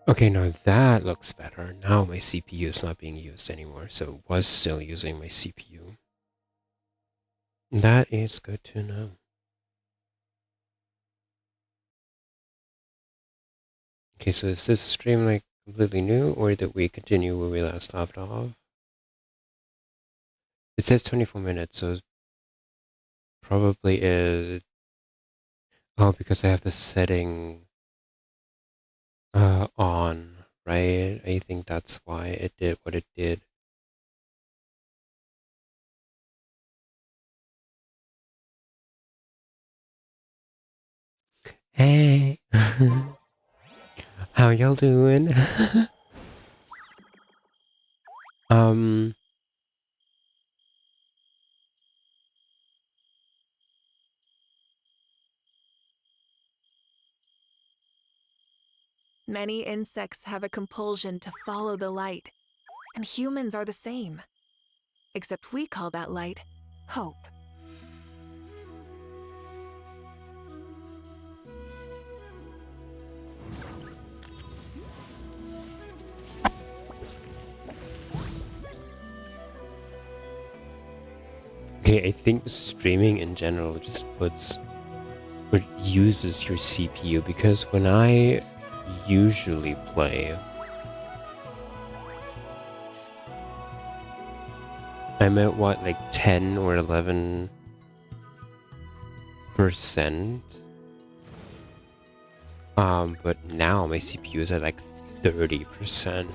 Okay, now that looks better. Now my CPU is not being used anymore, so it was still using my CPU. That is good to know. Okay, so is this stream like completely new, or did we continue where we last left off? It says 24 minutes, so it probably is. Oh, because I have the setting on, right? I think that's why it did what it did. Hey, how y'all doing? um, Many insects have a compulsion to follow the light, and humans are the same. Except we call that light hope. okay, I think streaming in general just puts or uses your CPU because when I usually play, I'm at what, like 10 or 11%. But now my CPU is at like 30%.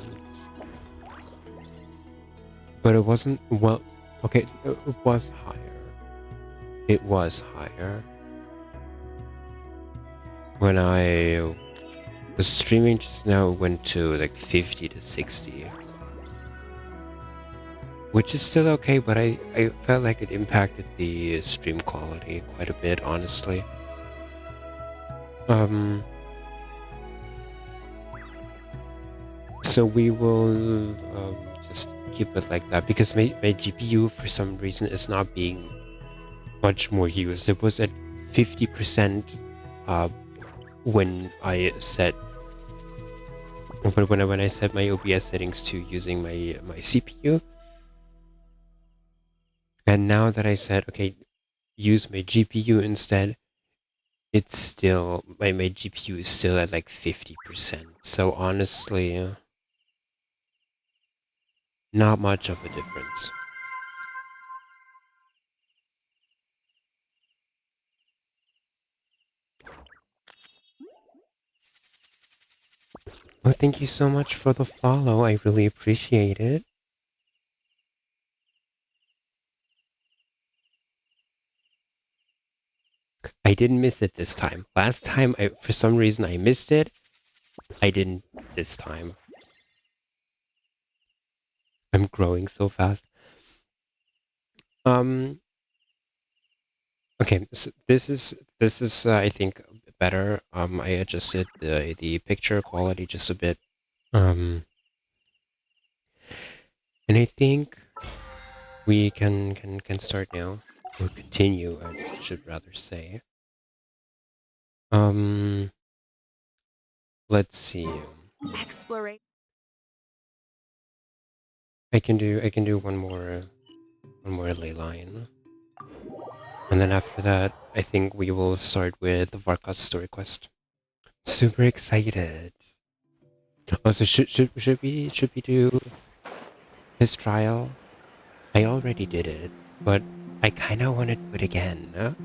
But it wasn't, well, okay, it was higher. It was higher. When I was streaming just now, it went to like 50 to 60. Which is still okay, but I felt like it impacted the stream quality quite a bit, honestly. Um, so we will just keep it like that because my GPU for some reason is not being much more used. It was at 50% when I set when I set my OBS settings to using my CPU, and now that I said okay, use my GPU instead, it's still my GPU is still at like 50%. So honestly, not much of a difference. Well, thank you so much for the follow. I really appreciate it. I didn't miss it this time. Last time, for some reason, I missed it. I didn't this time. I'm growing so fast. Um. Okay. So this is I think better. I adjusted the picture quality just a bit. And I think we can start now or continue. I should rather say. Um. Let's see. Exploration. I can do one more ley line. And then after that, I think we will start with the Varkas story quest. Super excited. Also, should we do his trial? I already did it, but I kind of want to do it again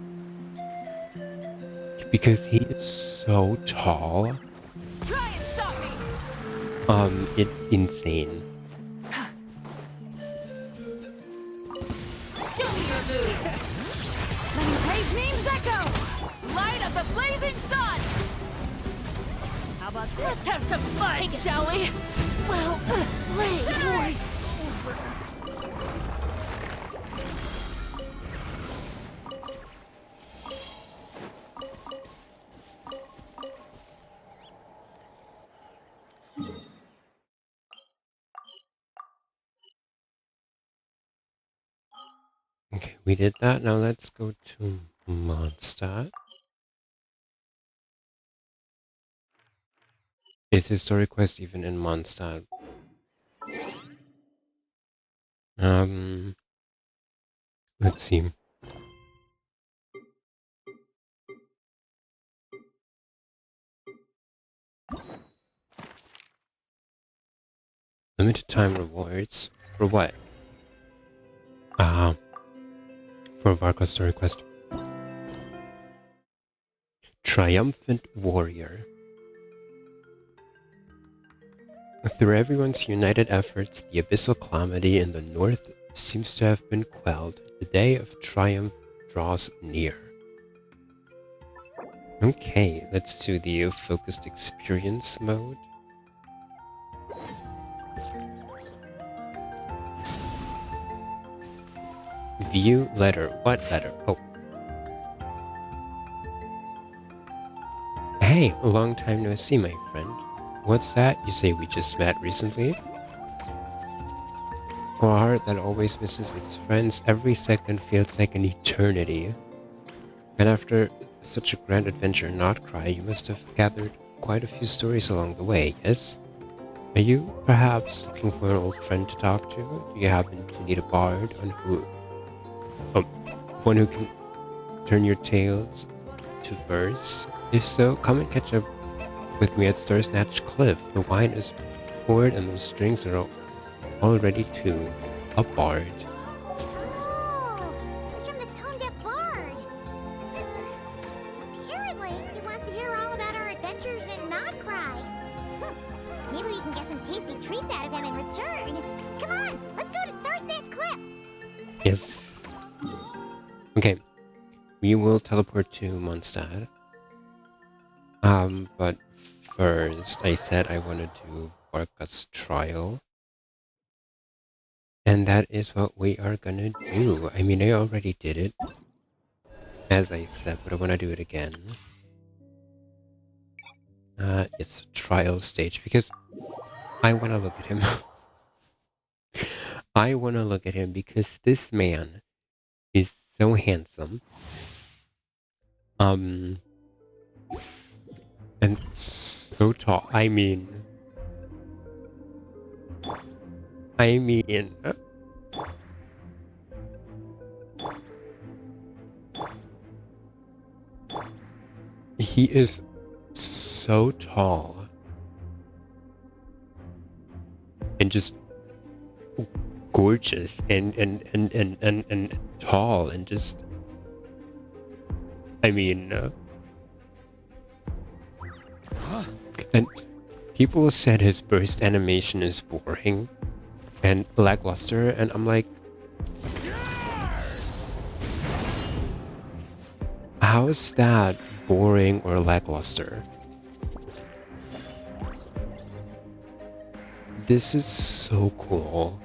because he is so tall. Try and stop me! It's insane. Show me your move! Let me praise name's echo! Light of the blazing sun! How about this? Let's have some fun, shall we? Well, play yours. Okay, we did that. Now let's go to Mondstadt. Is his story quest even in Mondstadt? Um, let's see. Limited time rewards? For what? Ah, for Varkas story quest. Triumphant Warrior. Through everyone's united efforts, the abyssal calamity in the north seems to have been quelled. The day of triumph draws near. Okay, let's do the focused experience mode. View letter. What letter? Oh. Hey, long time no see, my friend. What's that? You say we just met recently? For a heart that always misses its friends, every second feels like an eternity. And after such a grand adventure in Notcry, you must have gathered quite a few stories along the way, yes? Are you perhaps looking for an old friend to talk to? Do you happen to need a bard one who can turn your tales to verse? If so, come and catch up with me at Star Snatch Cliff. The wine is poured and the strings are all ready to a bard. Oh, it's from the Tone Deaf Bard. Apparently, he wants to hear all about our adventures in Notcry. Maybe we can get some tasty treats out of him in return. Come on, let's go to Star Snatch Cliff. Yes. Okay, we will teleport to Mondstadt. But first, I said I want to do Varkas trial. And that is what we are gonna do. I mean, I already did it, as I said, but I want to do it again. It's a trial stage, because I want to look at him. I want to look at him because this man is so handsome. And so tall. I mean, he is so tall and just gorgeous and tall and just, I mean, and people said his burst animation is boring and lackluster, and I'm like, how's that boring or lackluster? This is so cool.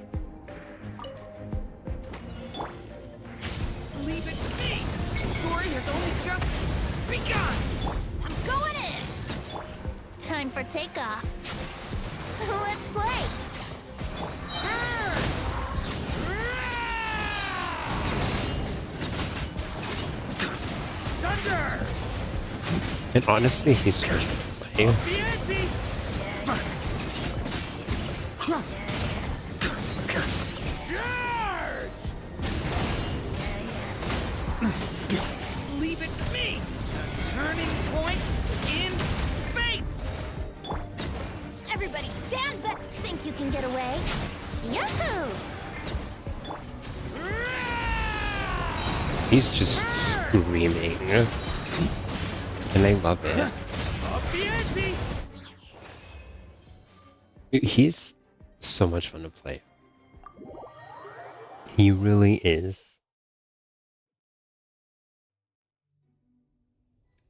Leave it to me! The story has only just begun! I'm going in! Time for takeoff. Let's play. Thunder! And honestly, he's fun to play. Leave it to me! A turning point in fate! Everybody stand back. Think you can get away? Yahoo! He's just screaming. And I love it. He's so much fun to play. He really is.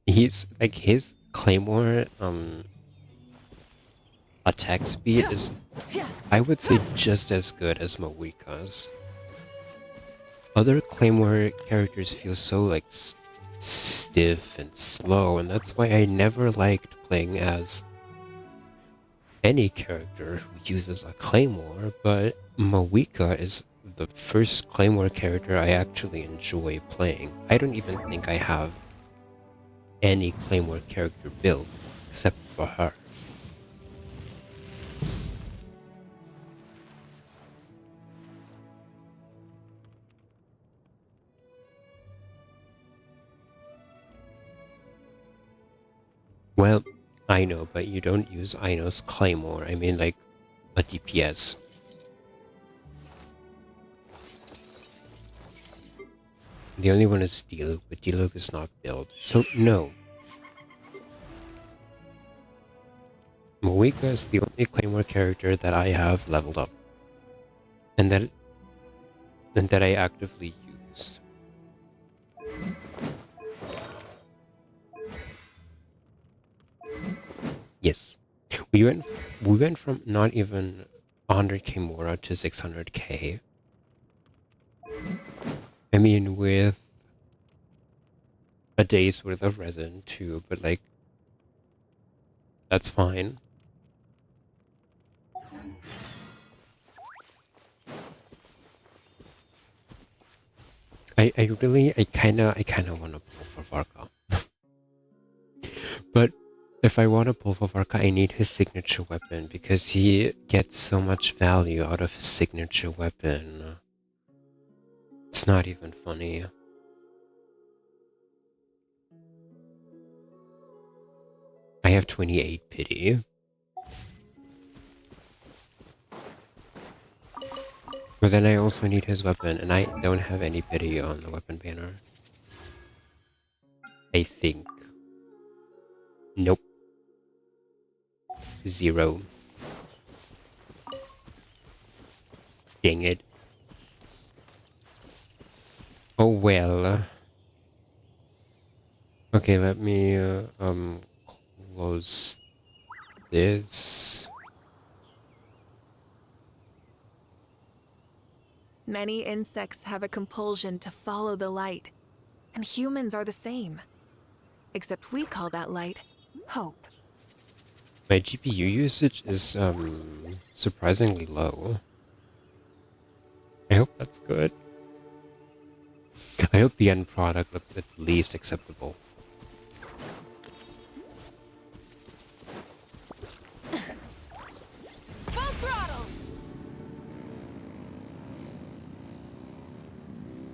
He's like, his Claymore attack speed is, I would say, just as good as Mawika's. Other Claymore characters feel so like stiff and slow, and that's why I never liked playing as any character who uses a Claymore, but Mawika is the first Claymore character I actually enjoy playing. I don't even think I have any Claymore character built except for her. I know, but you don't use Ino's Claymore. I mean, like, a DPS. The only one is Diluc, but Diluc is not built. So, no. Moika is the only Claymore character that I have leveled up. And that I actively use. Yes. We went from not even 100k Mora to 600k. I mean, with a day's worth of resin too, but like, that's fine. I kinda wanna pull for Varka. But if I wanna pull for Varka, I need his signature weapon because he gets so much value out of his signature weapon. It's not even funny. I have 28 pity. But then I also need his weapon, and I don't have any pity on the weapon banner. I think. Nope. 0. Dang it. Oh well. Okay, let me close this. Many insects have a compulsion to follow the light, and humans are the same. Except we call that light hope. My GPU usage is surprisingly low. I hope that's good. I hope the end product looks at least acceptable. Full throttle!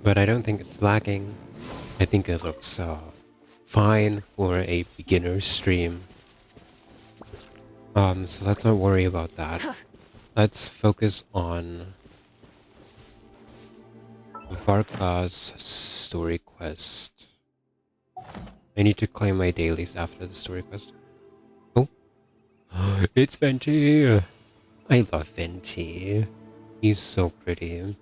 But I don't think it's lagging. I think it looks fine for a beginner stream. So let's not worry about that. Let's focus on Varkas story quest. I need to claim my dailies after the story quest. Oh, it's Venti! I love Venti. He's so pretty.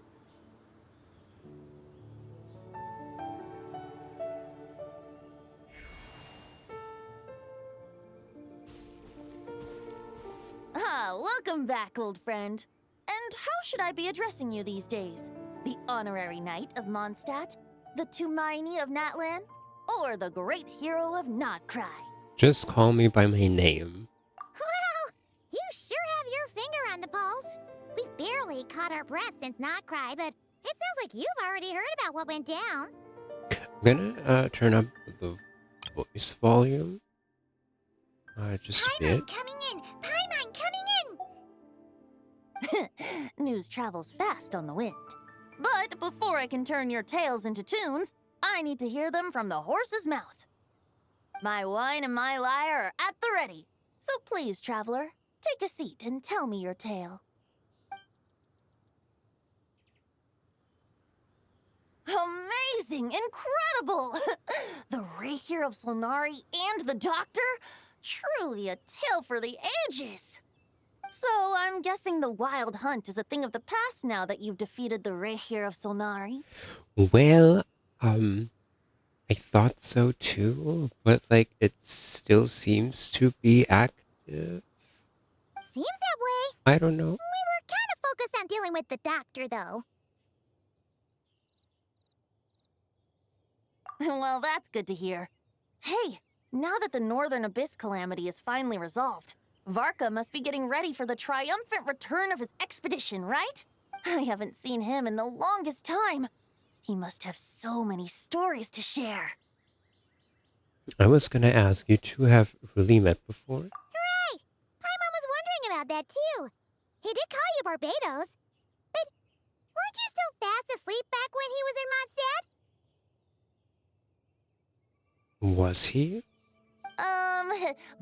Ah, welcome back, old friend. And how should I be addressing you these days? The honorary knight of Mondstadt? The Tumaini of Natlan? Or the great hero of Notcry? Just call me by my name. Well, you sure have your finger on the pulse. We've barely caught our breath since Not Cry, but it sounds like you've already heard about what went down. I'm gonna turn up the voice volume. Just a bit. Paimon coming in! Paimon coming in! News travels fast on the wind. But before I can turn your tales into tunes, I need to hear them from the horse's mouth. My wine and my lyre are at the ready. So please, traveler, take a seat and tell me your tale. Amazing! Incredible! The Rahier of Solnari and the Doctor? Truly a tale for the ages! So I'm guessing the wild hunt is a thing of the past now that you've defeated the Rahier of Solnari? Well, I thought so too, but like it still seems to be active. Seems that way. I don't know. We were kind of focused on dealing with the Doctor, though. Well, that's good to hear. Hey, now that the Northern Abyss calamity is finally resolved, Varka must be getting ready for the triumphant return of his expedition, right? I haven't seen him in the longest time. He must have so many stories to share. I was gonna ask, you two have really met before? Hooray! Paimon was wondering about that, too. He did call you Barbados. But weren't you still fast asleep back when he was in Mondstadt? Was he?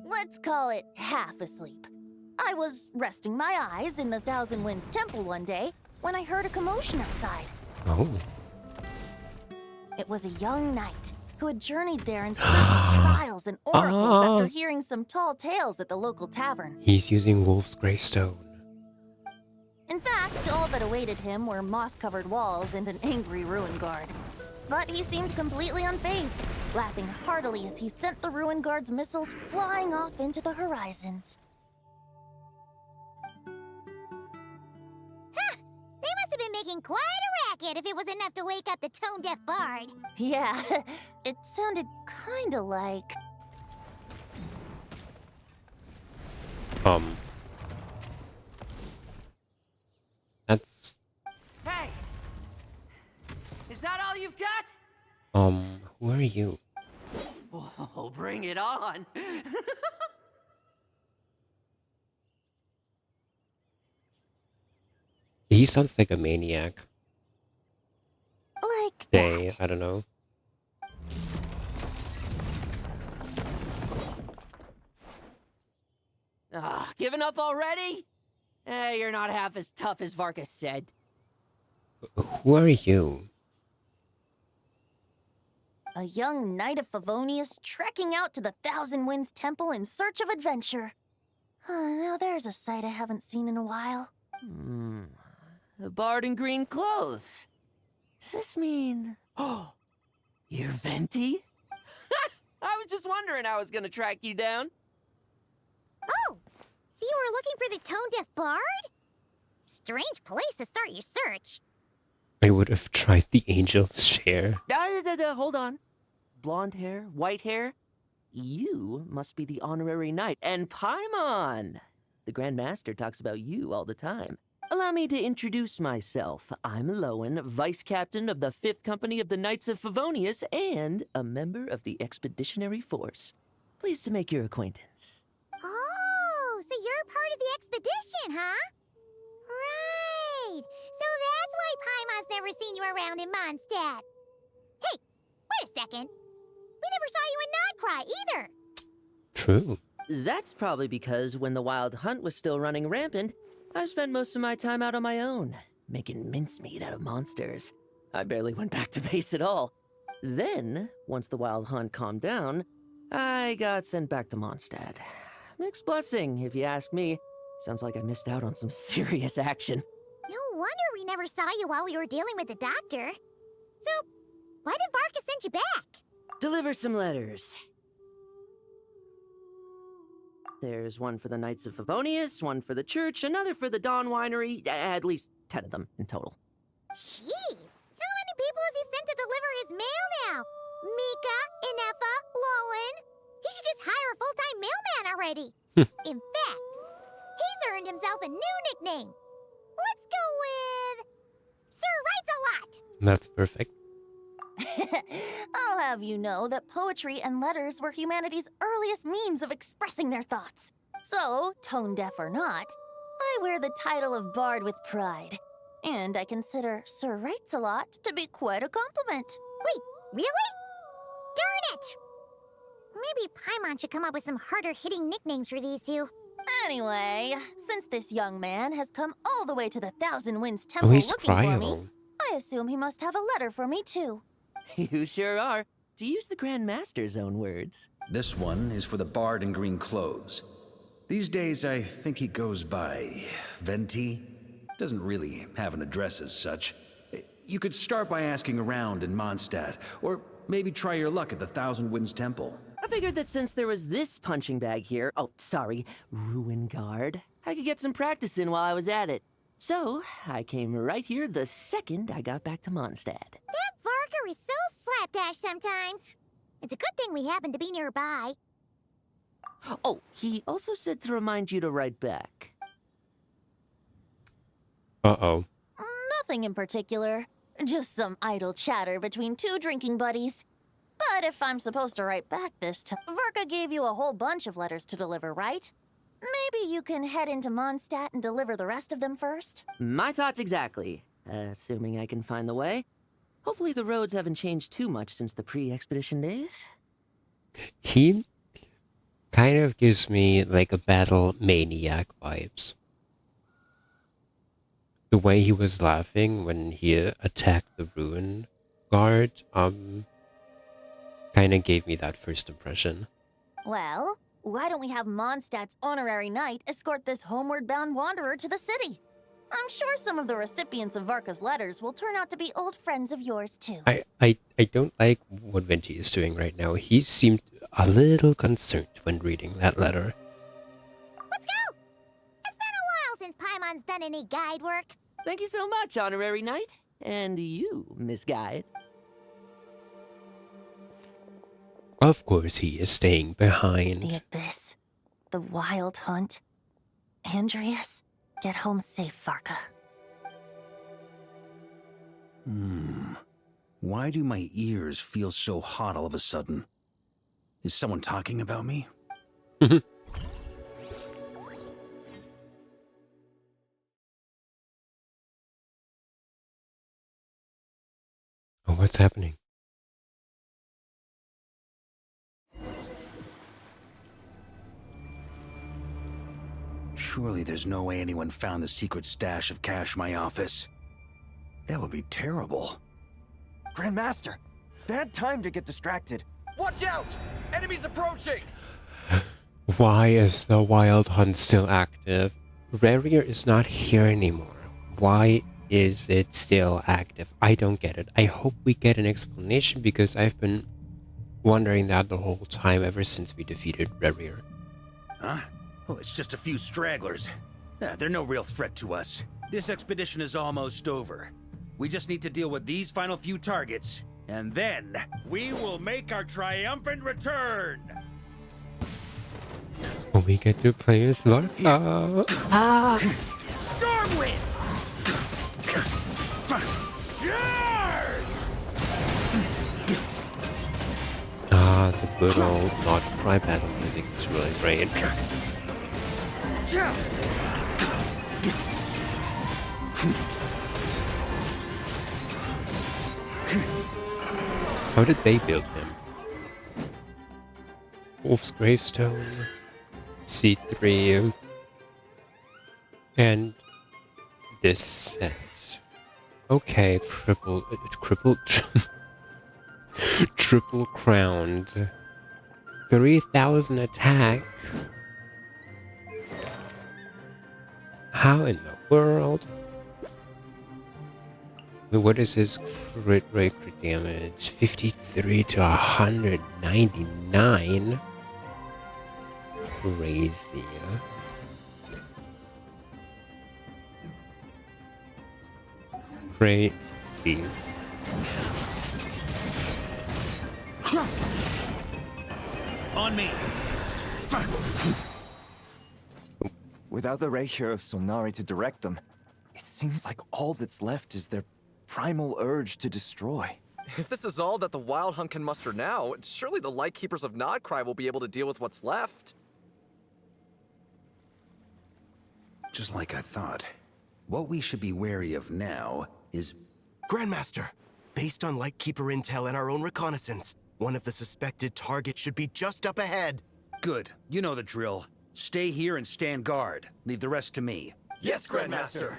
let's call it half asleep. I was resting my eyes in the Thousand Winds Temple one day when I heard a commotion outside. Oh. It was a young knight who had journeyed there in search of trials and oracles after hearing some tall tales at the local tavern. He's using Wolf's Gravestone. In fact, all that awaited him were moss-covered walls and an angry ruin guard. But he seemed completely unfazed, laughing heartily as he sent the ruin guard's missiles flying off into the horizons. They must have been making quite a racket if it was enough to wake up the tone-deaf bard. Yeah, it sounded kinda like... That's... Hey! Is that all you've got? Who are you? Oh, bring it on! He sounds like a maniac. like Day, that. I don't know. Giving up already? You're not half as tough as Varkas said. Who are you? A young knight of Favonius trekking out to the Thousand Winds Temple in search of adventure. Now there's a sight I haven't seen in a while. A bard in green clothes. Does this mean... Oh, you're Venti? I was just wondering how I was gonna track you down. Oh, so you were looking for the tone-deaf bard? Strange place to start your search. I would have tried the angel's share. Hold on. Blonde hair, white hair. You must be the honorary knight. And Paimon! The Grand Master talks about you all the time. Allow me to introduce myself. I'm Lowen, Vice Captain of the 5th Company of the Knights of Favonius and a member of the Expeditionary Force. Pleased to make your acquaintance. Oh, so you're part of the expedition, huh? Right. So that's why Paimon's never seen you around in Mondstadt. Hey, wait a second. We never saw you in Nodcry either. True. That's probably because when the Wild Hunt was still running rampant, I spent most of my time out on my own, making mincemeat out of monsters. I barely went back to base at all. Then, once the Wild Hunt calmed down, I got sent back to Mondstadt. Mixed blessing, if you ask me. Sounds like I missed out on some serious action. No wonder we never saw you while we were dealing with the doctor. So, why did Varkas send you back? Deliver some letters. There's one for the Knights of Favonius, one for the church, another for the Dawn Winery, at least 10 of them in total. Jeez, how many people has he sent to deliver his mail now? Mika, Inefa, Lowen. He should just hire a full-time mailman already. In fact, he's earned himself a new nickname. Let's go with... Sir Writes-A-Lot. That's perfect. I'll have you know that poetry and letters were humanity's earliest means of expressing their thoughts. So, tone-deaf or not, I wear the title of Bard with pride. And I consider Sir Writes-A-Lot to be quite a compliment. Wait, really? Darn it! Maybe Paimon should come up with some harder-hitting nicknames for these two. Anyway, since this young man has come all the way to the Thousand Winds Oh, Temple he's looking for me, cryo. I assume he must have a letter for me too. You sure are. To use the Grand Master's own words. This one is for the bard in green clothes. These days, I think he goes by Venti. Doesn't really have an address as such. You could start by asking around in Mondstadt, or maybe try your luck at the Thousand Winds Temple. I figured that since there was this punching bag here, Ruin Guard, I could get some practice in while I was at it. So, I came right here the second I got back to Mondstadt. That Varker is so slapdash sometimes. It's a good thing we happen to be nearby. Oh, he also said to remind you to write back. Uh-oh. Nothing in particular. Just some idle chatter between two drinking buddies. But if I'm supposed to write back this time, Varka gave you a whole bunch of letters to deliver, right? Maybe you can head into Mondstadt and deliver the rest of them first? My thoughts exactly. Assuming I can find the way. Hopefully the roads haven't changed too much since the pre-expedition days. He kind of gives me like a battle maniac vibes. The way he was laughing when he attacked the ruin guard, kind of gave me that first impression. Well, why don't we have Mondstadt's honorary knight escort this homeward bound wanderer to the city? I'm sure some of the recipients of Varka's letters will turn out to be old friends of yours too. I don't like what Venti is doing right now. He seemed a little concerned when reading that letter. Let's go! It's been a while since Paimon's done any guide work. Thank you so much, honorary knight. And you, Miss Guide. Of course he is staying behind. The Abyss. The Wild Hunt. Andreas, get home safe, Varka. Why do my ears feel so hot all of a sudden? Is someone talking about me? Oh, what's happening? Surely there's no way anyone found the secret stash of cash in my office. That would be terrible. Grandmaster, bad time to get distracted. Watch out! Enemies approaching! Why is the Wild Hunt still active? Rarier is not here anymore. Why is it still active? I don't get it. I hope we get an explanation because I've been wondering that the whole time ever since we defeated Rarier. Huh? Oh, it's just a few stragglers. They're no real threat to us. This expedition is almost over. We just need to deal with these final few targets, and then we will make our triumphant return! When we get to play as Varka. Stormwind! Charge! The good old not try battle music is really great. How did they build him? Wolf's Gravestone, C3, and this set. Okay, crippled, triple crowned, 3,000 attack. How in the world? What is his crit rate crit damage? 53 to 199? Crazy. Crazy. On me! Without the Reikir of Solnari to direct them, it seems like all that's left is their primal urge to destroy. If this is all that the Wild Hunt can muster now, surely the Lightkeepers of Nodcry will be able to deal with what's left. Just like I thought. What we should be wary of now is... Grandmaster, based on Lightkeeper intel and our own reconnaissance, one of the suspected targets should be just up ahead. Good. You know the drill. Stay here and stand guard. Leave the rest to me. Yes, Grandmaster!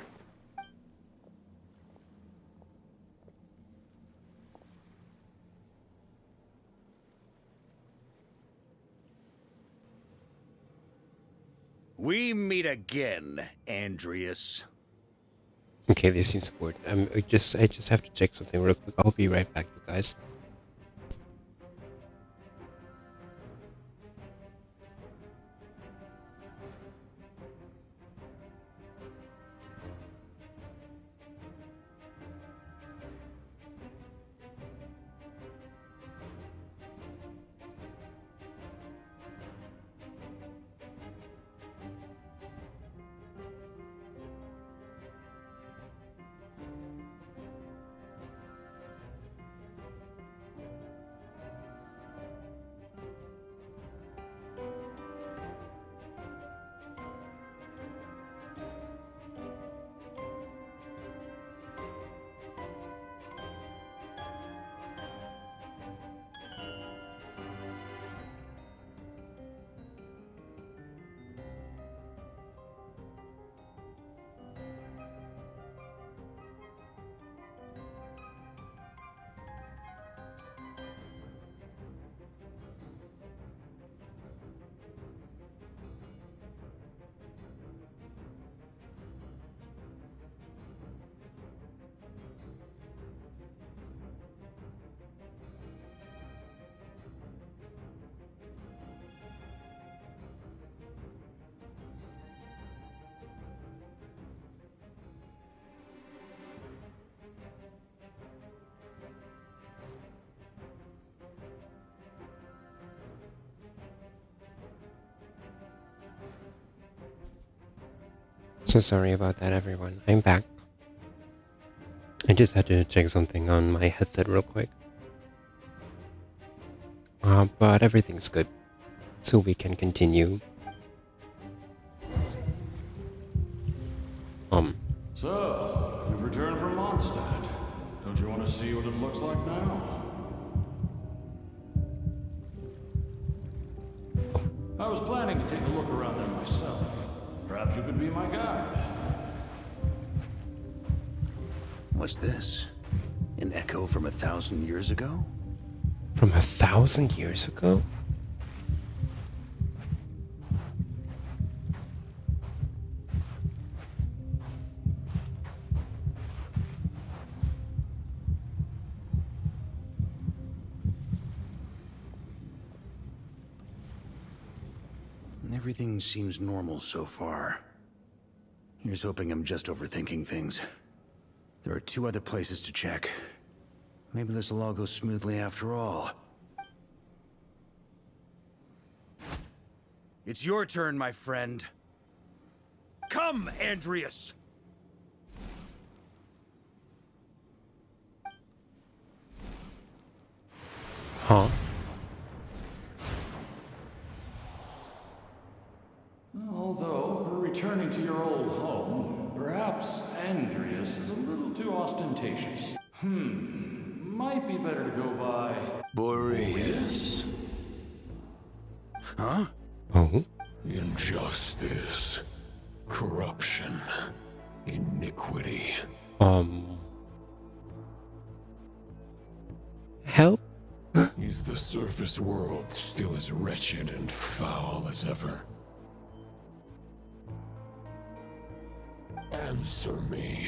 We meet again, Andreas. Okay, this seems important. I just have to check something real quick. I'll be right back, you guys. So sorry about that, everyone. I'm back. I just had to check something on my headset real quick. But everything's good, so we can continue. So, you've returned from Mondstadt. Don't you want to see what it looks like now? I was planning to take a look around there myself. Perhaps you could be my guide. What's this? An echo from 1,000 years ago? From 1,000 years ago? Everything seems normal so far. Here's hoping I'm just overthinking things. There are 2 other places to check. Maybe this will all go smoothly after all. It's your turn, my friend. Come, Andreas! Huh? Although, for returning to your old home, perhaps Andreas is a little too ostentatious. Might be better to go by... Boreas. Huh? Oh? Injustice. Corruption. Iniquity. Help? Is the surface world still as wretched and foul as ever? Answer me,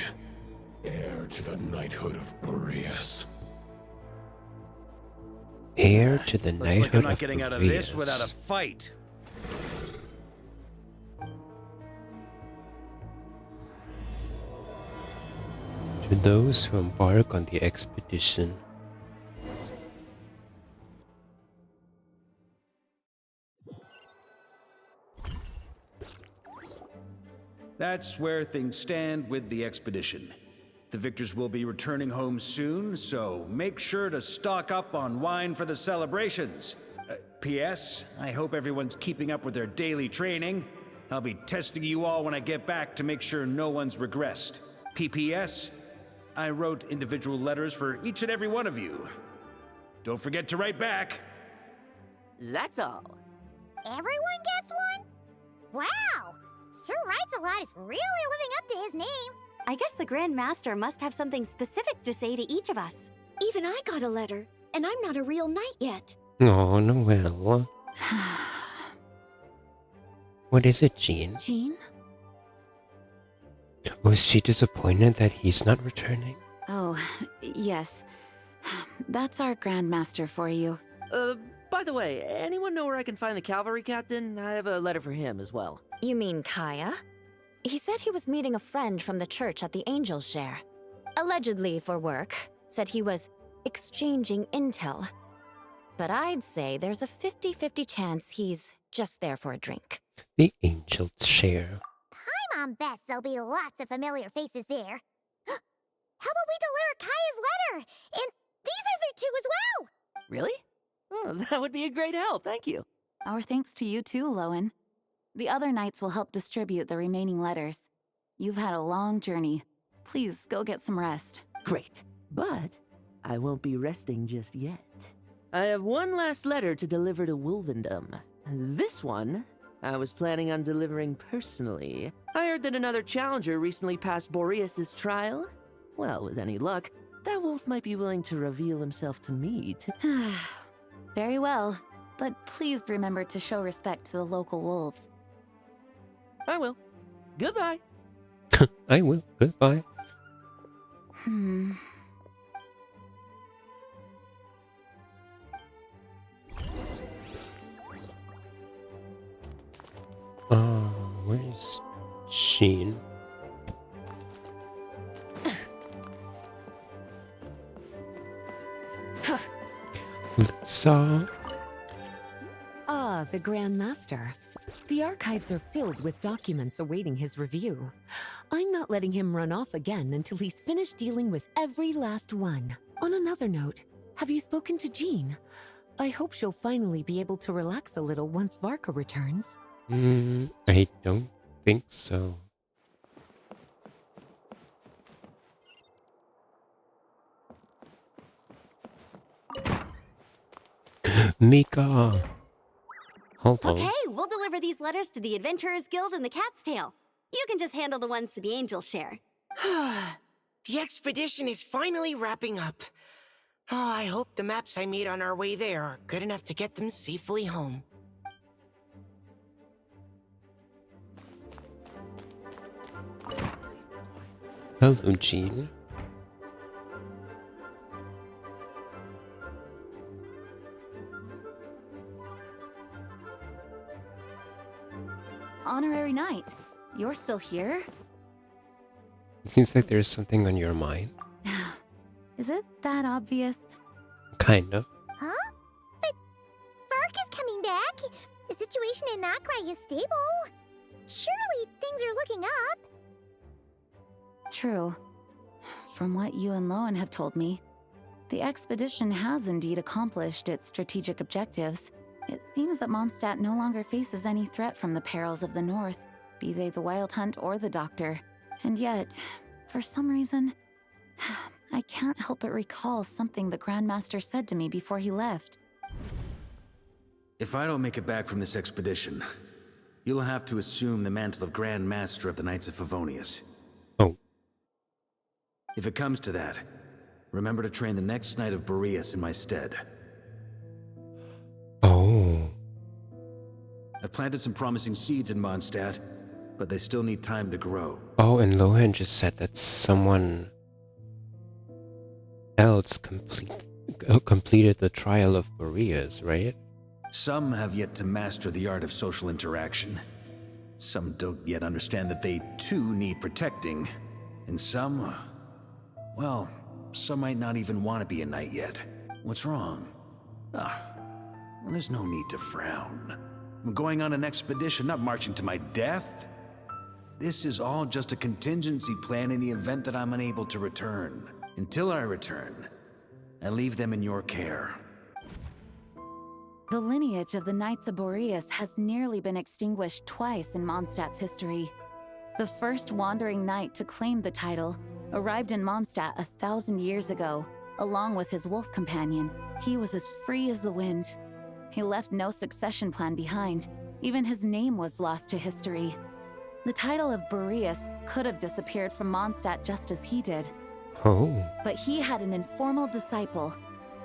heir to the knighthood of Boreas. Heir to the Looks like knighthood I'm not of getting out of Boreas. this without a fight. To those who embark on the expedition. That's where things stand with the expedition. The victors will be returning home soon, so make sure to stock up on wine for the celebrations. P.S. I hope everyone's keeping up with their daily training. I'll be testing you all when I get back to make sure no one's regressed. P.P.S. I wrote individual letters for each and every one of you. Don't forget to write back. That's all. Everyone gets one? Wow! Sir Writes-A-Lot is really living up to his name. I guess the Grand Master must have something specific to say to each of us. Even I got a letter, and I'm not a real knight yet. Oh, Noelle. What is it, Jean? Jean? Was she disappointed that he's not returning? Oh, yes. That's our Grand Master for you. By the way, anyone know where I can find the cavalry captain? I have a letter for him as well. You mean Kaya? He said he was meeting a friend from the church at the Angel Share. Allegedly for work. Said he was exchanging intel. But I'd say there's a 50-50 chance he's just there for a drink. The Angel Share. Paimon bets there'll be lots of familiar faces there. How about we deliver Kaya's letter? And these other 2 as well! Really? Oh, that would be a great help, thank you. Our thanks to you too, Lowen. The other knights will help distribute the remaining letters. You've had a long journey. Please go get some rest. Great, but I won't be resting just yet. I have one last letter to deliver to Wolvendom. This one, I was planning on delivering personally. I heard that another challenger recently passed Boreas' trial. Well, with any luck, that wolf might be willing to reveal himself to me, too. Very well, but please remember to show respect to the local wolves. I will. Goodbye. I will. Goodbye. Where's Jean? Ah, the Grand Master. The archives are filled with documents awaiting his review. I'm not letting him run off again until he's finished dealing with every last one. On another note, have you spoken to Jean? I hope she'll finally be able to relax a little once Varka returns. I don't think so. Mika! Hello. Okay, we'll deliver these letters to the Adventurers Guild and the Cat's Tail. You can just handle the ones for the Angel Share. The expedition is finally wrapping up. Oh, I hope the maps I made on our way there are good enough to get them safely home. Hello, Jean. Honorary Knight, you're still here? It seems like there's something on your mind. Is it that obvious? Kind of. Huh? But Varkas coming back. The situation in Nokrai is stable. Surely things are looking up. True. From what you and Lowen have told me, the expedition has indeed accomplished its strategic objectives. It seems that Mondstadt no longer faces any threat from the perils of the North, be they the Wild Hunt or the Doctor. And yet, for some reason, I can't help but recall something the Grandmaster said to me before he left. If I don't make it back from this expedition, you'll have to assume the mantle of Grand Master of the Knights of Favonius. Oh. If it comes to that, remember to train the next Knight of Boreas in my stead. Oh. I've planted some promising seeds in Mondstadt, but they still need time to grow. Oh, and Lohan just said that someone else completed the trial of Boreas, right? Some have yet to master the art of social interaction. Some don't yet understand that they too need protecting. And some, well, some might not even want to be a knight yet. What's wrong? Well, there's no need to frown. I'm going on an expedition, not marching to my death. This is all just a contingency plan in the event that I'm unable to return. Until I return, I leave them in your care. The lineage of the Knights of Boreas has nearly been extinguished twice in Mondstadt's history. The first wandering knight to claim the title arrived in Mondstadt 1,000 years ago, along with his wolf companion. He was as free as the wind. He left no succession plan behind. Even his name was lost to history. The title of Boreas could have disappeared from Mondstadt just as he did. Oh. But he had an informal disciple,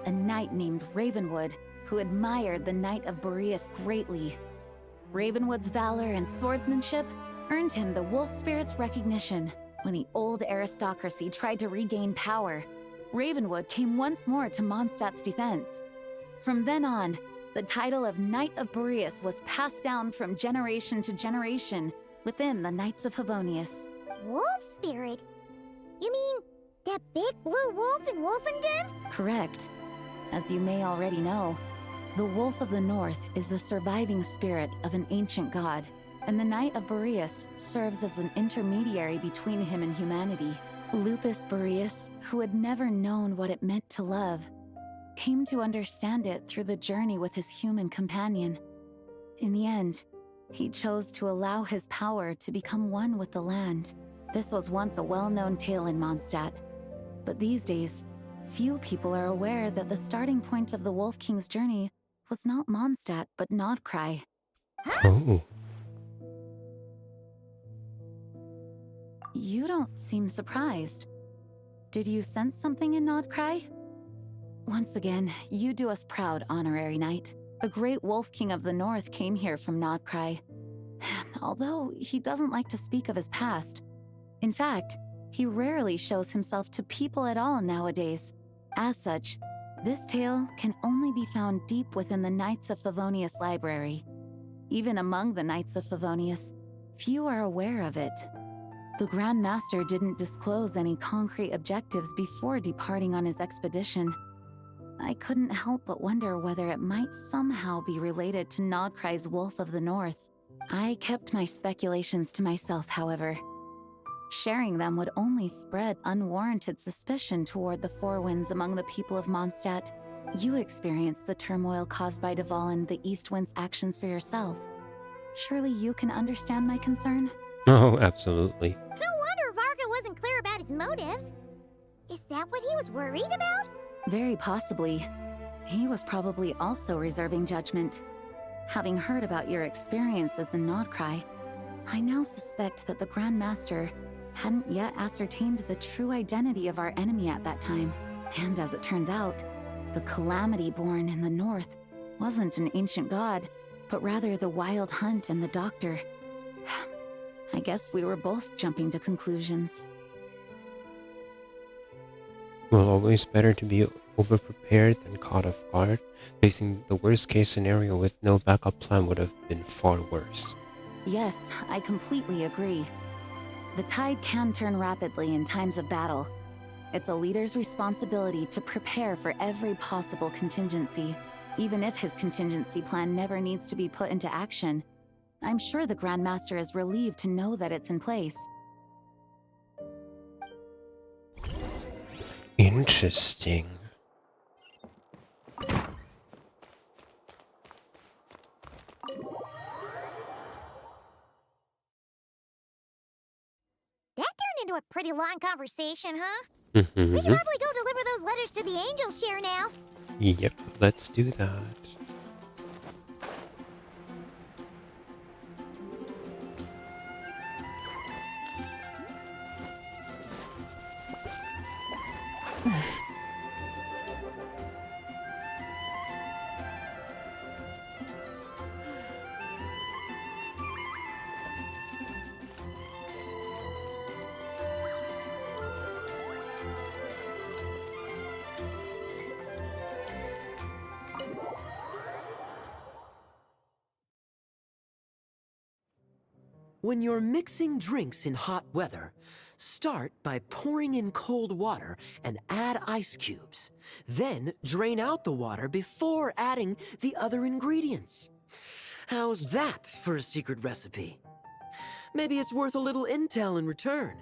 a knight named Ravenwood, who admired the Knight of Boreas greatly. Ravenwood's valor and swordsmanship earned him the wolf spirit's recognition. When the old aristocracy tried to regain power, Ravenwood came once more to Mondstadt's defense. From then on, the title of Knight of Boreas was passed down from generation to generation within the Knights of Favonius. Wolf spirit? You mean that big blue wolf in Wolfenden? Correct. As you may already know, the Wolf of the North is the surviving spirit of an ancient god, and the Knight of Boreas serves as an intermediary between him and humanity. Lupus Boreas, who had never known what it meant to love, came to understand it through the journey with his human companion. In the end, he chose to allow his power to become one with the land. This was once a well-known tale in Mondstadt, but these days, few people are aware that the starting point of the Wolf King's journey was not Mondstadt, but Nodcry. Oh. You don't seem surprised. Did you sense something in Nodcry? Once again, you do us proud, Honorary Knight. The great Wolf King of the North came here from Nodcry. Although he doesn't like to speak of his past. In fact, he rarely shows himself to people at all nowadays. As such, this tale can only be found deep within the Knights of Favonius library. Even among the Knights of Favonius, few are aware of it. The Grand Master didn't disclose any concrete objectives before departing on his expedition. I couldn't help but wonder whether it might somehow be related to Nodcry's Wolf of the North. I kept my speculations to myself, however. Sharing them would only spread unwarranted suspicion toward the Four Winds among the people of Mondstadt. You experienced the turmoil caused by Duval and the East Wind's actions for yourself. Surely you can understand my concern? Oh, absolutely. No wonder Varka wasn't clear about his motives. Is that what he was worried about? Very possibly. He was probably also reserving judgment. Having heard about your experiences in Nodcry, I now suspect that the Grand Master hadn't yet ascertained the true identity of our enemy at that time. And as it turns out, the calamity born in the north wasn't an ancient god, but rather the Wild Hunt and the Doctor. I guess we were both jumping to conclusions. Well, always better to be overprepared than caught off guard. Facing the worst case scenario with no backup plan would have been far worse. Yes, I completely agree. The tide can turn rapidly in times of battle. It's a leader's responsibility to prepare for every possible contingency, even if his contingency plan never needs to be put into action. I'm sure the Grand Master is relieved to know that it's in place. Interesting. That turned into a pretty long conversation, huh? Mm-hmm. We should probably go deliver those letters to the Angel Share now. Yep, let's do that. When you're mixing drinks in hot weather, start by pouring in cold water and add ice cubes. Then drain out the water before adding the other ingredients. How's that for a secret recipe? Maybe it's worth a little intel in return.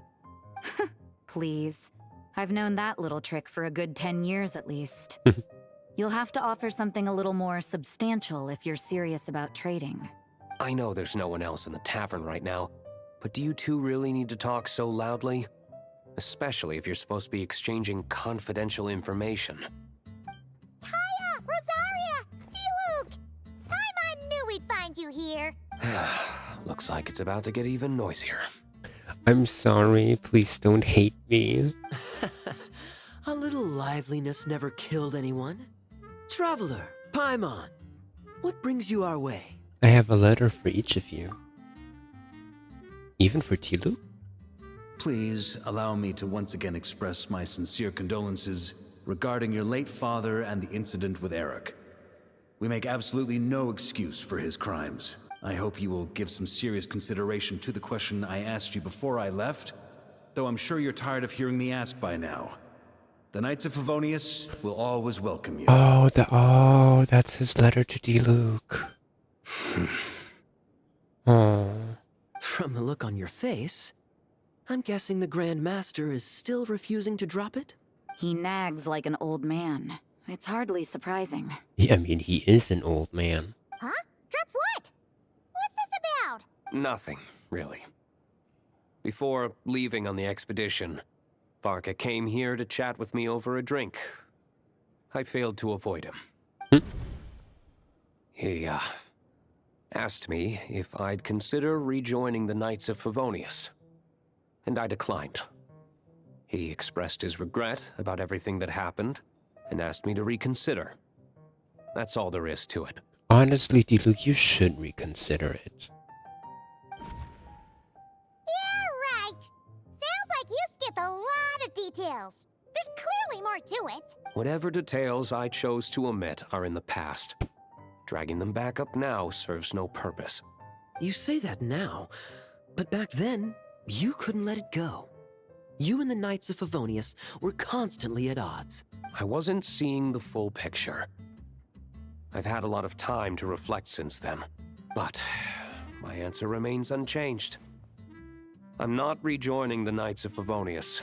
Please. I've known that little trick for a good 10 years at least. You'll have to offer something a little more substantial if you're serious about trading. I know there's no one else in the tavern right now, but do you two really need to talk so loudly? Especially if you're supposed to be exchanging confidential information. Hiya, Rosaria, D-Luke! Paimon knew we'd find you here. Looks like it's about to get even noisier. I'm sorry, please don't hate me. A little liveliness never killed anyone. Traveler, Paimon, what brings you our way? I have a letter for each of you. Even for Tilu? Please allow me to once again express my sincere condolences regarding your late father and the incident with Eric. We make absolutely no excuse for his crimes. I hope you will give some serious consideration to the question I asked you before I left, though I'm sure you're tired of hearing me ask by now. The Knights of Favonius will always welcome you. Oh, that's his letter to D-Luke. Oh. From the look on your face, I'm guessing the Grand Master is still refusing to drop it? He nags like an old man. It's hardly surprising. Yeah, I mean, he is an old man. Huh? Drop what? What's this about? Nothing, really. Before leaving on the expedition, Varka came here to chat with me over a drink. I failed to avoid him. He, asked me if I'd consider rejoining the Knights of Favonius, and I declined. He expressed his regret about everything that happened, and asked me to reconsider. That's all there is to it. Honestly, D-Luke, you should reconsider it. Yeah, right. Sounds like you skipped a lot of details. There's clearly more to it. Whatever details I chose to omit are in the past. Dragging them back up now serves no purpose. You say that now, but back then, you couldn't let it go. You and the Knights of Favonius were constantly at odds. I wasn't seeing the full picture. I've had a lot of time to reflect since then. But my answer remains unchanged. I'm not rejoining the Knights of Favonius.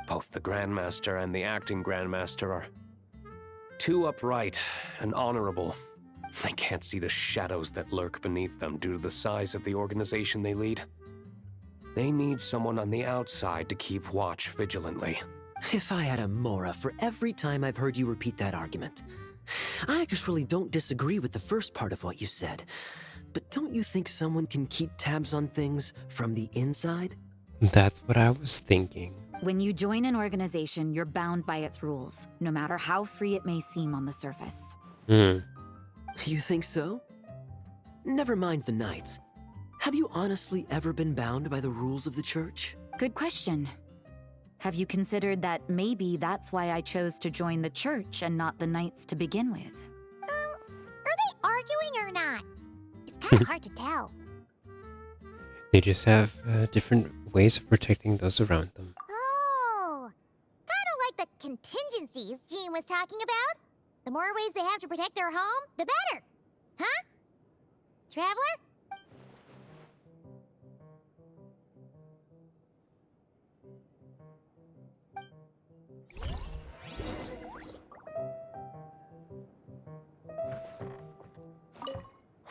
Both the Grandmaster and the acting Grandmaster are too upright and honorable. I can't see the shadows that lurk beneath them due to the size of the organization they lead. They need someone on the outside to keep watch vigilantly. If I had a Mora for every time I've heard you repeat that argument. I actually don't disagree with the first part of what you said. But don't you think someone can keep tabs on things from the inside? That's what I was thinking. When you join an organization, you're bound by its rules, no matter how free it may seem on the surface. Hmm. You think so? Never mind the Knights. Have you honestly ever been bound by the rules of the Church? Good question. Have you considered that maybe that's why I chose to join the Church and not the Knights to begin with? Are they arguing or not? It's kind of hard to tell. They just have different ways of protecting those around them. Oh, kind of like the contingencies Jean was talking about. The more ways they have to protect their home, the better. Huh? Traveler?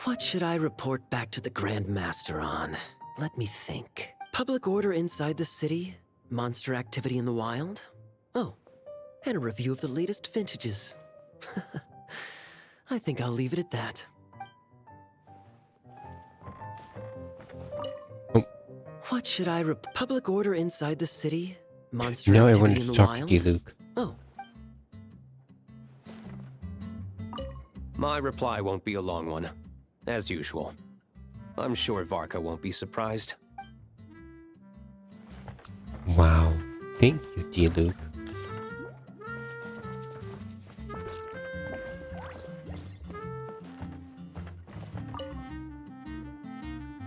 What should I report back to the Grand Master on? Let me think. Public order inside the city, monster activity in the wild. Oh, and a review of the latest vintages. I think I'll leave it at that. Oh. What should I public order inside the city, monster No, I activity wanted in to the talk wild? to you, Luke. Oh. My reply won't be a long one, as usual. I'm sure Varka won't be surprised. Wow. Thank you, D. Luke.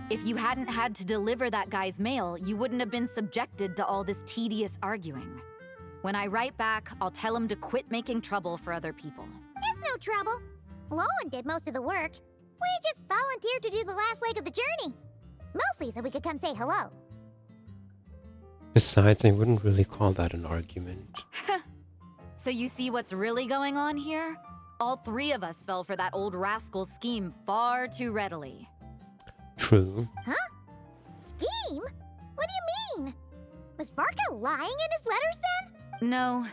If you hadn't had to deliver that guy's mail, you wouldn't have been subjected to all this tedious arguing. When I write back, I'll tell him to quit making trouble for other people. It's no trouble. Lowen did most of the work. We just volunteered to do the last leg of the journey. Mostly so we could come say hello. Besides, I wouldn't really call that an argument. So you see what's really going on here? All three of us fell for that old rascal's scheme far too readily. True. Huh? Scheme? What do you mean? Was Varka lying in his letters then? No.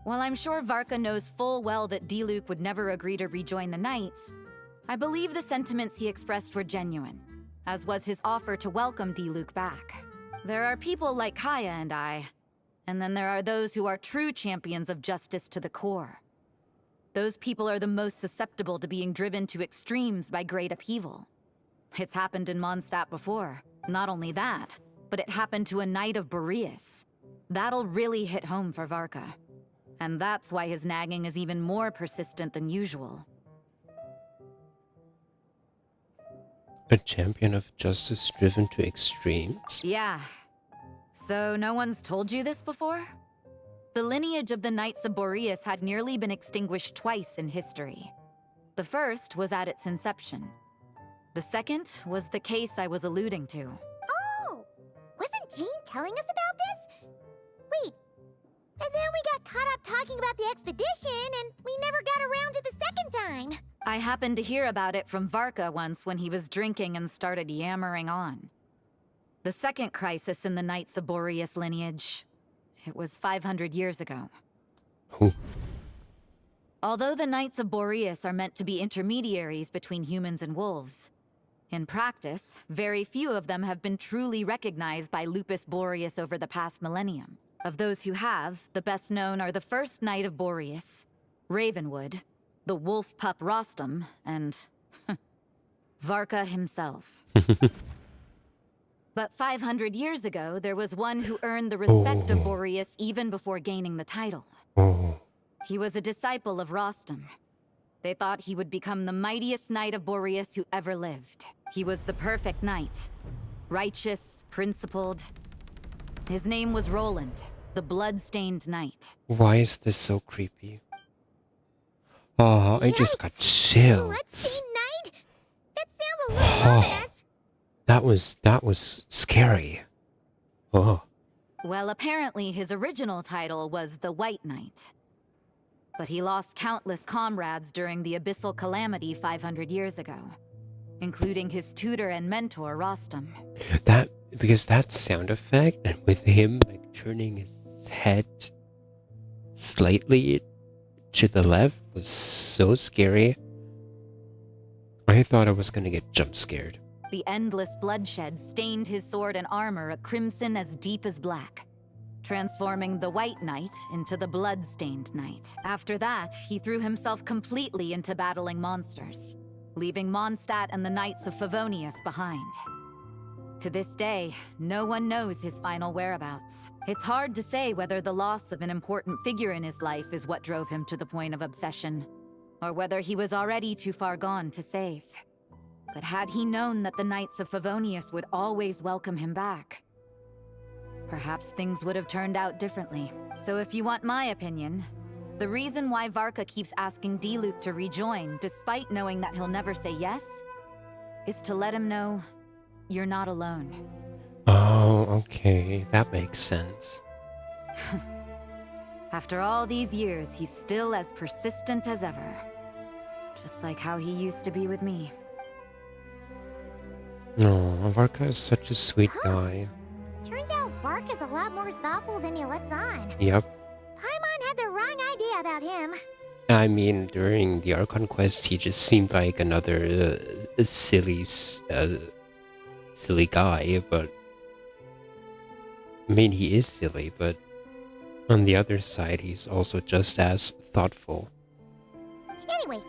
While I'm sure Varka knows full well that Diluc would never agree to rejoin the Knights, I believe the sentiments he expressed were genuine, as was his offer to welcome Diluc back. There are people like Kaya and I, and then there are those who are true champions of justice to the core. Those people are the most susceptible to being driven to extremes by great upheaval. It's happened in Mondstadt before. Not only that, but it happened to a Knight of Boreas. That'll really hit home for Varka. And that's why his nagging is even more persistent than usual. A champion of justice driven to extremes? Yeah. So no one's told you this before? The lineage of the Knights of Boreas has nearly been extinguished twice in history. The first was at its inception. The second was the case I was alluding to. Oh! Wasn't Jean telling us about this? Wait. And then we got caught up talking about the expedition, and we never got around to the second time. I happened to hear about it from Varka once when he was drinking and started yammering on. The second crisis in the Knights of Boreas lineage. It was 500 years ago. Although the Knights of Boreas are meant to be intermediaries between humans and wolves, in practice, very few of them have been truly recognized by Lupus Boreas over the past millennium. Of those who have, the best known are the first Knight of Boreas, Ravenwood, the wolf pup Rostam, and Varka himself. But 500 years ago, there was one who earned the respect of Boreas even before gaining the title. He was a disciple of Rostam. They thought he would become the mightiest Knight of Boreas who ever lived. He was the perfect knight. Righteous, principled. His name was Roland, the blood-stained knight. Why is this so creepy? Oh, I just got chills. Bloodstained Knight? That sounds a little ominous. that was scary. Oh. Well, apparently his original title was the White Knight. But he lost countless comrades during the Abyssal Calamity 500 years ago, including his tutor and mentor, Rostam. Because that sound effect, and with him like turning his head slightly to the left, was so scary. I thought I was gonna get jump scared. The endless bloodshed stained his sword and armor a crimson as deep as black, transforming the White Knight into the blood-stained knight. After that, he threw himself completely into battling monsters, leaving Mondstadt and the Knights of Favonius behind. To this day, no one knows his final whereabouts. It's hard to say whether the loss of an important figure in his life is what drove him to the point of obsession, or whether he was already too far gone to save. But had he known that the Knights of Favonius would always welcome him back, perhaps things would have turned out differently. So if you want my opinion, the reason why Varka keeps asking Diluc to rejoin, despite knowing that he'll never say yes, is to let him know you're not alone. Oh, okay. That makes sense. After all these years, he's still as persistent as ever. Just like how he used to be with me. Oh, Varka is such a sweet guy. Turns out Varka's a lot more thoughtful than he lets on. Yep. Paimon had the wrong idea about him. I mean, during the Archon quest, he just seemed like another silly guy, but... I mean, he is silly, but on the other side, he's also just as thoughtful. Anyway,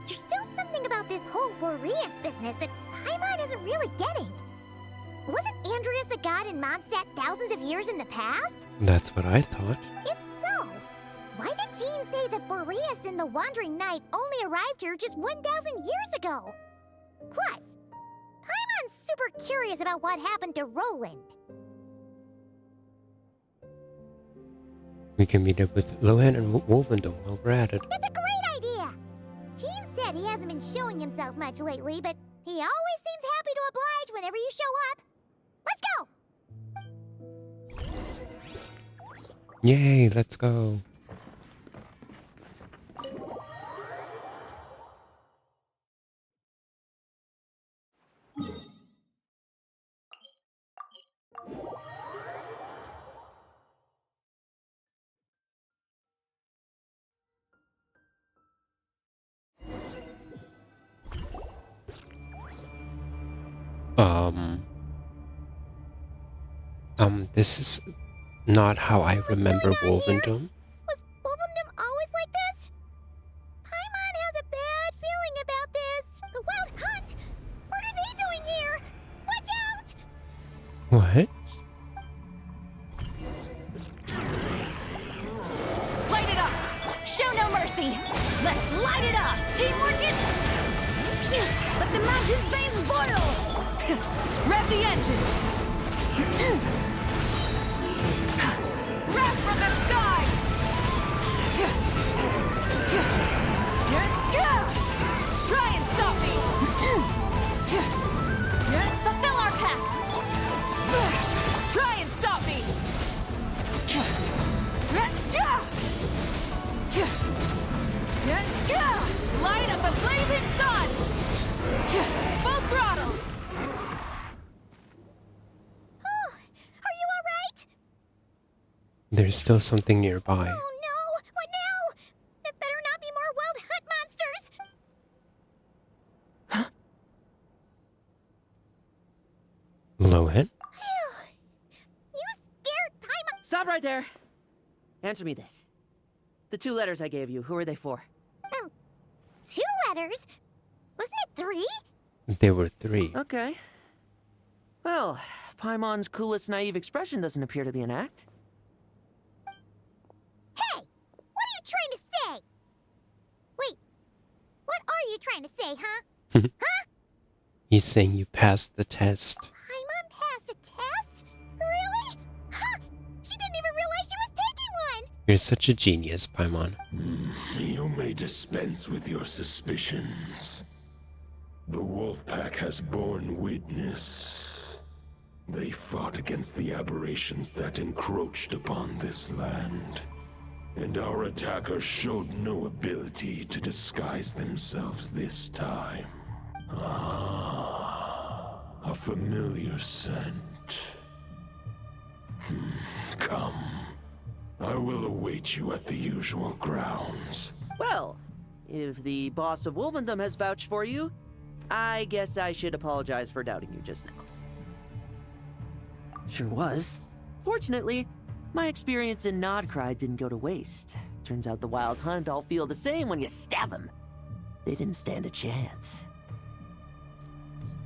there's still something about this whole Boreas business that Paimon isn't really getting. Wasn't Andreas a god in Mondstadt thousands of years in the past? That's what I thought. If so, why did Jean say that Boreas and the Wandering Knight only arrived here just 1,000 years ago? Plus, Paimon's super curious about what happened to Roland. We can meet up with Lohan and Wolvendom while we're at it. That's a great idea! Jean said he hasn't been showing himself much lately, but he always seems happy to oblige whenever you show up. Let's go! Yay, let's go. This is not how I remember Wolvendom. Was Wolvendom always like this? Paimon has a bad feeling about this. The Wild Hunt! What are they doing here? Watch out! What? Light it up! Show no mercy! Let's light it up! Teamwork is... Let the mountain's veins boil! Rev the engines! Wrath from the sky! Try and stop me! Fulfill our pact! Try and stop me! Light up the blazing sun! Full throttle! There's still something nearby. Oh no! What now? There better not be more Wild Hunt monsters! Lohan? You scared Paimon! Stop right there! Answer me this. The 2 letters I gave you, who are they for? 2 letters? Wasn't it 3? There were 3. Okay. Well, Paimon's coolest naive expression doesn't appear to be an act. Hey! What are you trying to say? Wait, what are you trying to say, huh? Huh? He's saying you passed the test. Paimon passed a test? Really? Huh! She didn't even realize she was taking one! You're such a genius, Paimon. You may dispense with your suspicions. The Wolfpack has borne witness. They fought against the aberrations that encroached upon this land. And our attackers showed no ability to disguise themselves this time. Ah, a familiar scent. Come. I will await you at the usual grounds. Well, if the boss of Wolvendom has vouched for you, I guess I should apologize for doubting you just now. Sure was. Fortunately, my experience in Nodcry didn't go to waste. Turns out the Wild Hunt all feel the same when you stab them. They didn't stand a chance.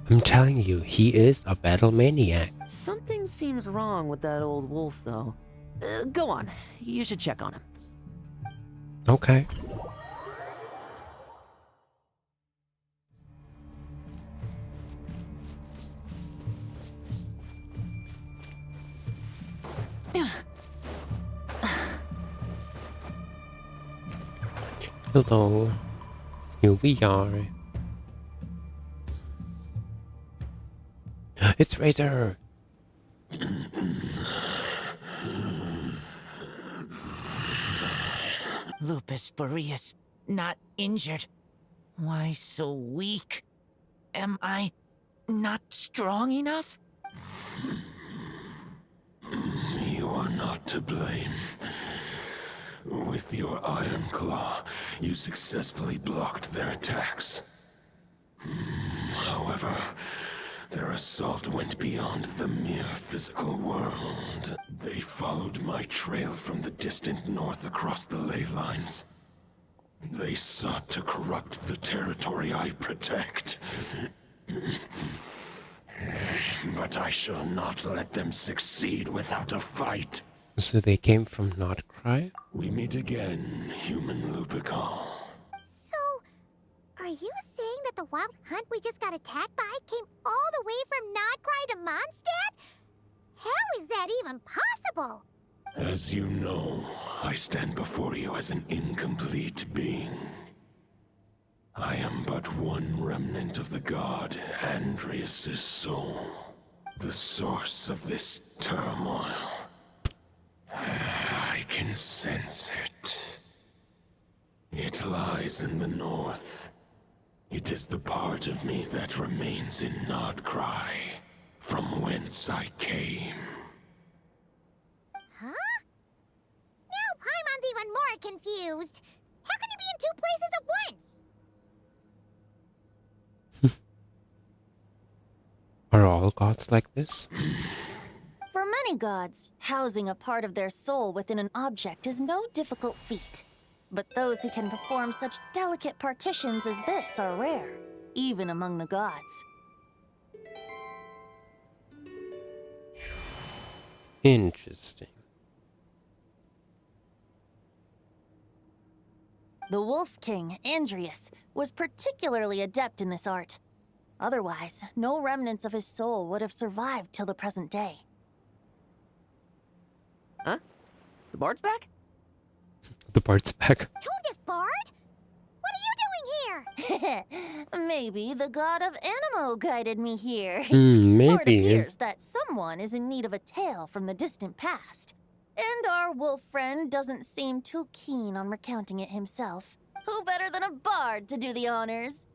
I'm telling you, he is a battle maniac. Something seems wrong with that old wolf, though. Go on. You should check on him. Okay. Hello. Here we are. It's Razor! Lupus Boreas, not injured. Why so weak? Am I not strong enough? You are not to blame. With your Iron Claw, you successfully blocked their attacks. However, their assault went beyond the mere physical world. They followed my trail from the distant north across the ley lines. They sought to corrupt the territory I protect. But I shall not let them succeed without a fight. So they came from Nodcry? We meet again, human Lupical. So, are you saying that the Wild Hunt we just got attacked by came all the way from Nodcry to Mondstadt? How is that even possible? As you know, I stand before you as an incomplete being. I am but one remnant of the god Andrias' soul, the source of this turmoil. I can sense it. It lies in the north. It is the part of me that remains in Nodcry, from whence I came. Huh? Now Paimon's even more confused. How can you be in two places at once? Are all gods like this? For many gods, housing a part of their soul within an object is no difficult feat. But those who can perform such delicate partitions as this are rare, even among the gods. Interesting. The Wolf King, Andrias, was particularly adept in this art. Otherwise, no remnants of his soul would have survived till the present day. Huh? The Bard's back? The Bard's back. Tone Bard? What are you doing here? Maybe the god of Animo guided me here. For it Maybe. appears that someone is in need of a tale from the distant past. And our wolf friend doesn't seem too keen on recounting it himself. Who better than a bard to do the honors?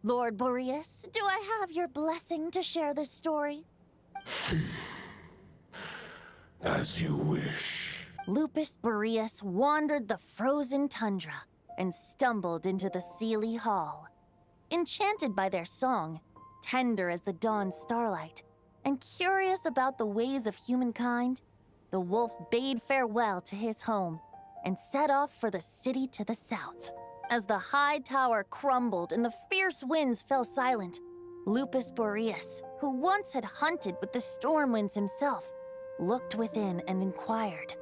Lord Boreas, do I have your blessing to share this story? As you wish. Lupus Boreas wandered the frozen tundra and stumbled into the Seelie Hall. Enchanted by their song, tender as the dawn starlight, and curious about the ways of humankind, the wolf bade farewell to his home and set off for the city to the south. As the high tower crumbled and the fierce winds fell silent, Lupus Boreas, who once had hunted with the storm winds himself, looked within and inquired,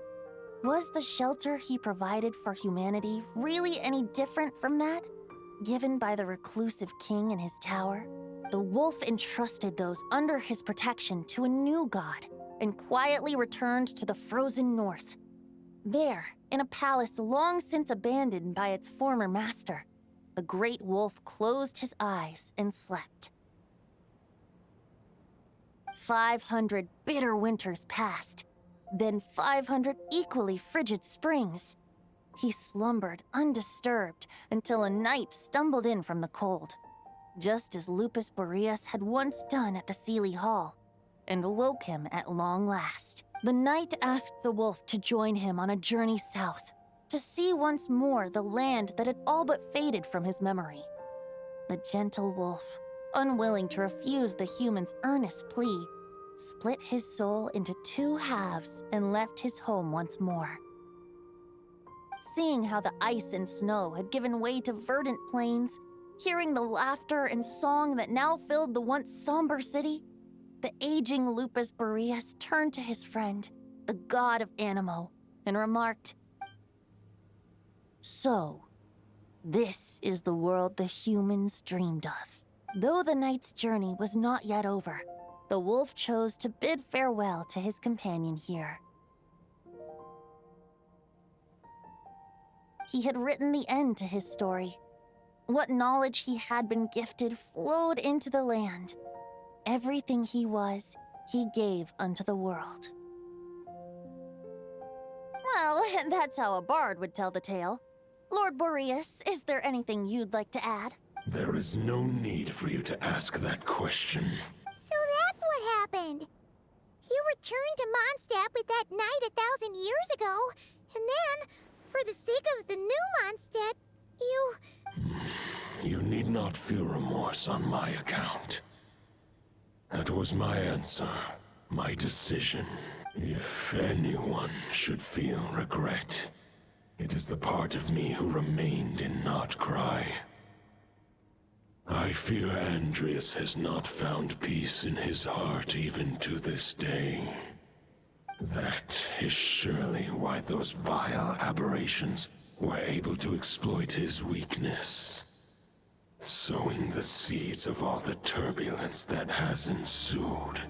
was the shelter he provided for humanity really any different from that given by the reclusive king in his tower? The wolf entrusted those under his protection to a new god and quietly returned to the frozen north. There, in a palace long since abandoned by its former master, the great wolf closed his eyes and slept. 500 bitter winters passed, then 500 equally frigid springs. He slumbered undisturbed until a night stumbled in from the cold, just as Lupus Boreas had once done at the Seelie Hall, and awoke him at long last. The knight asked the wolf to join him on a journey south, to see once more the land that had all but faded from his memory. The gentle wolf, unwilling to refuse the human's earnest plea, split his soul into 2 halves and left his home once more. Seeing how the ice and snow had given way to verdant plains, hearing the laughter and song that now filled the once somber city, the aging Lupus Boreas turned to his friend, the god of Animo, and remarked, "So, this is the world the humans dreamed of." Though the knight's journey was not yet over, the wolf chose to bid farewell to his companion here. He had written the end to his story. What knowledge he had been gifted flowed into the land. Everything he was, he gave unto the world. Well, that's how a bard would tell the tale. Lord Boreas, is there anything you'd like to add? There is no need for you to ask that question. So that's what happened. You returned to Mondstadt with that knight 1,000 years ago, and then, for the sake of the new Mondstadt, you... You need not feel remorse on my account. That was my answer, my decision. If anyone should feel regret, it is the part of me who remained in Notcry. I fear Andrias has not found peace in his heart even to this day. That is surely why those vile aberrations were able to exploit his weakness, sowing the seeds of all the turbulence that has ensued.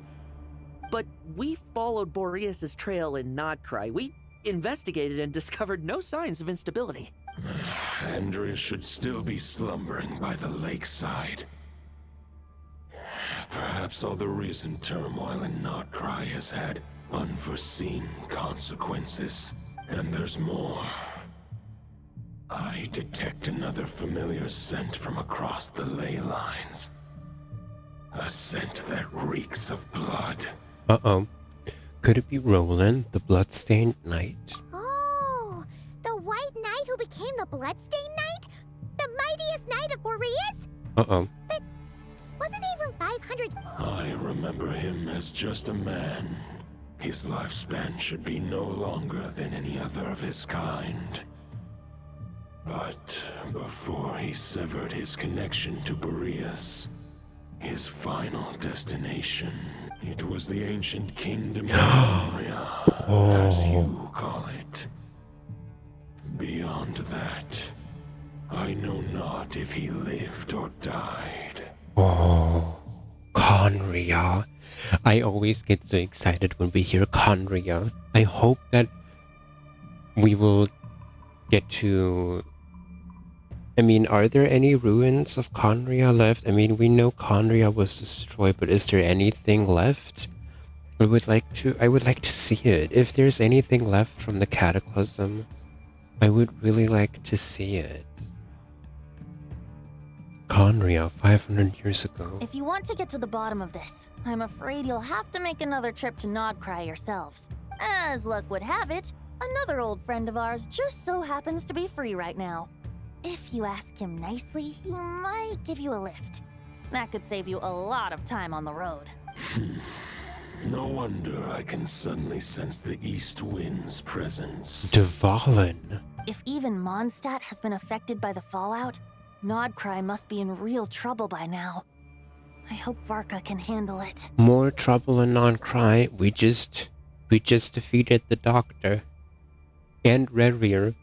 But we followed Boreas' trail in Notcry. We investigated and discovered no signs of instability. Andrias should still be slumbering by the lakeside. Perhaps all the recent turmoil in Notcry has had unforeseen consequences. And there's more. I detect another familiar scent from across the ley lines. A scent that reeks of blood. Uh-oh. Could it be Roland, the bloodstained knight? Oh, the white knight who became the Bloodstained Knight? The mightiest knight of Boreas? Uh-oh. But wasn't he from 500... I remember him as just a man. His lifespan should be no longer than any other of his kind. But before he severed his connection to Boreas, his final destination, it was the ancient kingdom of Conria, as you call it. Beyond that, I know not if he lived or died. Oh, Conria. I always get so excited when we hear Conria. I hope that we will get to... I mean, are there any ruins of Conria left? I mean, we know Conria was destroyed, but is there anything left? I would like to see it. If there's anything left from the Cataclysm, I would really like to see it. Conria, 500 years ago. If you want to get to the bottom of this, I'm afraid you'll have to make another trip to Nodcry yourselves. As luck would have it, another old friend of ours just so happens to be free right now. If you ask him nicely, he might give you a lift. That could save you a lot of time on the road. No wonder I can suddenly sense the east wind's presence. Dvalin. If even Mondstadt has been affected by the fallout, Nodcry must be in real trouble by now. I hope Varka can handle it. More trouble in Nodcry. We just defeated the Doctor. And Redrear.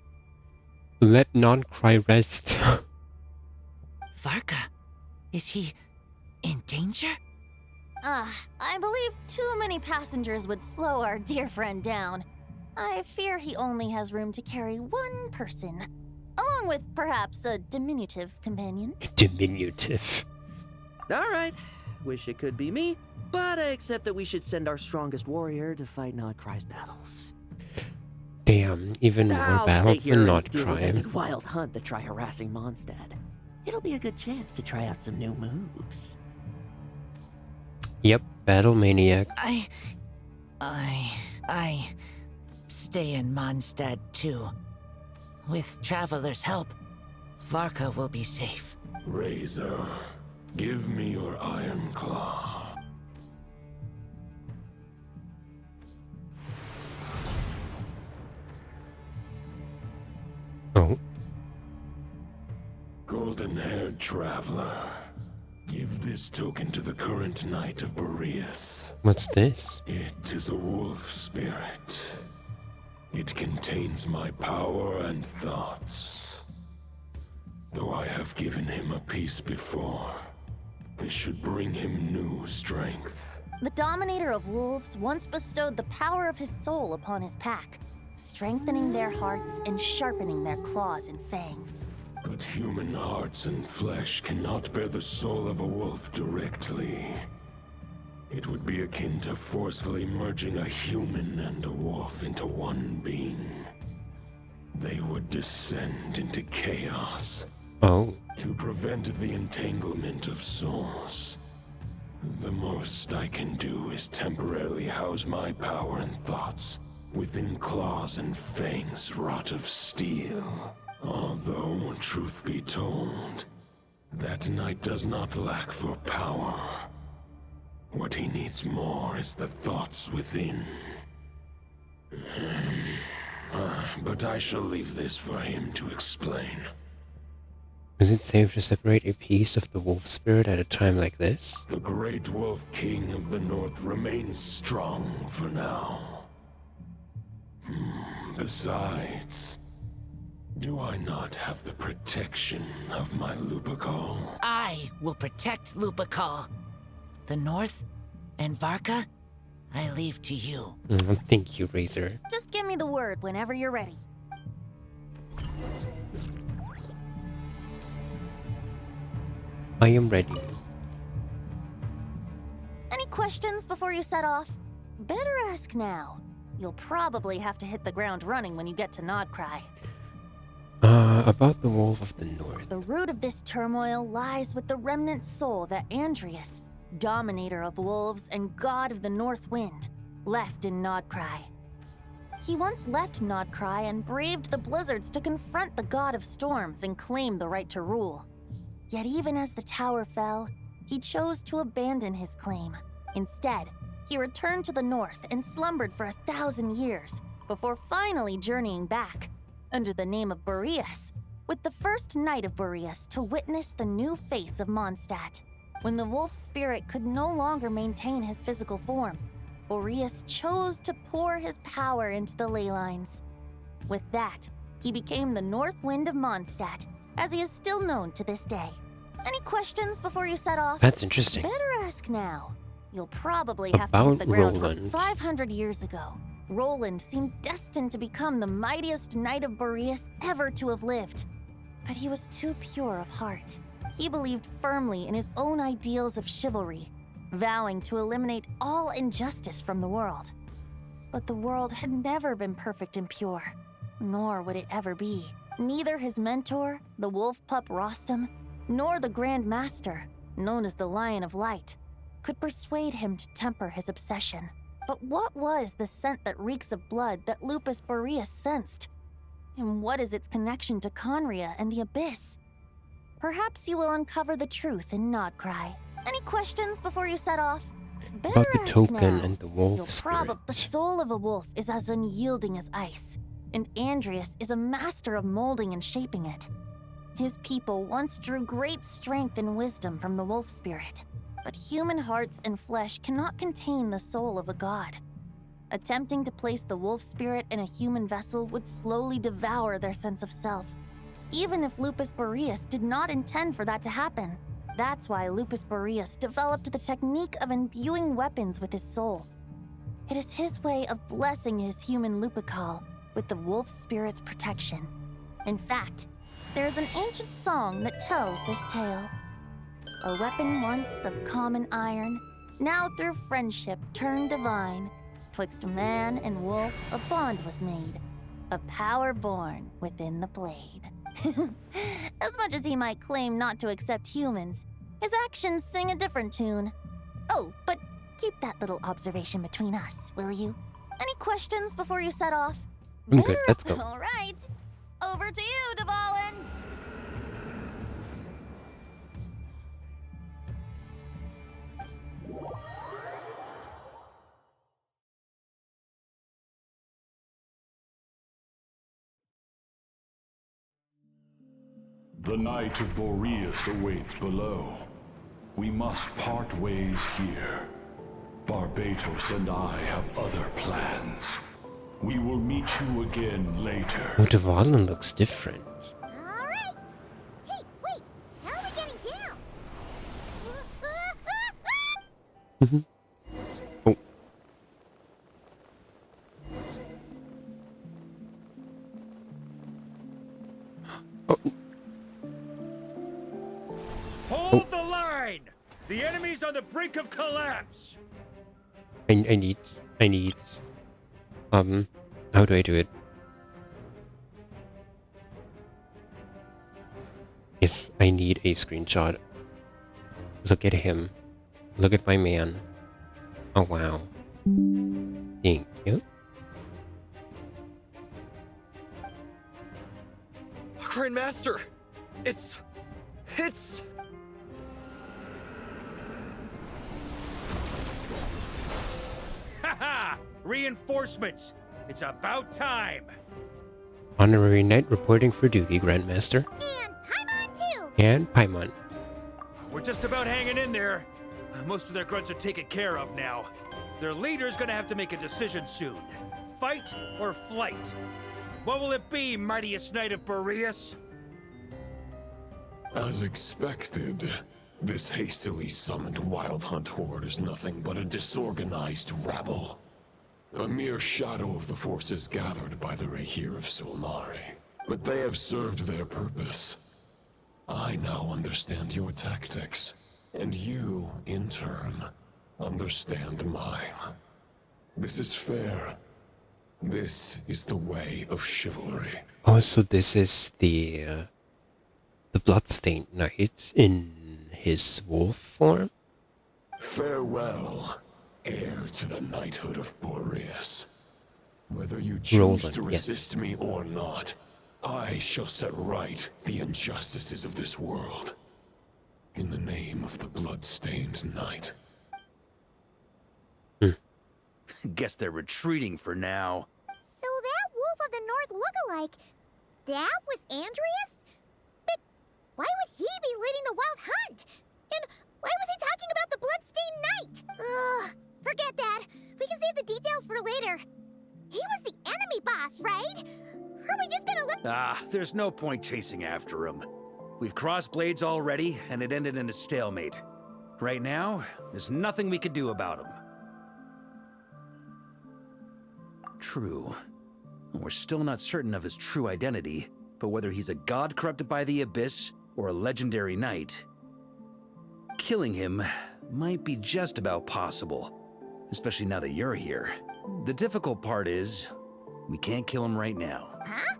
Let Nodcry rest. Varka, is he in danger? I believe too many passengers would slow our dear friend down. I fear he only has room to carry one person, along with perhaps a diminutive companion. Diminutive. All right. Wish it could be me. But I accept that we should send our strongest warrior to fight Nodcry's battles. Damn, even more I'll stay battles here than and not deal with any crime. wild hunt that try harassing Mondstadt. It'll be a good chance to try out some new moves. Yep, Battle Maniac. I stay in Mondstadt too. With Traveler's help, Varka will be safe. Razor, give me your iron claw. Oh. Golden-haired traveler, give this token to the current knight of Boreas. What's this? It is a wolf spirit. It contains my power and thoughts. Though I have given him a piece before, this should bring him new strength. The Dominator of Wolves once bestowed the power of his soul upon his pack, strengthening their hearts and sharpening their claws and fangs. But human hearts and flesh cannot bear the soul of a wolf directly. It would be akin to forcefully merging a human and a wolf into one being. They would descend into chaos. Oh. To prevent the entanglement of souls, the most I can do is temporarily house my power and thoughts within claws and fangs wrought of steel. Although, truth be told, that knight does not lack for power. What he needs more is the thoughts within. But I shall leave this for him to explain. Is it safe to separate a piece of the wolf spirit at a time like this? The great wolf king of the north remains strong for now. Besides, do I not have the protection of my Lupacol? I will protect Lupacol. The North and Varka, I leave to you. Thank you, Razor. Just give me the word whenever you're ready. I am ready. Any questions before you set off? Better ask now. You'll probably have to hit the ground running when you get to Nodcry. About the Wolf of the North. The root of this turmoil lies with the remnant soul that Andrias, Dominator of Wolves and God of the North Wind, left in Nodcry. He once left Nodcry and braved the blizzards to confront the God of Storms and claim the right to rule. Yet even as the tower fell, he chose to abandon his claim. Instead, he returned to the north and slumbered for 1,000 years before finally journeying back, under the name of Boreas, with the first knight of Boreas to witness the new face of Mondstadt. When the wolf spirit could no longer maintain his physical form, Boreas chose to pour his power into the ley lines. With that, he became the North Wind of Mondstadt, as he is still known to this day. Any questions before you set off? That's interesting. Better ask now. You'll probably have to hit About the ground. Roland. 500 years ago, Roland seemed destined to become the mightiest knight of Boreas ever to have lived. But he was too pure of heart. He believed firmly in his own ideals of chivalry, vowing to eliminate all injustice from the world. But the world had never been perfect and pure, nor would it ever be. Neither his mentor, the wolf pup Rostam, nor the Grand Master, known as the Lion of Light, could persuade him to temper his obsession. But what was the scent that reeks of blood that Lupus Boreas sensed? And what is its connection to Conria and the Abyss? Perhaps you will uncover the truth in Nodcry. Any questions before you set off? Better About the ask token now. and the wolf You'll spirit. The soul of a wolf is as unyielding as ice, and Andrias is a master of molding and shaping it. His people once drew great strength and wisdom from the wolf spirit, but human hearts and flesh cannot contain the soul of a god. Attempting to place the wolf spirit in a human vessel would slowly devour their sense of self, even if Lupus Boreas did not intend for that to happen. That's why Lupus Boreas developed the technique of imbuing weapons with his soul. It is his way of blessing his human Lupacol with the wolf spirit's protection. In fact, there is an ancient song that tells this tale. A weapon once of common iron, Now through friendship turned divine, twixt man and wolf a bond was made, a power born within the blade. As much as he might claim not to accept humans, his actions sing a different tune. Oh, but keep that little observation between us, will you? Any questions before you set off? I'm good, let's go. All right. Over to you, Dvalin. The Knight of Boreas awaits below. We must part ways here. Barbatos and I have other plans. We will meet you again later. Oh, Dvalin looks different. Alright! Hey, wait! How are we getting down? Mhm. Oh. Oh. Hold the line! The enemy's on the brink of collapse! I need, how do I do it? Yes, I need a screenshot. Look at him. Look at my man. Oh, wow. Thank you. Grandmaster! It's... Haha! Reinforcements! It's about time! Honorary Knight reporting for duty, Grandmaster. And Paimon too! And Paimon. We're just about hanging in there. Most of their grunts are taken care of now. Their leader's gonna have to make a decision soon. Fight or flight? What will it be, mightiest Knight of Boreas? As expected, this hastily summoned Wild Hunt horde is nothing but a disorganized rabble. A mere shadow of the forces gathered by the Rahir of Solnari. But they have served their purpose. I now understand your tactics, and you, in turn, understand mine. This is fair. This is the way of chivalry. Oh, so this is the Bloodstained Knight in his wolf form? Farewell, heir to the knighthood of Boreas. Whether you choose Roland, to yes. resist me or not, I shall set right the injustices of this world. In the name of the Bloodstained Knight. Guess they're retreating for now. So that Wolf of the North lookalike, that was Andreas? But why would he be leading the Wild Hunt? And why was he talking about the Bloodstained Knight? Ugh, forget that. We can save the details for later. He was the enemy boss, right? Are we just gonna let— There's no point chasing after him. We've crossed blades already, and it ended in a stalemate. Right now, there's nothing we could do about him. True. We're still not certain of his true identity, but whether he's a god corrupted by the Abyss or a legendary knight, killing him might be just about possible, especially now that you're here. The difficult part is, we can't kill him right now. Huh?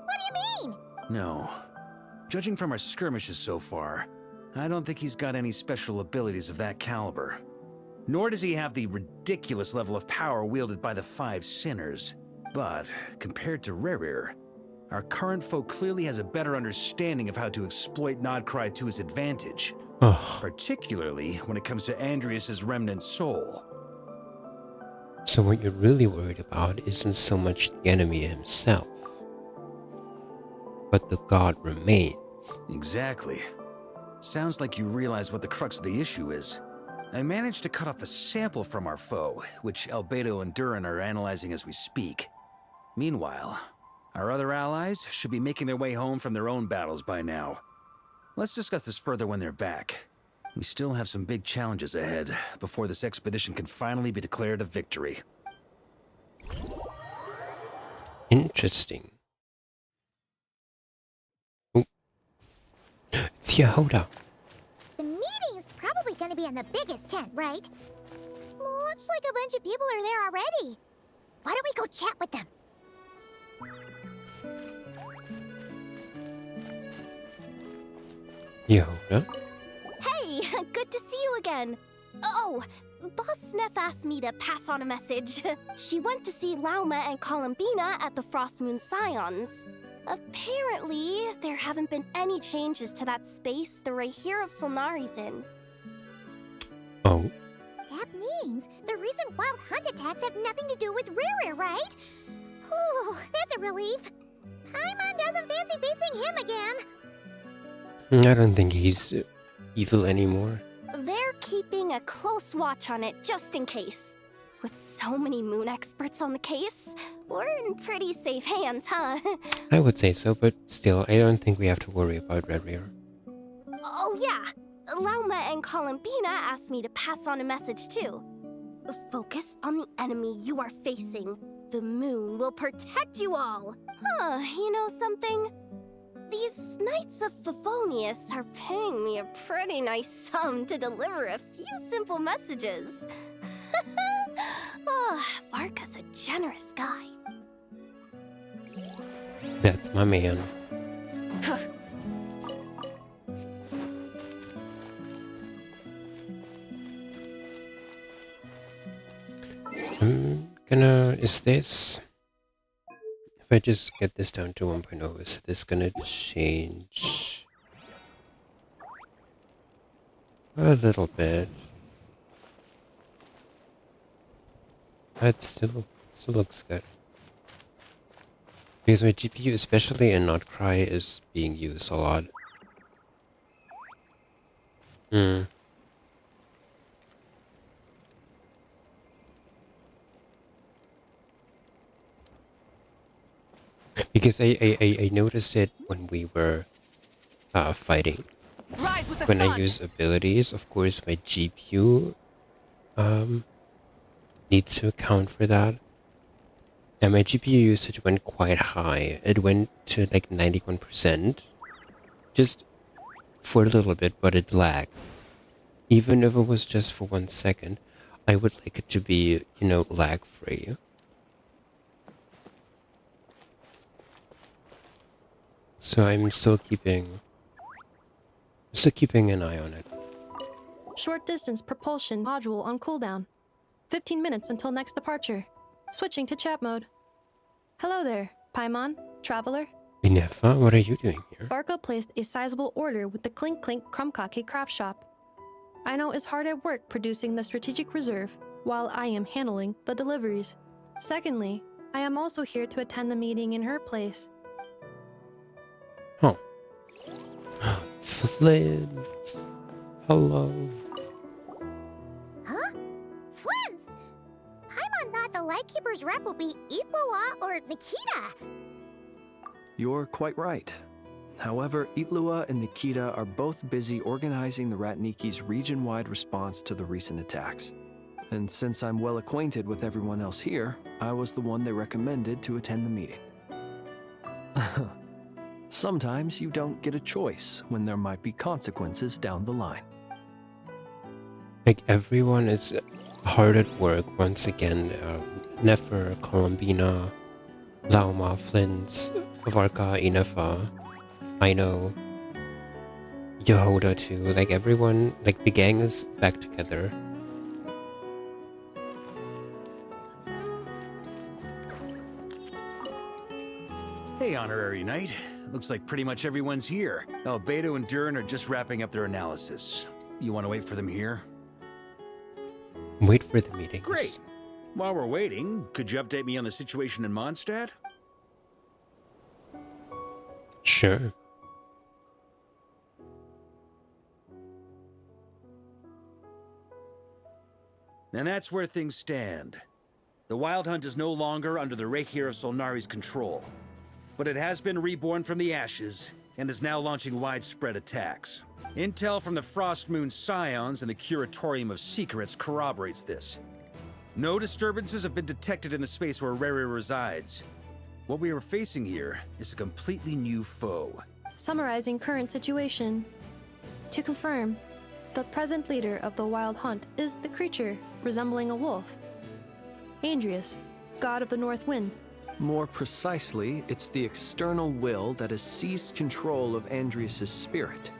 What do you mean? No. Judging from our skirmishes so far, I don't think he's got any special abilities of that caliber. Nor does he have the ridiculous level of power wielded by the Five Sinners. But, compared to Rerir, our current foe clearly has a better understanding of how to exploit Nodcry to his advantage. Particularly when it comes to Andreas' remnant soul. So what you're really worried about isn't so much the enemy himself, but the god remains. Exactly. Sounds like you realize what the crux of the issue is. I managed to cut off a sample from our foe, which Albedo and Durin are analyzing as we speak. Meanwhile, our other allies should be making their way home from their own battles by now. Let's discuss this further when they're back. We still have some big challenges ahead before this expedition can finally be declared a victory. Interesting. Oh. It's Yehoda. The meeting's probably gonna gonna be in the biggest tent, right? Looks like a bunch of people are there already. Why don't we go chat with them? Yehuda? Hey, good to see you again. Oh, Boss Neff asked me to pass on a message. She went to see Lauma and Columbina at the Frost Moon Scions. Apparently, there haven't been any changes to that space the Rahier of Solnari's in. Oh. That means the recent wild hunt attacks have nothing to do with Riri, right? Whew, that's a relief. Paimon doesn't fancy facing him again. I don't think he's evil anymore. They're keeping a close watch on it just in case. With so many moon experts on the case, we're in pretty safe hands, huh? I would say so, but still, I don't think we have to worry about Riri. Oh yeah, Lauma and Columbina asked me to pass on a message too. Focus on the enemy you are facing. The moon will protect you all. Huh, you know something? These Knights of Favonius are paying me a pretty nice sum to deliver a few simple messages. Oh, Varka's a generous guy. That's my man. I'm gonna... Is this... If I just get this down to 1.0, is this gonna change... a little bit? That still looks good. Because my GPU, especially in Notcry, is being used a lot. Because I noticed it when we were fighting. When I use abilities, of course my GPU needs to account for that. And my GPU usage went quite high. It went to like 91%. Just for a little bit, but it lagged. Even if it was just for 1 second, I would like it to be, you know, lag free. So I'm still keeping an eye on it. Short distance propulsion module on cooldown. 15 minutes until next departure. Switching to chat mode. Hello there, Paimon, traveler. Inefa, what are you doing here? Varka placed a sizable order with the Clink Clink Krumkake craft shop. I know is hard at work producing the strategic reserve, while I am handling the deliveries. Secondly, I am also here to attend the meeting in her place. Oh. Flint. Hello. Huh? Flint! Paimon thought the Lightkeeper's rep would be Itlua or Nikita. You're quite right. However, Itlua and Nikita are both busy organizing the Ratniki's region-wide response to the recent attacks. And since I'm well acquainted with everyone else here, I was the one they recommended to attend the meeting. Sometimes you don't get a choice when there might be consequences down the line. Like everyone is hard at work once again. Nefer, Columbina, Lauma, Flint, Varka, Inefa, I know, Yehuda too. Like everyone, like the gang is back together. Hey, Honorary Knight. Looks like pretty much everyone's here. Albedo and Durin are just wrapping up their analysis. You want to wait for them here? Wait for the meeting. Great. While we're waiting, could you update me on the situation in Mondstadt? Sure. And that's where things stand. The Wild Hunt is no longer under the Rahier of Solnari's control, but it has been reborn from the ashes and is now launching widespread attacks. Intel from the Frost Moon Scions and the Curatorium of Secrets corroborates this. No disturbances have been detected in the space where Riri resides. What we are facing here is a completely new foe. Summarizing current situation. To confirm, The present leader of the Wild Hunt is the creature resembling a wolf. Andrius, god of the North Wind. More precisely, it's the external will that has seized control of Andrius' spirit,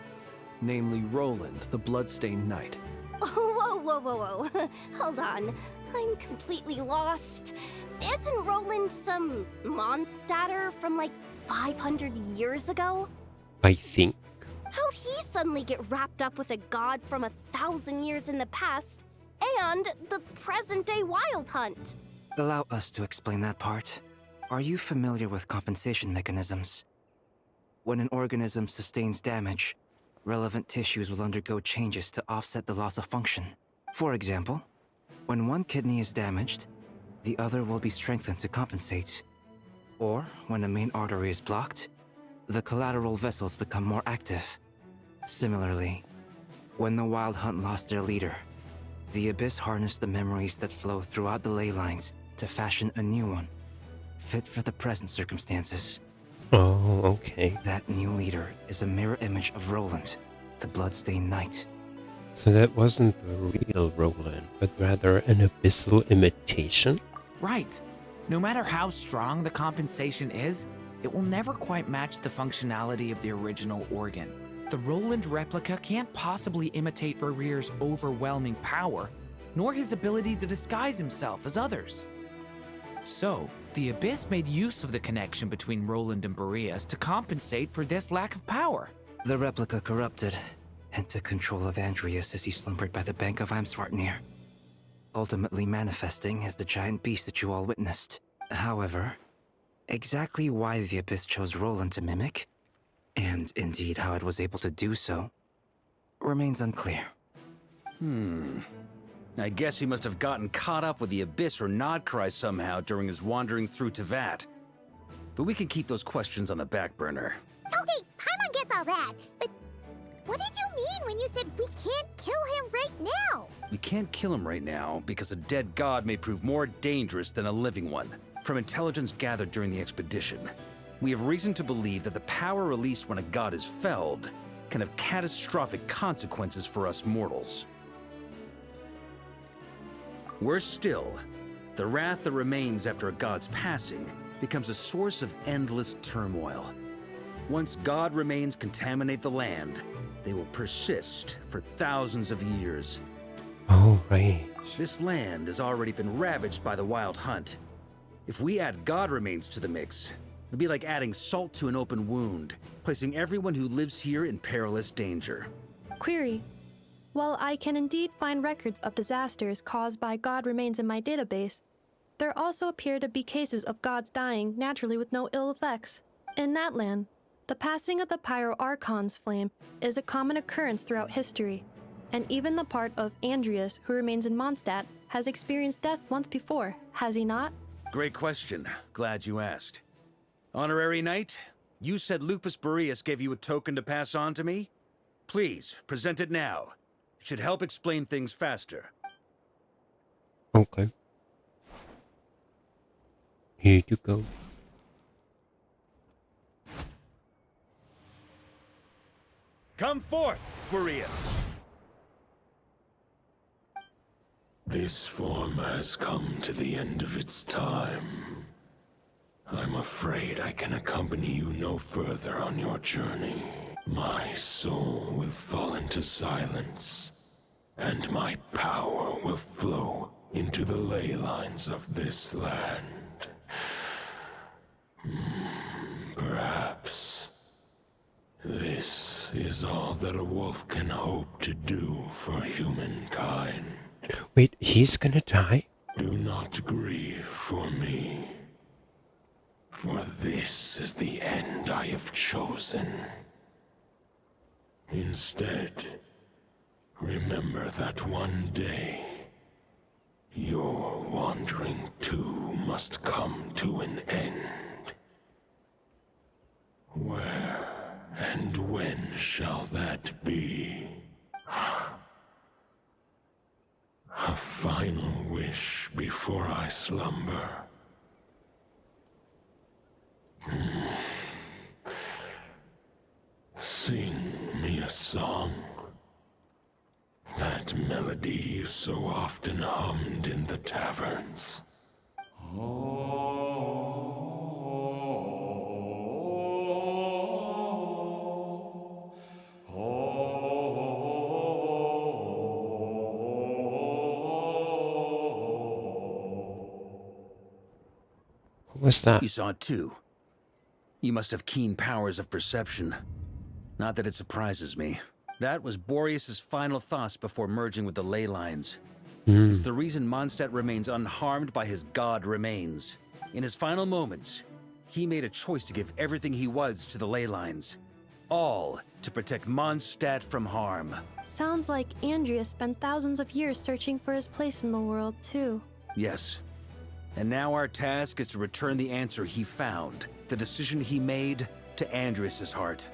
namely Roland, the Bloodstained Knight. Whoa. Hold on. I'm completely lost. Isn't Roland some monstatter from like 500 years ago? I think. How'd he suddenly get wrapped up with a god from 1,000 years in the past and the present-day Wild Hunt? Allow us to explain that part. Are you familiar with compensation mechanisms? When an organism sustains damage, relevant tissues will undergo changes to offset the loss of function. For example, when one kidney is damaged, the other will be strengthened to compensate. Or, when a main artery is blocked, the collateral vessels become more active. Similarly, when the Wild Hunt lost their leader, the Abyss harnessed the memories that flow throughout the ley lines to fashion a new one, fit for the present circumstances. Oh, okay. That new leader is a mirror image of Roland, the Bloodstained Knight. So that wasn't the real Roland, but rather an abyssal imitation? Right. No matter how strong the compensation is, it will never quite match the functionality of the original organ. The Roland replica can't possibly imitate Barir's overwhelming power, nor his ability to disguise himself as others. So, the Abyss made use of the connection between Roland and Boreas to compensate for this lack of power. The replica corrupted and took control of Andrius as he slumbered by the bank of Amsvartnir, ultimately manifesting as the giant beast that you all witnessed. However, exactly why the Abyss chose Roland to mimic, and indeed how it was able to do so, remains unclear. I guess he must have gotten caught up with the Abyss or Nodcry somehow during his wanderings through Tevat. But we can keep those questions on the back burner. Okay, Paimon gets all that, but what did you mean when you said we can't kill him right now? We can't kill him right now because a dead god may prove more dangerous than a living one. From intelligence gathered during the expedition, we have reason to believe that the power released when a god is felled can have catastrophic consequences for us mortals. Worse still, the wrath that remains after a god's passing becomes a source of endless turmoil. Once god remains contaminate the land, they will persist for thousands of years. Oh, right. This land has already been ravaged by the Wild Hunt. If we add god remains to the mix, it'll be like adding salt to an open wound, placing everyone who lives here in perilous danger. Query. While I can indeed find records of disasters caused by god remains in my database, there also appear to be cases of gods dying naturally with no ill effects. In that land, the passing of the Pyro-Archon's flame is a common occurrence throughout history, and even the part of Andrius who remains in Mondstadt has experienced death once before, has he not? Great question. Glad you asked. Honorary Knight, you said Lupus Boreas gave you a token to pass on to me? Please, present it now. It should help explain things faster. Okay. Here you go. Come forth, Boreas! This form has come to the end of its time. I'm afraid I can accompany you no further on your journey. My soul will fall into silence, and my power will flow into the ley lines of this land. Perhaps this is all that a wolf can hope to do for humankind. Wait, he's gonna die? Do not grieve for me, for this is the end I have chosen. Instead, remember that one day, your wandering too must come to an end. Where and when shall that be? A final wish before I slumber. Sing me a song. that melody you so often hummed in the taverns. What was that? You saw it too. You must have keen powers of perception. Not that it surprises me. That was Boreas's final thoughts before merging with the ley lines. It's the reason Mondstadt remains unharmed by his god remains. In his final moments, he made a choice to give everything he was to the ley lines. All to protect Mondstadt from harm. Sounds like Andrea spent thousands of years searching for his place in the world, too. Yes. And now our task is to return the answer he found, the decision he made, to Andrias' heart.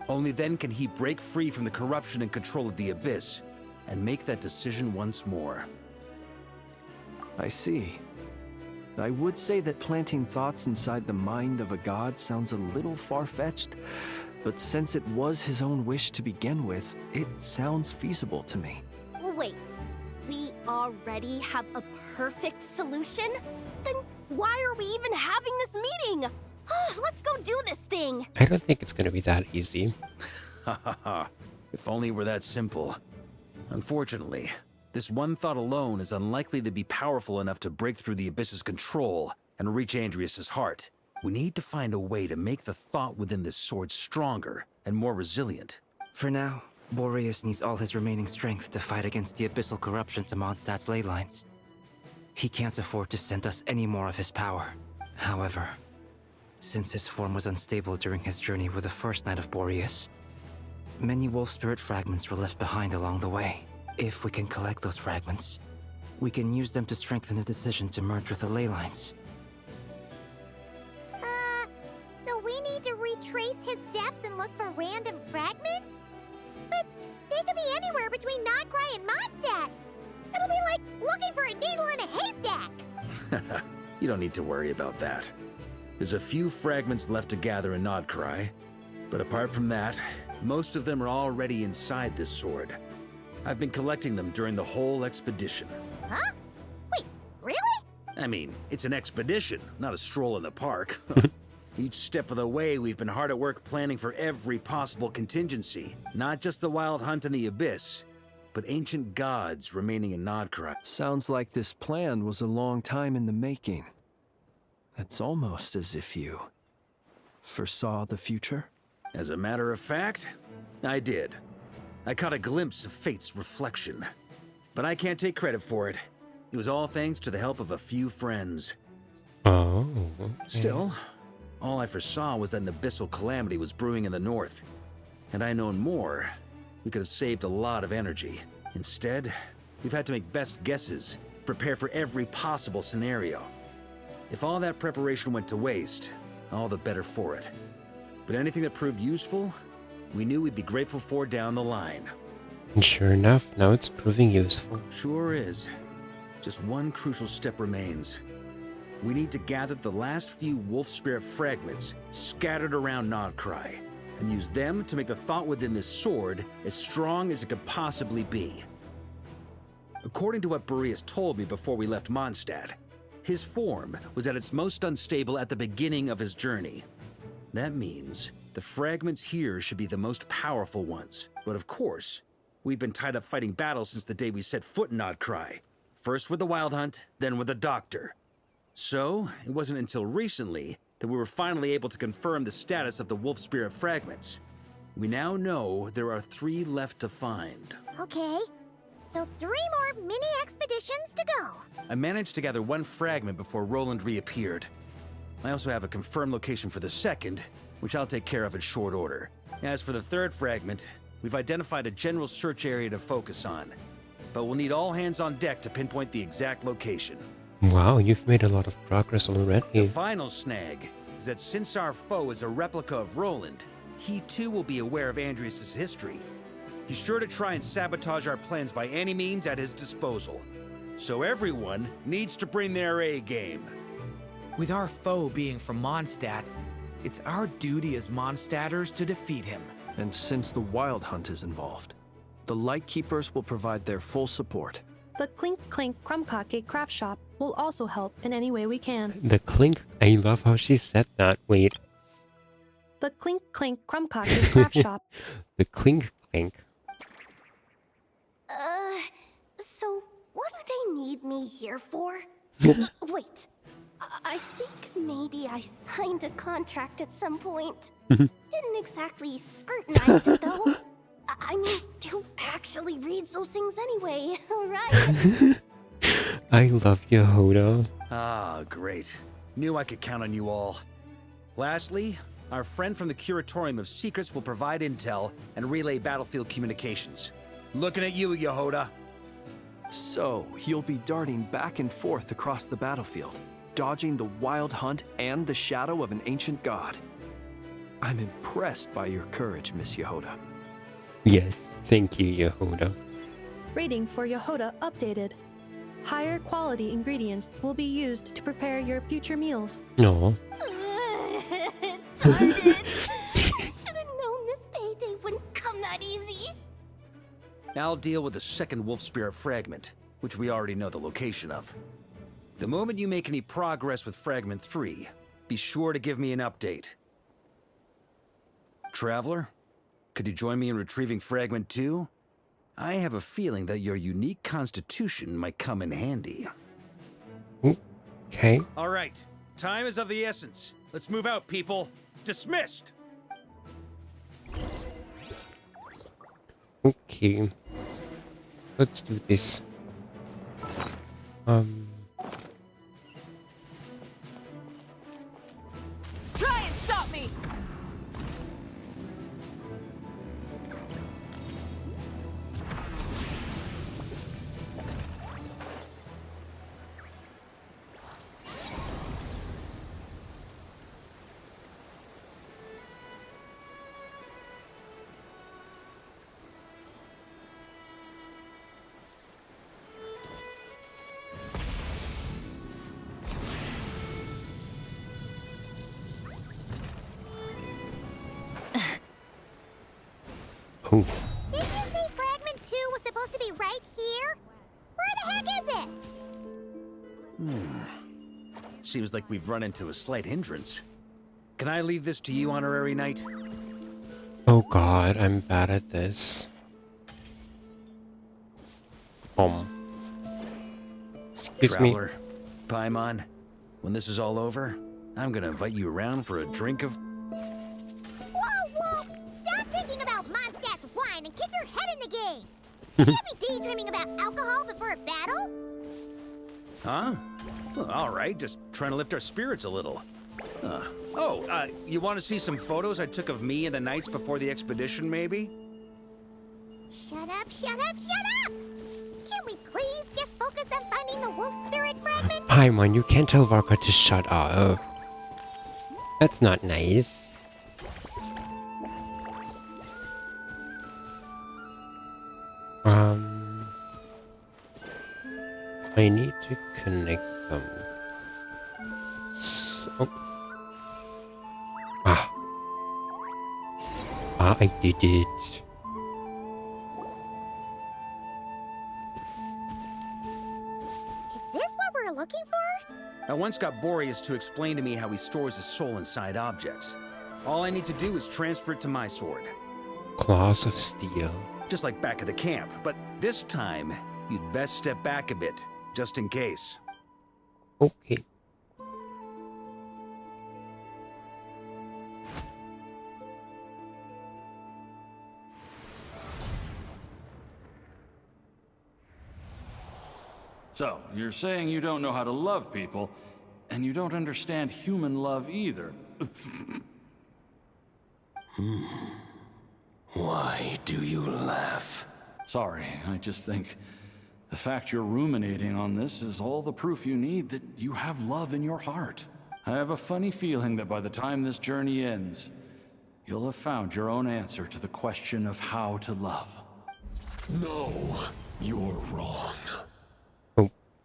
Only then can he break free from the corruption and control of the Abyss, and make that decision once more. I see. I would say that planting thoughts inside the mind of a god sounds a little far-fetched, but since it was his own wish to begin with, it sounds feasible to me. Wait, we already have a perfect solution? Then why are we even having this meeting? Let's go do this thing! I don't think it's gonna be that easy. Ha ha ha. If only it were that simple. Unfortunately, this one thought alone is unlikely to be powerful enough to break through the Abyss's control and reach Andrias' heart. We need to find a way to make the thought within this sword stronger and more resilient. For now, Boreas needs all his remaining strength to fight against the abyssal corruption to Mondstadt's ley lines. He can't afford to send us any more of his power. However, since his form was unstable during his journey with the first Knight of Boreas, many wolf spirit fragments were left behind along the way. If we can collect those fragments, we can use them to strengthen the decision to merge with the ley lines. So we need to retrace his steps and look for random fragments? But they could be anywhere between Nodcry and Mondstadt. It'll be like looking for a needle in a haystack. You don't need to worry about that. There's a few fragments left to gather in Nodcry, but apart from that, most of them are already inside this sword. I've been collecting them during the whole expedition. Huh? Wait, really? I mean, it's an expedition, not a stroll in the park. Each step of the way, we've been hard at work planning for every possible contingency. Not just the Wild Hunt in the Abyss, but ancient gods remaining in Nodcry. Sounds like this plan was a long time in the making. It's almost as if you foresaw the future. As a matter of fact, I did. I caught a glimpse of fate's reflection. But I can't take credit for it. It was all thanks to the help of a few friends. Oh. Okay. Still, all I foresaw was that an abyssal calamity was brewing in the north. Had I known more, we could have saved a lot of energy. Instead, we've had to make best guesses, prepare for every possible scenario. If all that preparation went to waste, all the better for it. But anything that proved useful, we knew we'd be grateful for down the line. And sure enough, now it's proving useful. Sure is. Just one crucial step remains. We need to gather the last few wolf spirit fragments scattered around Nodcry, and use them to make the thought within this sword as strong as it could possibly be. According to what Boreas told me before we left Mondstadt, his form was at its most unstable at the beginning of his journey. That means the fragments here should be the most powerful ones. But of course, we've been tied up fighting battles since the day we set foot in Nodcry. First with the Wild Hunt, then with the Doctor. So, it wasn't until recently that we were finally able to confirm the status of the Wolf Spirit fragments. We now know there are 3 left to find. Okay, so 3 more mini expeditions to go. I managed to gather 1 fragment before Roland reappeared. I also have a confirmed location for the second, which I'll take care of in short order. As for the 3rd fragment, we've identified a general search area to focus on, but we'll need all hands on deck to pinpoint the exact location. Wow, you've made a lot of progress already. The final snag is that since our foe is a replica of Roland, he too will be aware of Andrias' history. He's sure to try and sabotage our plans by any means at his disposal. So everyone needs to bring their A game. With our foe being from Mondstadt, it's our duty as Mondstadters to defeat him. And since the Wild Hunt is involved, The Lightkeepers will provide their full support. The Clink Clink Krumkake craft shop will also help in any way we can. The clink. I love how she said that. Wait. The Clink Clink Krumkake craft shop. The clink clink. So what do they need me here for? Wait, I think maybe I signed a contract at some point. Didn't exactly scrutinize it though. I mean, who actually reads those things anyway, right? I love Yehoda. Ah, great. Knew I could count on you all. Lastly, our friend from the Curatorium of Secrets will provide intel and relay battlefield communications. Looking at you, Yehoda. So, you'll be darting back and forth across the battlefield, dodging the wild hunt and the shadow of an ancient god. I'm impressed by your courage, Miss Yehoda. Yes, thank you, Yehoda. Rating for Yehoda updated. Higher quality ingredients will be used to prepare your future meals. No. Darn it! I should have known this payday wouldn't come that easy. I'll deal with the second Wolf Spirit fragment, which we already know the location of. The moment you make any progress with Fragment 3, be sure to give me an update. Traveler, could you join me in retrieving Fragment 2? I have a feeling that your unique constitution might come in handy. Okay. All right, time is of the essence. Let's move out, people. Dismissed! Okay. Let's do this. Try and stop me! Oh. Didn't you say Fragment 2 was supposed to be right here? Where the heck is it? Seems like we've run into a slight hindrance. Can I leave this to you, Honorary Knight? Oh god, I'm bad at this. Excuse Traveler, Paimon, when this is all over, I'm gonna invite you around for a drink of... Whoa! Stop thinking about Mondstadt's wine and kick your head in the game! You can't be daydreaming about alcohol before a battle? Huh? Well, all right, just trying to lift our spirits a little. You want to see some photos I took of me and the knights before the expedition, maybe? Shut up! Can't we please just focus on finding the wolf spirit fragment? Paimon, you can't tell Varka to shut up. That's not nice. I need to connect them. I did it. Is this what we're looking for? I once got Boreas to explain to me how he stores his soul inside objects. All I need to do is transfer it to my sword. Claws of steel. Just like back at the camp, but this time, you'd best step back a bit, just in case. Okay. So, you're saying you don't know how to love people, and you don't understand human love either. Why do you laugh? Sorry, I just think the fact you're ruminating on this is all the proof you need that you have love in your heart. I have a funny feeling that by the time this journey ends, you'll have found your own answer to the question of how to love. No, you're wrong.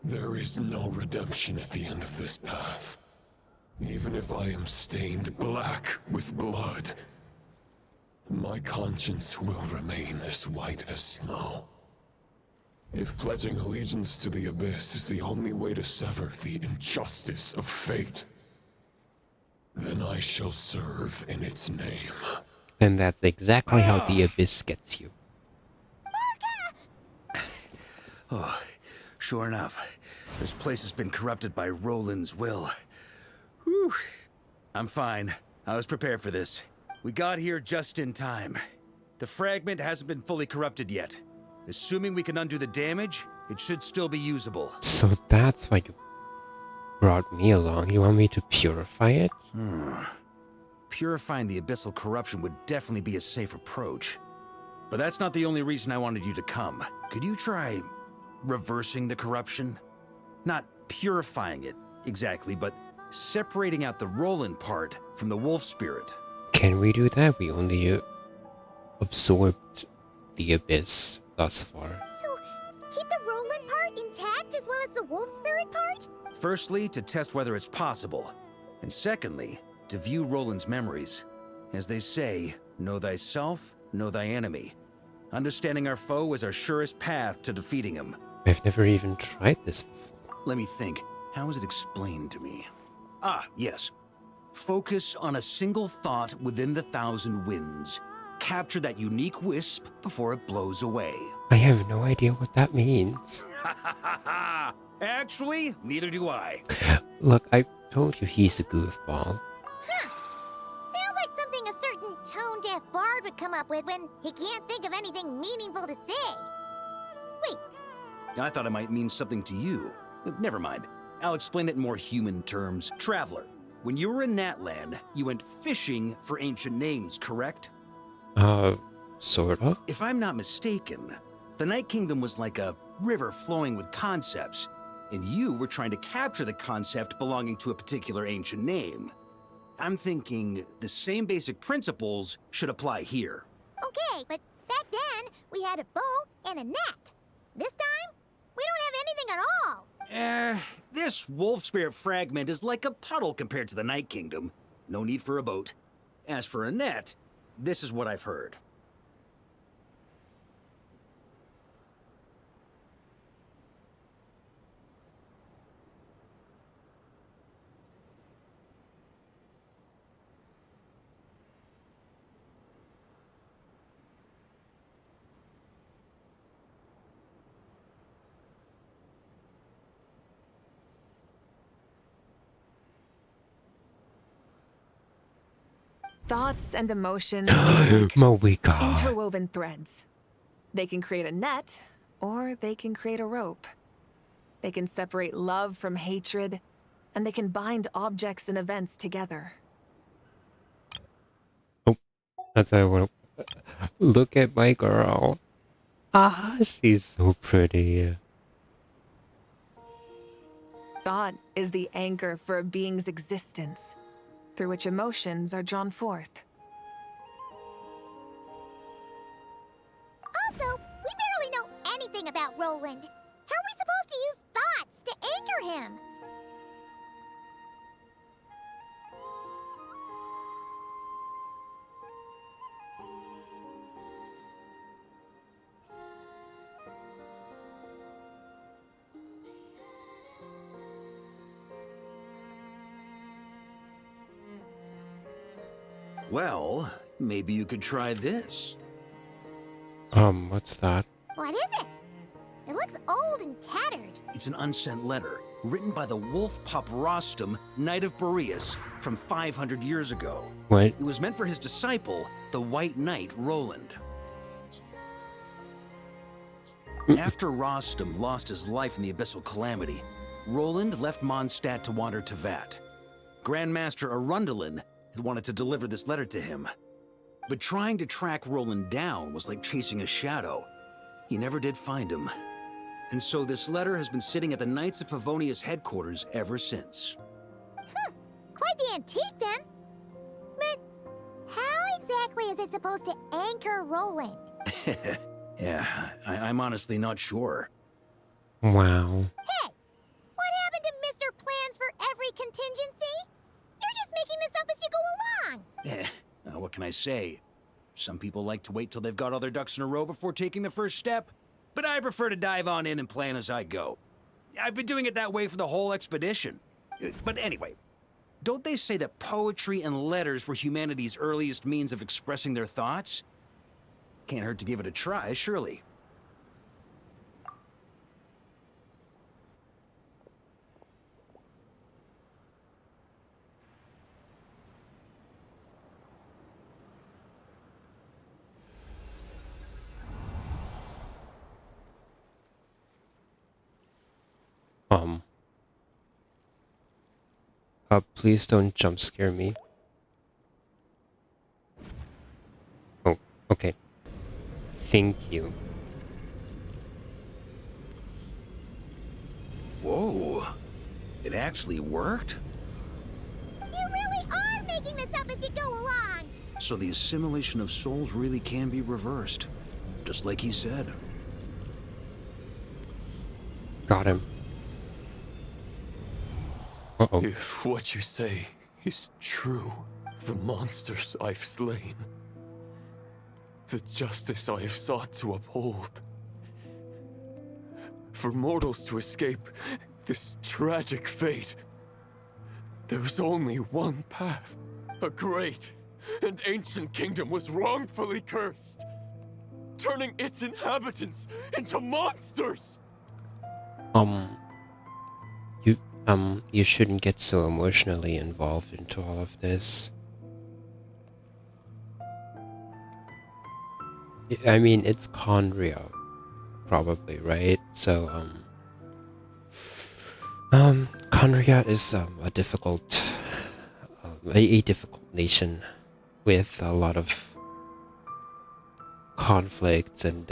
There is no redemption at the end of this path. Even if I am stained black with blood, My conscience will remain as white as snow. If pledging allegiance to the Abyss is the only way to sever the injustice of fate, then I shall serve in its name. And that's exactly how the Abyss gets you. Oh, sure enough. This place has been corrupted by Roland's will. Whew. I'm fine. I was prepared for this. We got here just in time. The fragment hasn't been fully corrupted yet. Assuming we can undo the damage, it should still be usable. So that's why you brought me along. You want me to purify it? Purifying the abyssal corruption would definitely be a safe approach. But that's not the only reason I wanted you to come. Could you try reversing the corruption? Not purifying it, exactly, but separating out the Roland part from the wolf spirit. Can we do that? We only absorbed the Abyss thus far. So, keep the Roland part intact as well as the wolf spirit part? Firstly, to test whether it's possible. And secondly, to view Roland's memories. As they say, know thyself, know thy enemy. Understanding our foe is our surest path to defeating him. I've never even tried this before. Let me think. How is it explained to me? Ah, yes. Focus on a single thought within the 1,000 winds. Capture that unique wisp before it blows away. I have no idea what that means. Actually, neither do I. Look, I told you he's a goofball. Sounds like something a certain tone-deaf bard would come up with when he can't think of anything meaningful to say. Wait. I thought it might mean something to you. Never mind. I'll explain it in more human terms. Traveler, when you were in Natland, you went fishing for ancient names, correct? Sort of. If I'm not mistaken, the Night Kingdom was like a river flowing with concepts, and you were trying to capture the concept belonging to a particular ancient name. I'm thinking the same basic principles should apply here. Okay, but back then, we had a boat and a net. This time, we don't have anything at all. This wolf spirit fragment is like a puddle compared to the Night Kingdom. No need for a boat. As for a net, this is what I've heard. Thoughts and emotions are like Moika. interwoven threads. They can create a net, or they can create a rope. They can separate love from hatred, and they can bind objects and events together. Oh, that's what I want. Look at my girl. Ah, she's so pretty. Thought is the anchor for a being's existence, through which emotions are drawn forth. Also, we barely know anything about Roland. How are we supposed to use thoughts to anchor him? Well, maybe you could try this. What's that? What is it? It looks old and tattered. It's an unsent letter, written by the wolf pup Rostam, Knight of Boreas, from 500 years ago. What? It was meant for his disciple, the White Knight Roland. After Rostam lost his life in the Abyssal Calamity, Roland left Mondstadt to wander to Vat. Grandmaster Arundelen had wanted to deliver this letter to him. But trying to track Roland down was like chasing a shadow. He never did find him. And so this letter has been sitting at the Knights of Favonius headquarters ever since. Quite the antique, then. But how exactly is it supposed to anchor Roland? Yeah, I'm honestly not sure. Wow. Hey! What happened to Mr. Plans for every contingency? You're just making this up as you go along! What can I say? Some people like to wait till they've got all their ducks in a row before taking the first step, but I prefer to dive on in and plan as I go. I've been doing it that way for the whole expedition. But anyway, don't they say that poetry and letters were humanity's earliest means of expressing their thoughts? Can't hurt to give it a try, surely. Please don't jump scare me. Oh, okay. Thank you. Whoa. It actually worked? You really are making this up as you go along! So the assimilation of souls really can be reversed. Just like he said. Got him. Uh-oh. If what you say is true, the monsters I've slain, the justice I have sought to uphold, for mortals to escape this tragic fate, there's only one path. A great and ancient kingdom was wrongfully cursed, turning its inhabitants into monsters! You shouldn't get so emotionally involved into all of this. I mean, it's Conria, probably, right? So, Conria is a difficult nation with a lot of conflicts and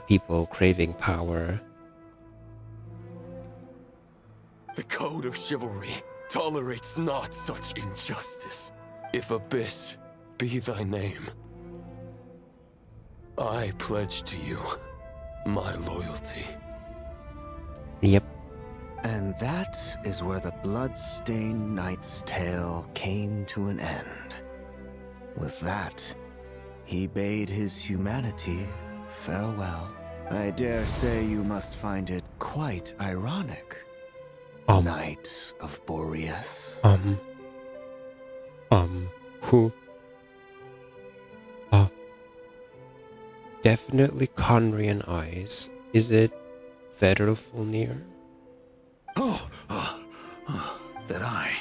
people craving power. The code of chivalry tolerates not such injustice. If Abyss be thy name, I pledge to you my loyalty. Yep. And that is where the blood-stained knight's tale came to an end. With that, he bade his humanity farewell. I dare say you must find it quite ironic. Knight of Boreas. Who? Definitely Conrian eyes. Is it Vedrfolnir? That eye.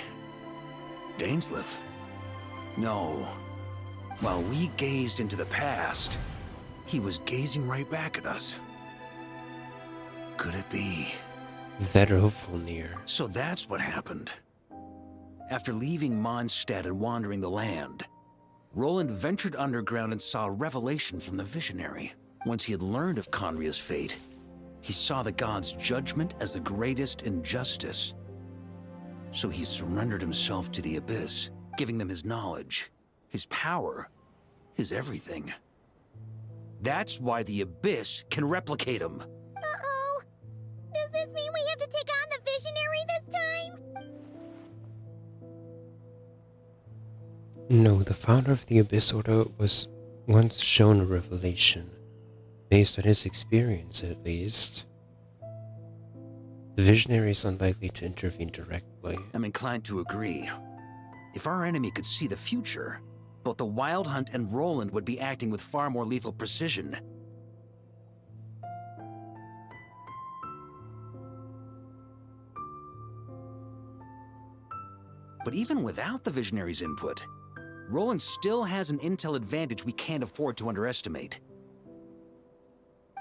Dainsleif? No. While we gazed into the past, he was gazing right back at us. Could it be? Vedrfolnir. So that's what happened. After leaving Mondstadt and wandering the land, Roland ventured underground and saw a revelation from the Visionary. Once he had learned of Conria's fate, he saw the gods' judgment as the greatest injustice. So he surrendered himself to the Abyss, giving them his knowledge, his power, his everything. That's why the Abyss can replicate him. Uh-oh. Does this mean we have to take on the Visionary this time? No, the founder of the Abyss Order was once shown a revelation, based on his experience at least. The Visionary is unlikely to intervene directly. I'm inclined to agree. If our enemy could see the future, both the Wild Hunt and Roland would be acting with far more lethal precision. But even without the Visionary's input, Roland still has an intel advantage we can't afford to underestimate.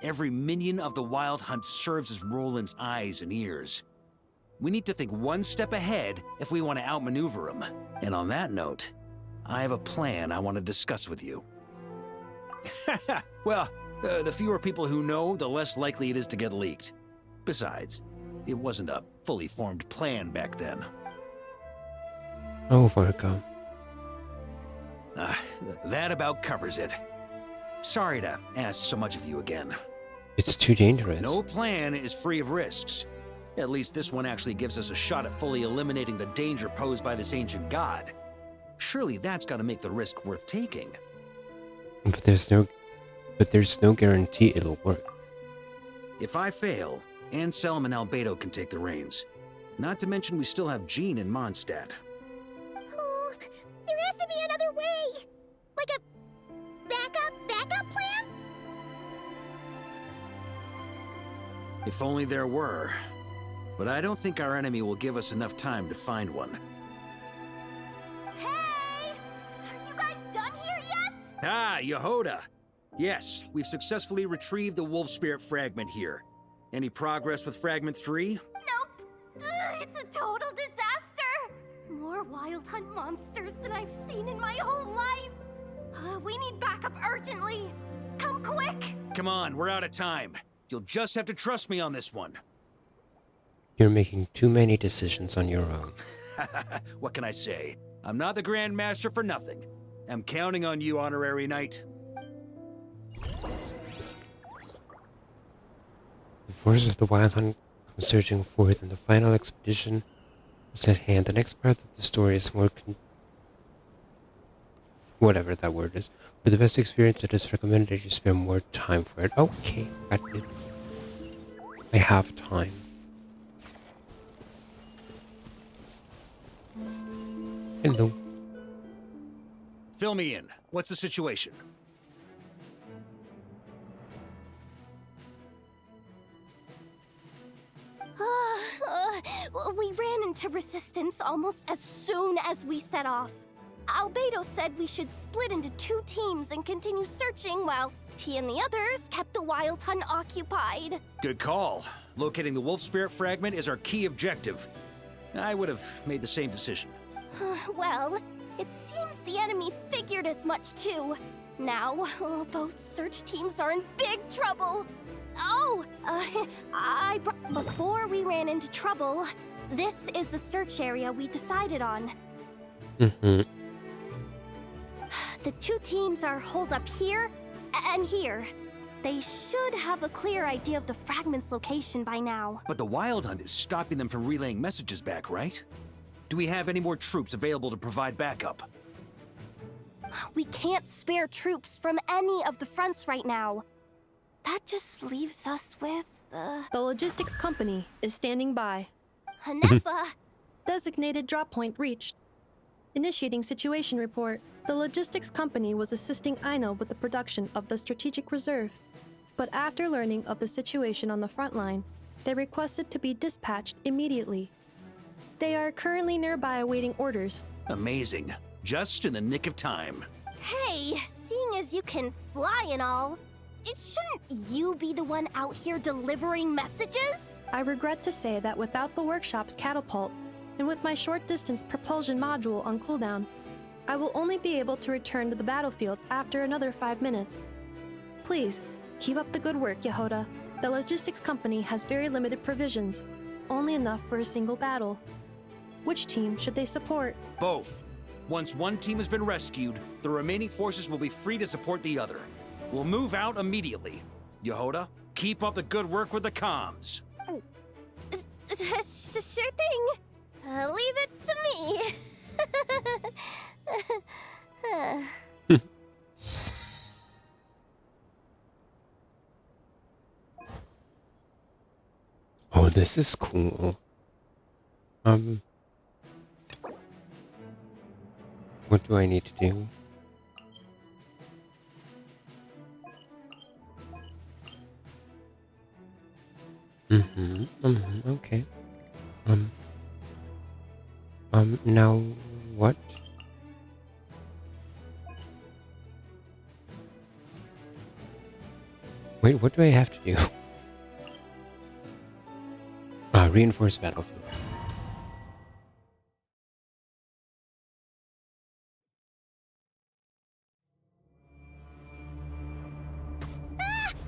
Every minion of the Wild Hunt serves as Roland's eyes and ears. We need to think one step ahead if we want to outmaneuver him. And on that note, I have a plan I want to discuss with you. Well, the fewer people who know, the less likely it is to get leaked. Besides, it wasn't a fully formed plan back then. Oh, Varka. That about covers it. Sorry to ask so much of you again. It's too dangerous. No plan is free of risks. At least this one actually gives us a shot at fully eliminating the danger posed by this ancient god. Surely that's gotta make the risk worth taking. But there's no guarantee it'll work. If I fail, Anselm and Albedo can take the reins. Not to mention we still have Jean in Mondstadt. Oh, there has to be another way! Like a backup plan? If only there were. But I don't think our enemy will give us enough time to find one. Hey! Are you guys done here yet? Ah, Yehoda! Yes, we've successfully retrieved the Wolf Spirit fragment here. Any progress with Fragment 3? Nope. It's a total disaster. More Wild Hunt monsters than I've seen in my whole life. We need backup urgently. Come quick. Come on, we're out of time. You'll just have to trust me on this one. You're making too many decisions on your own. What can I say? I'm not the Grand Master for nothing. I'm counting on you, Honorary Knight. The forces of the Wild Hunt come surging forth, and the final expedition is at hand. The next part of the story is more whatever that word is. For the best experience, it is recommended that you spend more time for it. Okay, got it. I have time. Hello. Fill me in. What's the situation? We ran into resistance almost as soon as we set off. Albedo said we should split into 2 teams and continue searching while he and the others kept the Wild Hunt occupied. Good call. Locating the Wolf Spirit fragment is our key objective. I would have made the same decision. Well, it seems the enemy figured as much too. Now, both search teams are in big trouble. Oh, before we ran into trouble, this is the search area we decided on. Mm-hmm. The 2 teams are holed up here and here. They should have a clear idea of the fragment's location by now. But the Wild Hunt is stopping them from relaying messages back, right? Do we have any more troops available to provide backup? We can't spare troops from any of the fronts right now. That just leaves us with, The logistics company is standing by. Hanefa! Designated drop point reached. Initiating situation report. The logistics company was assisting Aino with the production of the strategic reserve. But after learning of the situation on the front line, they requested to be dispatched immediately. They are currently nearby awaiting orders. Amazing. Just in the nick of time. Hey, seeing as you can fly and all, shouldn't you be the one out here delivering messages? I regret to say that without the workshop's catapult, and with my short-distance propulsion module on cooldown, I will only be able to return to the battlefield after another 5 minutes. Please, keep up the good work, Yehoda. The logistics company has very limited provisions, only enough for a single battle. Which team should they support? Both. Once one team has been rescued, the remaining forces will be free to support the other. We'll move out immediately. Yehoda, keep up the good work with the comms. Sure thing. Leave it to me. Oh, this is cool. What do I need to do? Okay. Now what? Wait, what do I have to do? Reinforce battlefield.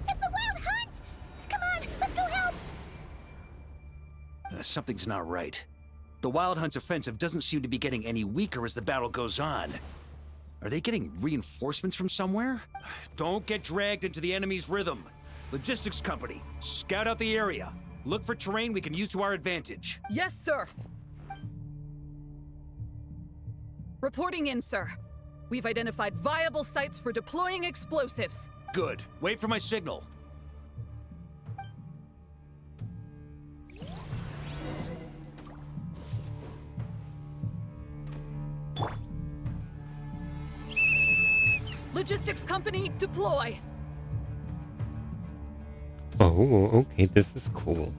It's the Wild Hunt! Come on, let's go help! Something's not right. The Wild Hunt's offensive doesn't seem to be getting any weaker as the battle goes on. Are they getting reinforcements from somewhere? Don't get dragged into the enemy's rhythm. Logistics company, scout out the area. Look for terrain we can use to our advantage. Yes, sir. Reporting in, sir. We've identified viable sites for deploying explosives. Good. Wait for my signal. Logistics company, deploy! Oh, okay, this is cool.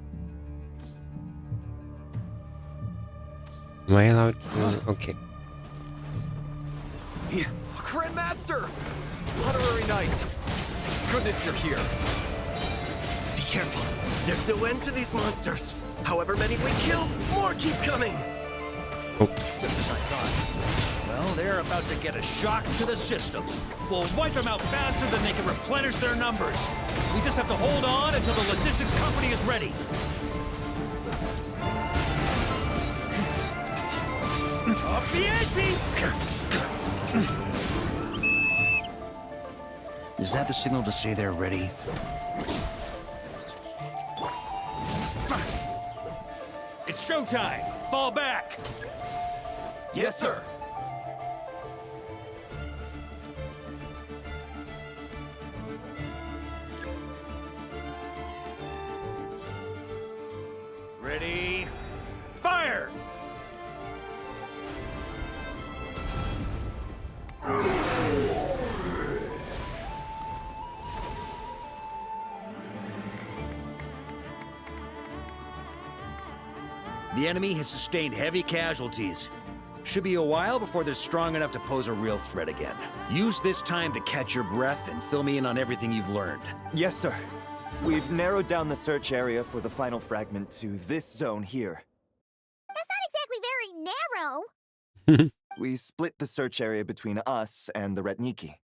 Am I allowed to? Okay. Yeah. Grandmaster! Honorary Knight! Goodness you're here. Be careful. There's no end to these monsters. However many we kill, more keep coming. Just as I thought. Well, they're about to get a shock to the system. We'll wipe them out faster than they can replenish their numbers. We just have to hold on until the logistics company is ready. Off the ante! Is that the signal to say they're ready? It's showtime! Fall back! Yes, sir. Ready? Fire! The enemy has sustained heavy casualties. Should be a while before they're strong enough to pose a real threat again. Use this time to catch your breath and fill me in on everything you've learned. Yes, sir. We've narrowed down the search area for the final fragment to this zone here. That's not exactly very narrow. We split the search area between us and the Ratniki.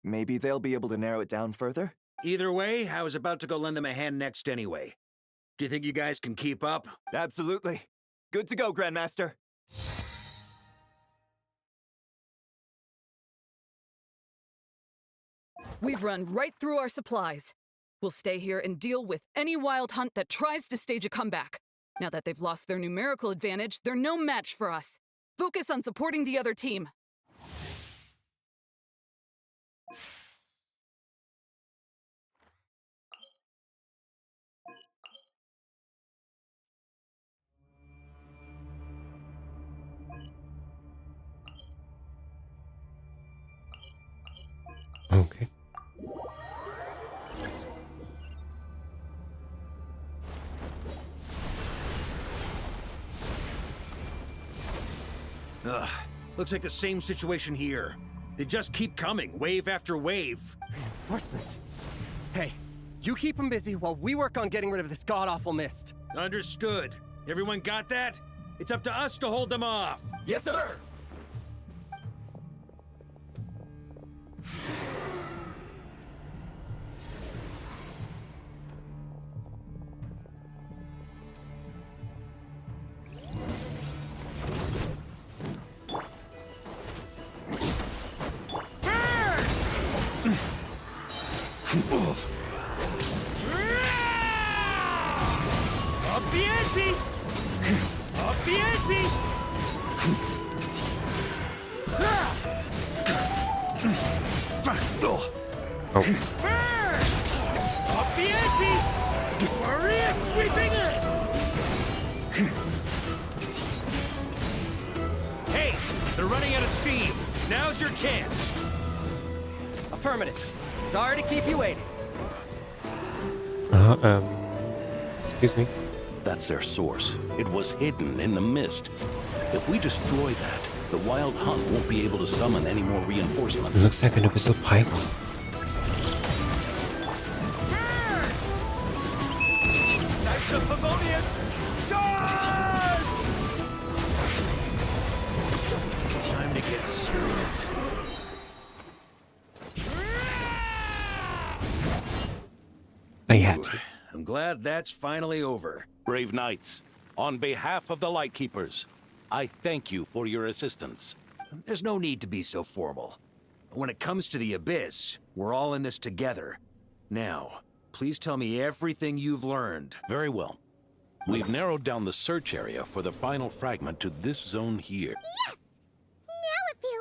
Maybe they'll be able to narrow it down further? Either way, I was about to go lend them a hand next anyway. Do you think you guys can keep up? Absolutely. Good to go, Grandmaster. We've run right through our supplies. We'll stay here and deal with any wild hunt that tries to stage a comeback. Now that they've lost their numerical advantage, they're no match for us. Focus on supporting the other team. Okay. Ugh. Looks like the same situation here. They just keep coming, wave after wave. Reinforcements. Hey, you keep them busy while we work on getting rid of this god-awful mist. Understood. Everyone got that? It's up to us to hold them off. Yes, sir! Up the ante! Up the ante! Oh. Up the ante! Maria sweeping in! Hey, they're running out of steam. Now's your chance. Affirmative. Sorry to keep you waiting. Excuse me. That's their source. It was hidden in the mist. If we destroy that, the Wild Hunt won't be able to summon any more reinforcements. It looks like an abyssal python. Knights of Favonius, charge! Time to get serious. I had to. I'm glad that's finally over. Brave knights, on behalf of the Lightkeepers, I thank you for your assistance. There's no need to be so formal. When it comes to the Abyss, we're all in this together. Now, please tell me everything you've learned. Very well. We've narrowed down the search area for the final fragment to this zone here. Yes! Now it feels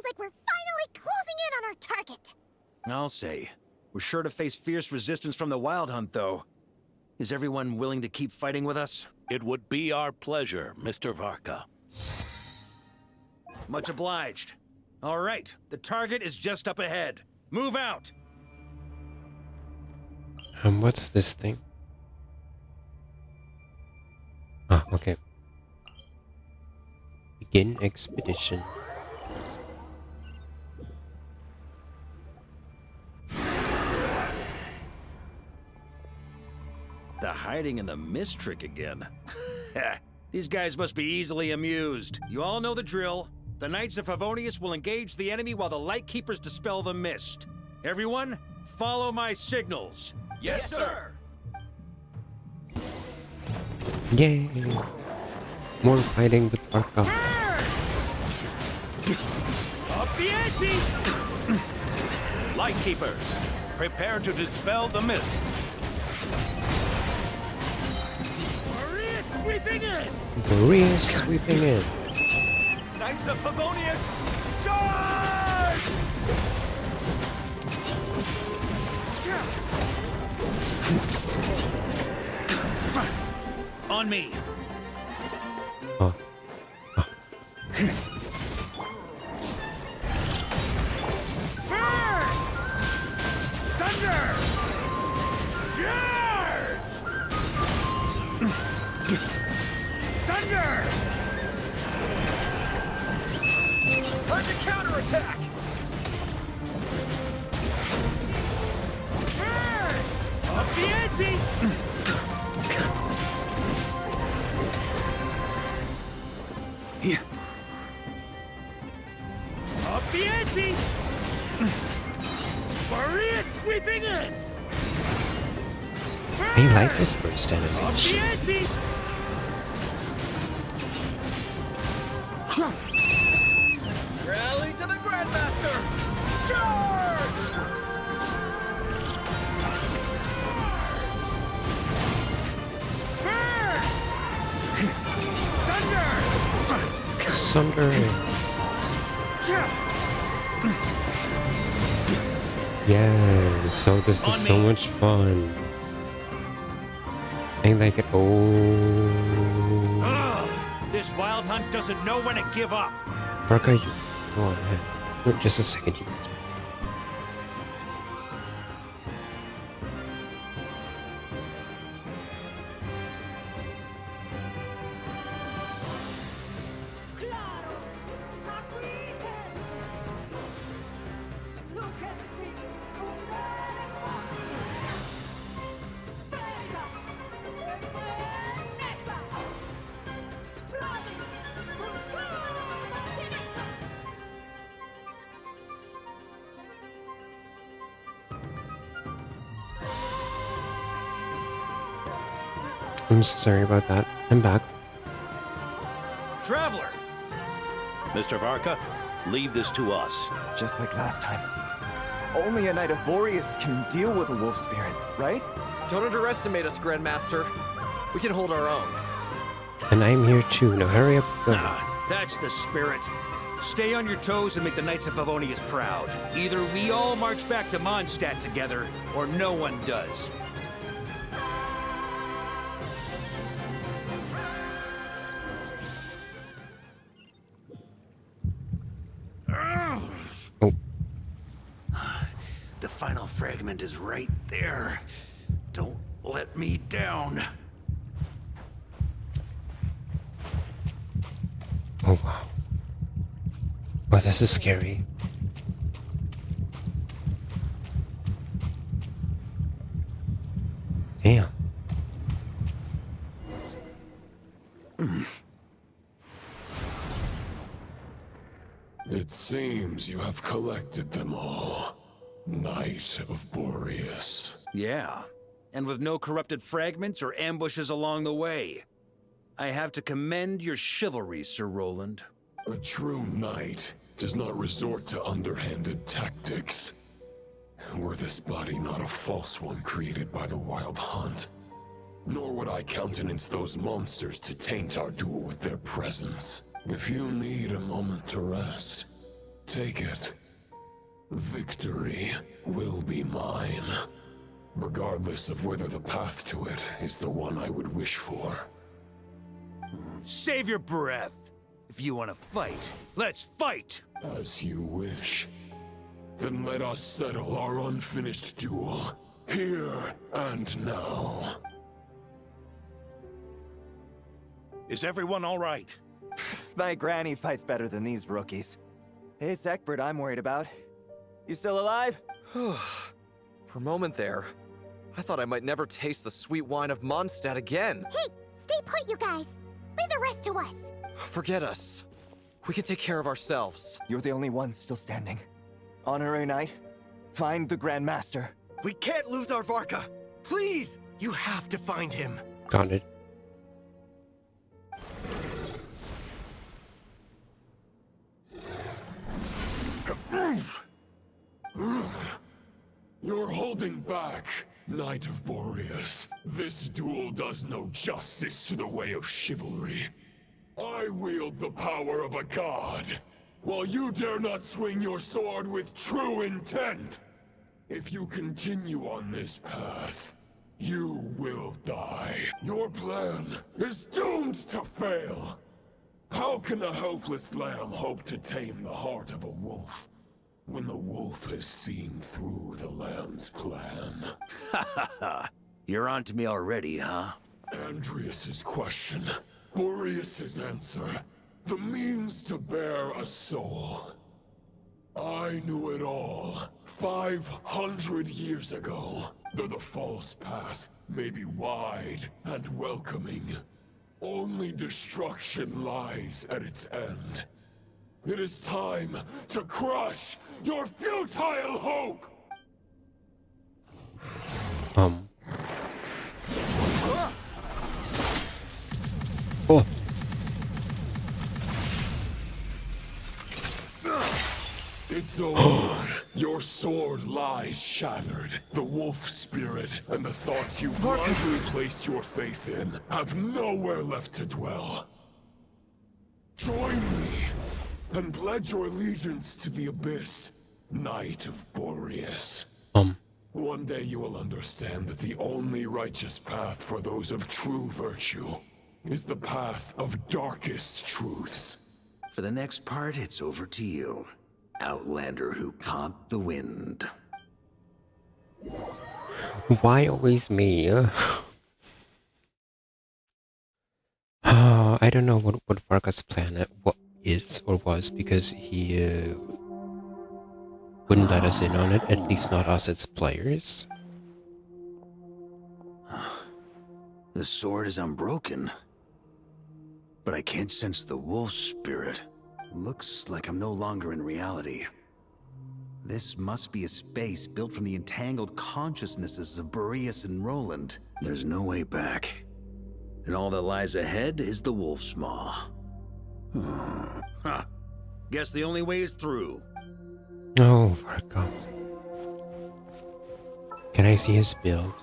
our target. I'll say. We're sure to face fierce resistance from the Wild Hunt, though. Is everyone willing to keep fighting with us? It would be our pleasure, Mr. Varka. Much obliged. All right, the target is just up ahead. Move out! What's this thing? Ah, okay. Begin expedition. The hiding in the mist trick again. These guys must be easily amused. You all know the drill. The Knights of Favonius will engage the enemy while the Lightkeepers dispel the mist. Everyone, follow my signals. Yes, sir! Yay! More fighting with Varka. Up the ante! Lightkeepers, prepare to dispel the mist. Maria sweeping in! Maria sweeping in. Knights of Favonius, charge! On me! Oh. Burn! Thunder! Charge! Thunder! Time to counterattack! Burn! Up the ante! Here. Up the ante! Maria sweeping in! I like this burst Up the animation. ante! Rally to the Grandmaster! Charge! Burn! Thunder! Sunder. Yes, so this is so much fun. I like it. Oh. This Wild Hunt doesn't know when to give up. Varka, you go on ahead. No, just a second, you guys. I'm so sorry about that. I'm back. Traveler! Mr. Varka, leave this to us. Just like last time. Only a Knight of Boreas can deal with a wolf spirit, right? Don't underestimate us, Grandmaster. We can hold our own. And I'm here too. Now hurry up. Go. That's the spirit. Stay on your toes and make the Knights of Favonius proud. Either we all march back to Mondstadt together, or no one does. Oh. The final fragment is right there. Don't let me down. Oh wow. Oh, this is scary. Damn. It seems you have collected them all. Knight of Boreas. Yeah, and with no corrupted fragments or ambushes along the way. I have to commend your chivalry, Sir Roland. A true knight does not resort to underhanded tactics. Were this body not a false one created by the Wild Hunt, nor would I countenance those monsters to taint our duel with their presence. If you need a moment to rest, take it. Victory will be mine, regardless of whether the path to it is the one I would wish for. Save your breath. If you want to fight, let's fight! As you wish. Then let us settle our unfinished duel, here and now. Is everyone all right? My granny fights better than these rookies. It's Egbert I'm worried about. You still alive? For a moment there, I thought I might never taste the sweet wine of Mondstadt again. Hey, stay put, you guys. Leave the rest to us. Forget us. We can take care of ourselves. You're the only one still standing. Honorary Knight, find the Grand Master. We can't lose our Varka! Please! You have to find him! Got it. You're holding back, Knight of Boreas. This duel does no justice to the way of chivalry. I wield the power of a god, while you dare not swing your sword with true intent. If you continue on this path, you will die. Your plan is doomed to fail. How can a helpless lamb hope to tame the heart of a wolf, when the wolf has seen through the lamb's plan? Ha ha ha! You're on to me already, huh? Andreas's question, Boreas's answer, the means to bear a soul. I knew it all 500 years ago. Though the false path may be wide and welcoming, only destruction lies at its end. It is time to crush your futile hope! Oh. It's over. Your sword lies shattered. The wolf spirit and the thoughts you blindly placed your faith in have nowhere left to dwell. Join me and pledge your allegiance to the abyss, Knight of Boreas. One day you will understand that the only righteous path for those of true virtue is the path of darkest truths. For the next part, it's over to you. Outlander who caught the wind. Why always me? I don't know what Varkas' plan is or was, because he wouldn't let us in on it, at least not us as players. The sword is unbroken, but I can't sense the wolf spirit. Looks like I'm no longer in reality. This must be a space built from the entangled consciousnesses of Boreas and Roland. There's no way back. And all that lies ahead is the wolf's maw. Guess the only way is through. Oh, Varkas. Can I see his build?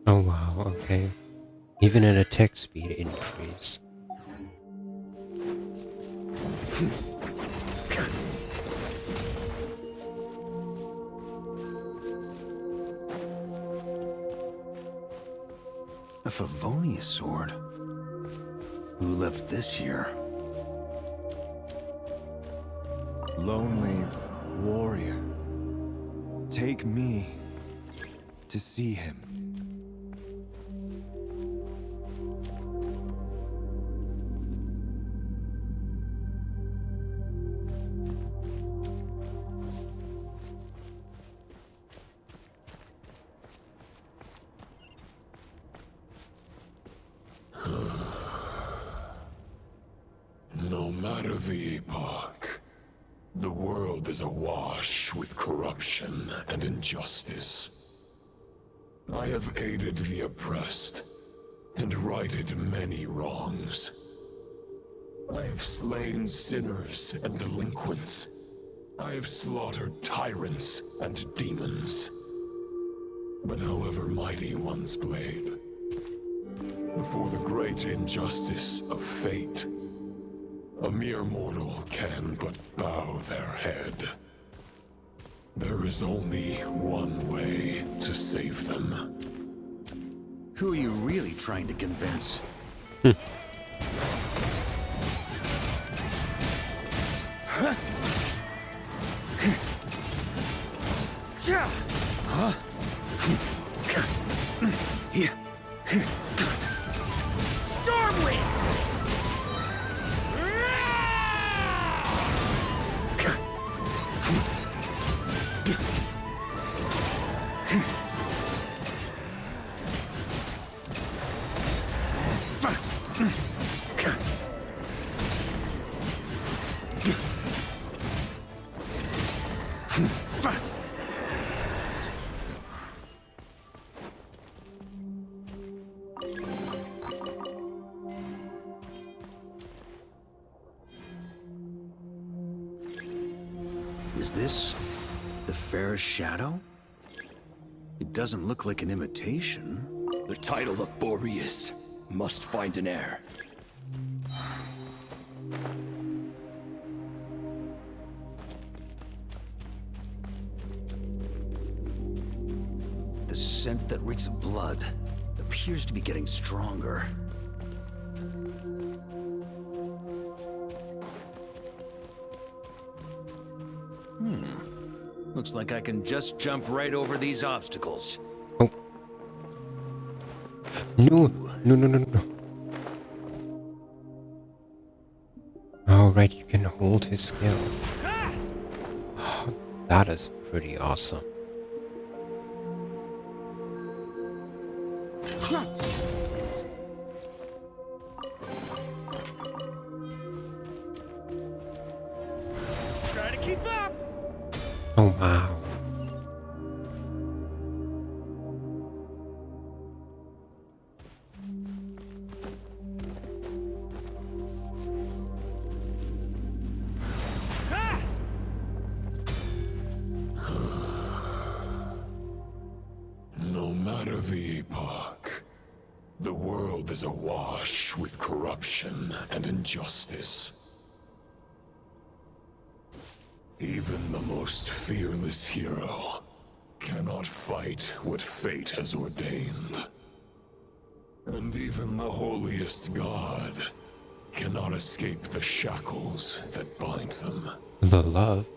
Oh wow, okay. Even an attack speed increase. A Favonius sword? Who left this here? Lonely warrior, take me to see him. No matter the epoch, the world is awash with corruption and injustice. I have aided the oppressed and righted many wrongs. I have slain sinners and delinquents. I have slaughtered tyrants and demons. But however mighty one's blade, Before the great injustice of fate, a mere mortal can but bow their head. There is only one way to save them. Who are you really trying to convince? Stormwind! Is this the fairest shadow? It doesn't look like an imitation. The title of Boreas must find an heir. The scent that reeks of blood appears to be getting stronger. Looks like I can just jump right over these obstacles. Oh. No, no, no, no, no. Oh, right, you can hold his skill. That is pretty awesome. Try to keep up! Oh, wow. No matter the epoch, the world is awash with corruption and injustice. Even the most fearless hero cannot fight what fate has ordained. And even the holiest god cannot escape the shackles that bind them. The love.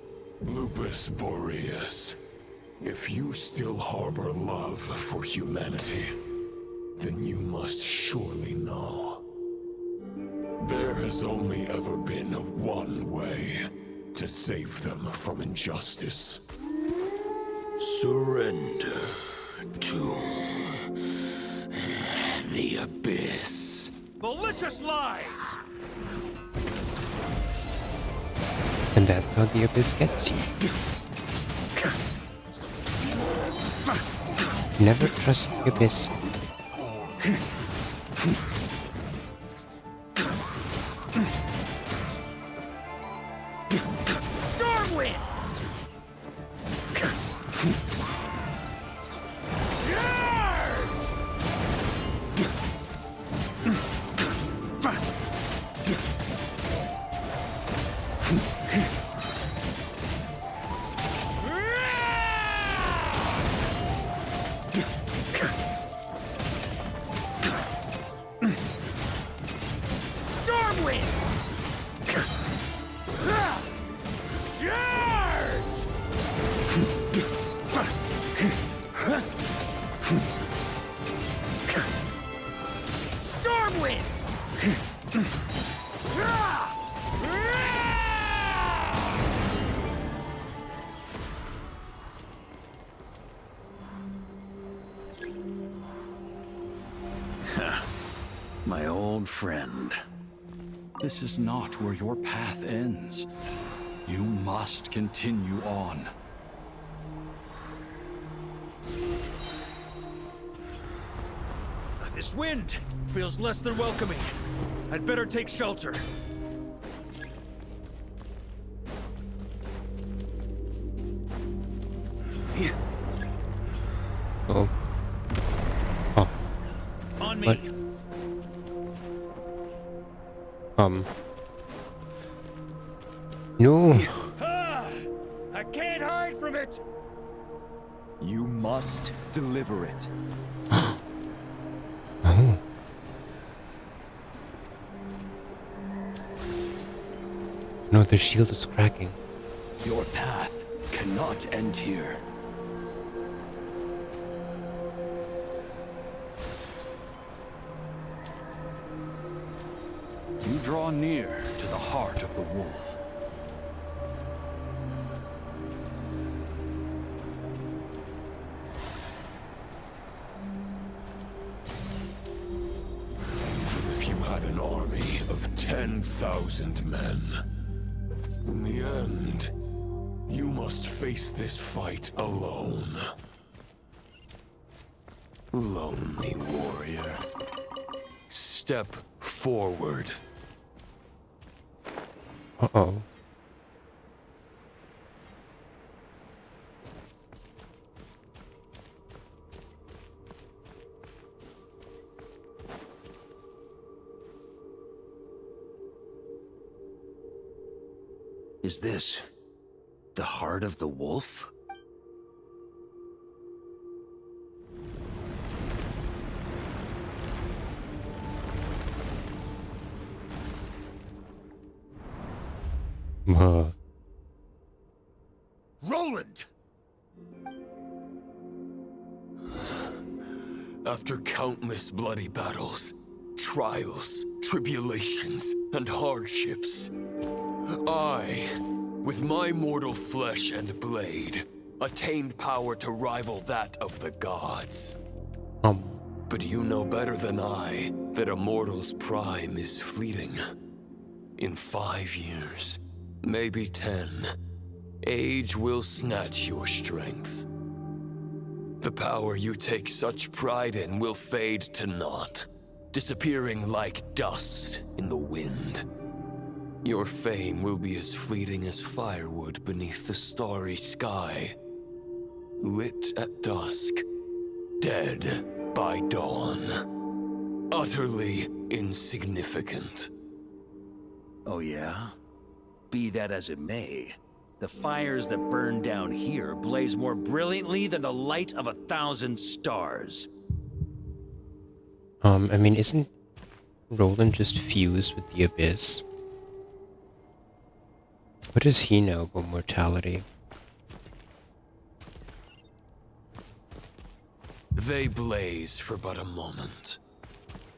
Lupus Boreas, if you still harbor love for humanity, then you must surely know. There has only ever been one way to save them from injustice. Surrender to the abyss. Malicious lies! And that's how the abyss gets you. Never trust the abyss. Stormwind! My old friend. This is not where your path ends. You must continue on. This wind feels less than welcoming. I'd better take shelter. Oh. Oh. On me. What? No. I can't hide from it! You must deliver it. Oh. No, the shield is cracking. Your path cannot end here. You draw near to the heart of the wolf. Even if you had an army of 10,000 men, in the end, you must face this fight alone. Lonely warrior. Step forward. Uh-oh. Is this the heart of the wolf? Roland! After countless bloody battles, trials, tribulations, and hardships, I, with my mortal flesh and blade, attained power to rival that of the gods. But you know better than I that a mortal's prime is fleeting. In 5 years, maybe 10, age will snatch your strength. The power you take such pride in will fade to naught, disappearing like dust in the wind. Your fame will be as fleeting as firewood beneath the starry sky. Lit at dusk, dead by dawn. Utterly insignificant. Oh yeah? Be that as it may, the fires that burn down here blaze more brilliantly than the light of 1,000 stars. I mean, isn't Roland just fused with the abyss? What does he know about mortality? They blaze for but a moment.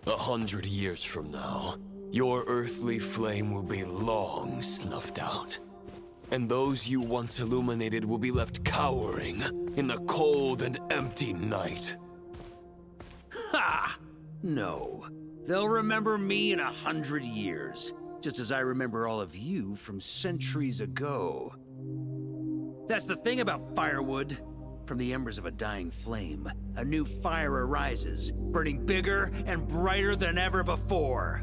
100 years from now, your earthly flame will be long snuffed out. And those you once illuminated will be left cowering in the cold and empty night. Ha! No. They'll remember me in 100 years, just as I remember all of you from centuries ago. That's the thing about firewood. From the embers of a dying flame, a new fire arises, burning bigger and brighter than ever before.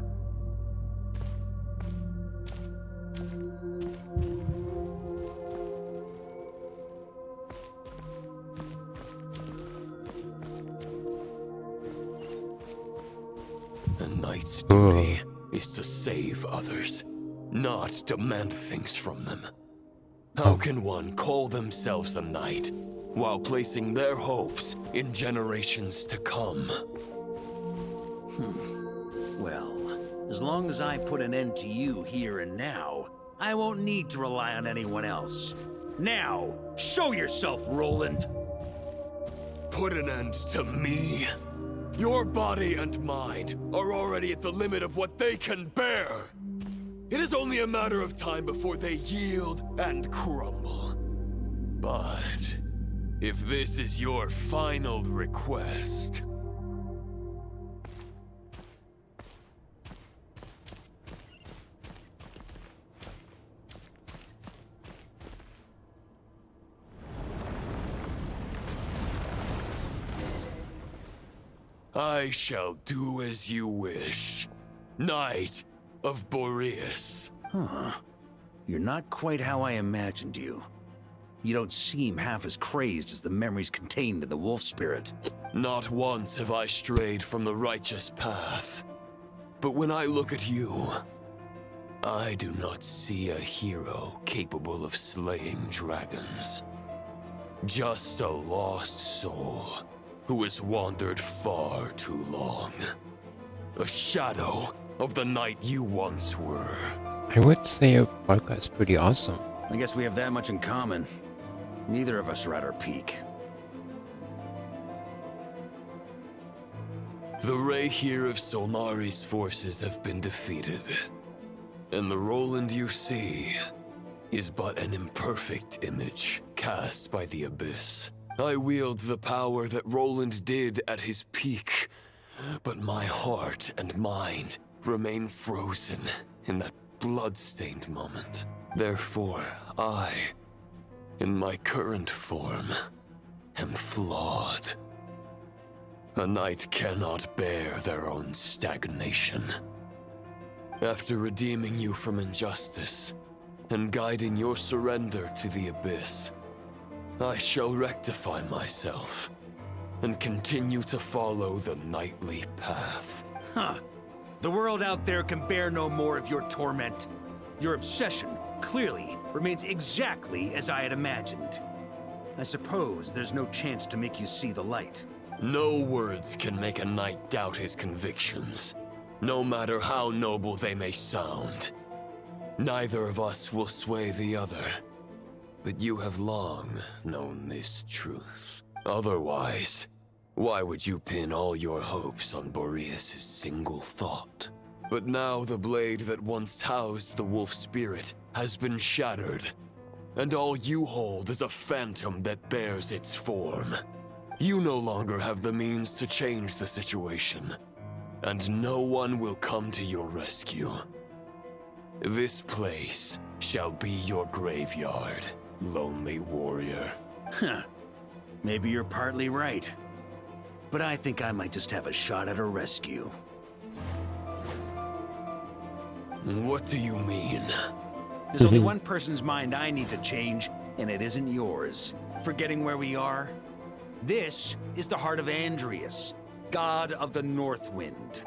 A knight's duty is to save others, not demand things from them. How can one call themselves a knight while placing their hopes in generations to come? Well, as long as I put an end to you here and now, I won't need to rely on anyone else. Now, show yourself, Roland! Put an end to me? Your body and mind are already at the limit of what they can bear. It is only a matter of time before they yield and crumble. But if this is your final request... I shall do as you wish. Knight of Boreas. Huh. You're not quite how I imagined you. You don't seem half as crazed as the memories contained in the wolf spirit. Not once have I strayed from the righteous path. But when I look at you, I do not see a hero capable of slaying dragons. Just a lost soul who has wandered far too long. A shadow of the knight you once were. I would say Varkas is pretty awesome. I guess we have that much in common. Neither of us are at our peak. The Rayhir of Solmari's forces have been defeated. And the Roland you see is but an imperfect image cast by the Abyss. I wield the power that Roland did at his peak, but my heart and mind remain frozen in that blood-stained moment. Therefore, I, in my current form, am flawed. A knight cannot bear their own stagnation. After redeeming you from injustice and guiding your surrender to the Abyss, I shall rectify myself and continue to follow the knightly path. Huh. The world out there can bear no more of your torment. Your obsession, clearly, remains exactly as I had imagined. I suppose there's no chance to make you see the light. No words can make a knight doubt his convictions, no matter how noble they may sound. Neither of us will sway the other, but you have long known this truth. Otherwise, why would you pin all your hopes on Boreas' single thought? But now the blade that once housed the wolf spirit has been shattered, and all you hold is a phantom that bears its form. You no longer have the means to change the situation, and no one will come to your rescue. This place shall be your graveyard, lonely warrior. Huh. Maybe you're partly right. But I think I might just have a shot at a rescue. What do you mean? There's only one person's mind I need to change, and it isn't yours. Forgetting where we are? This is the heart of Andrias, god of the North Wind.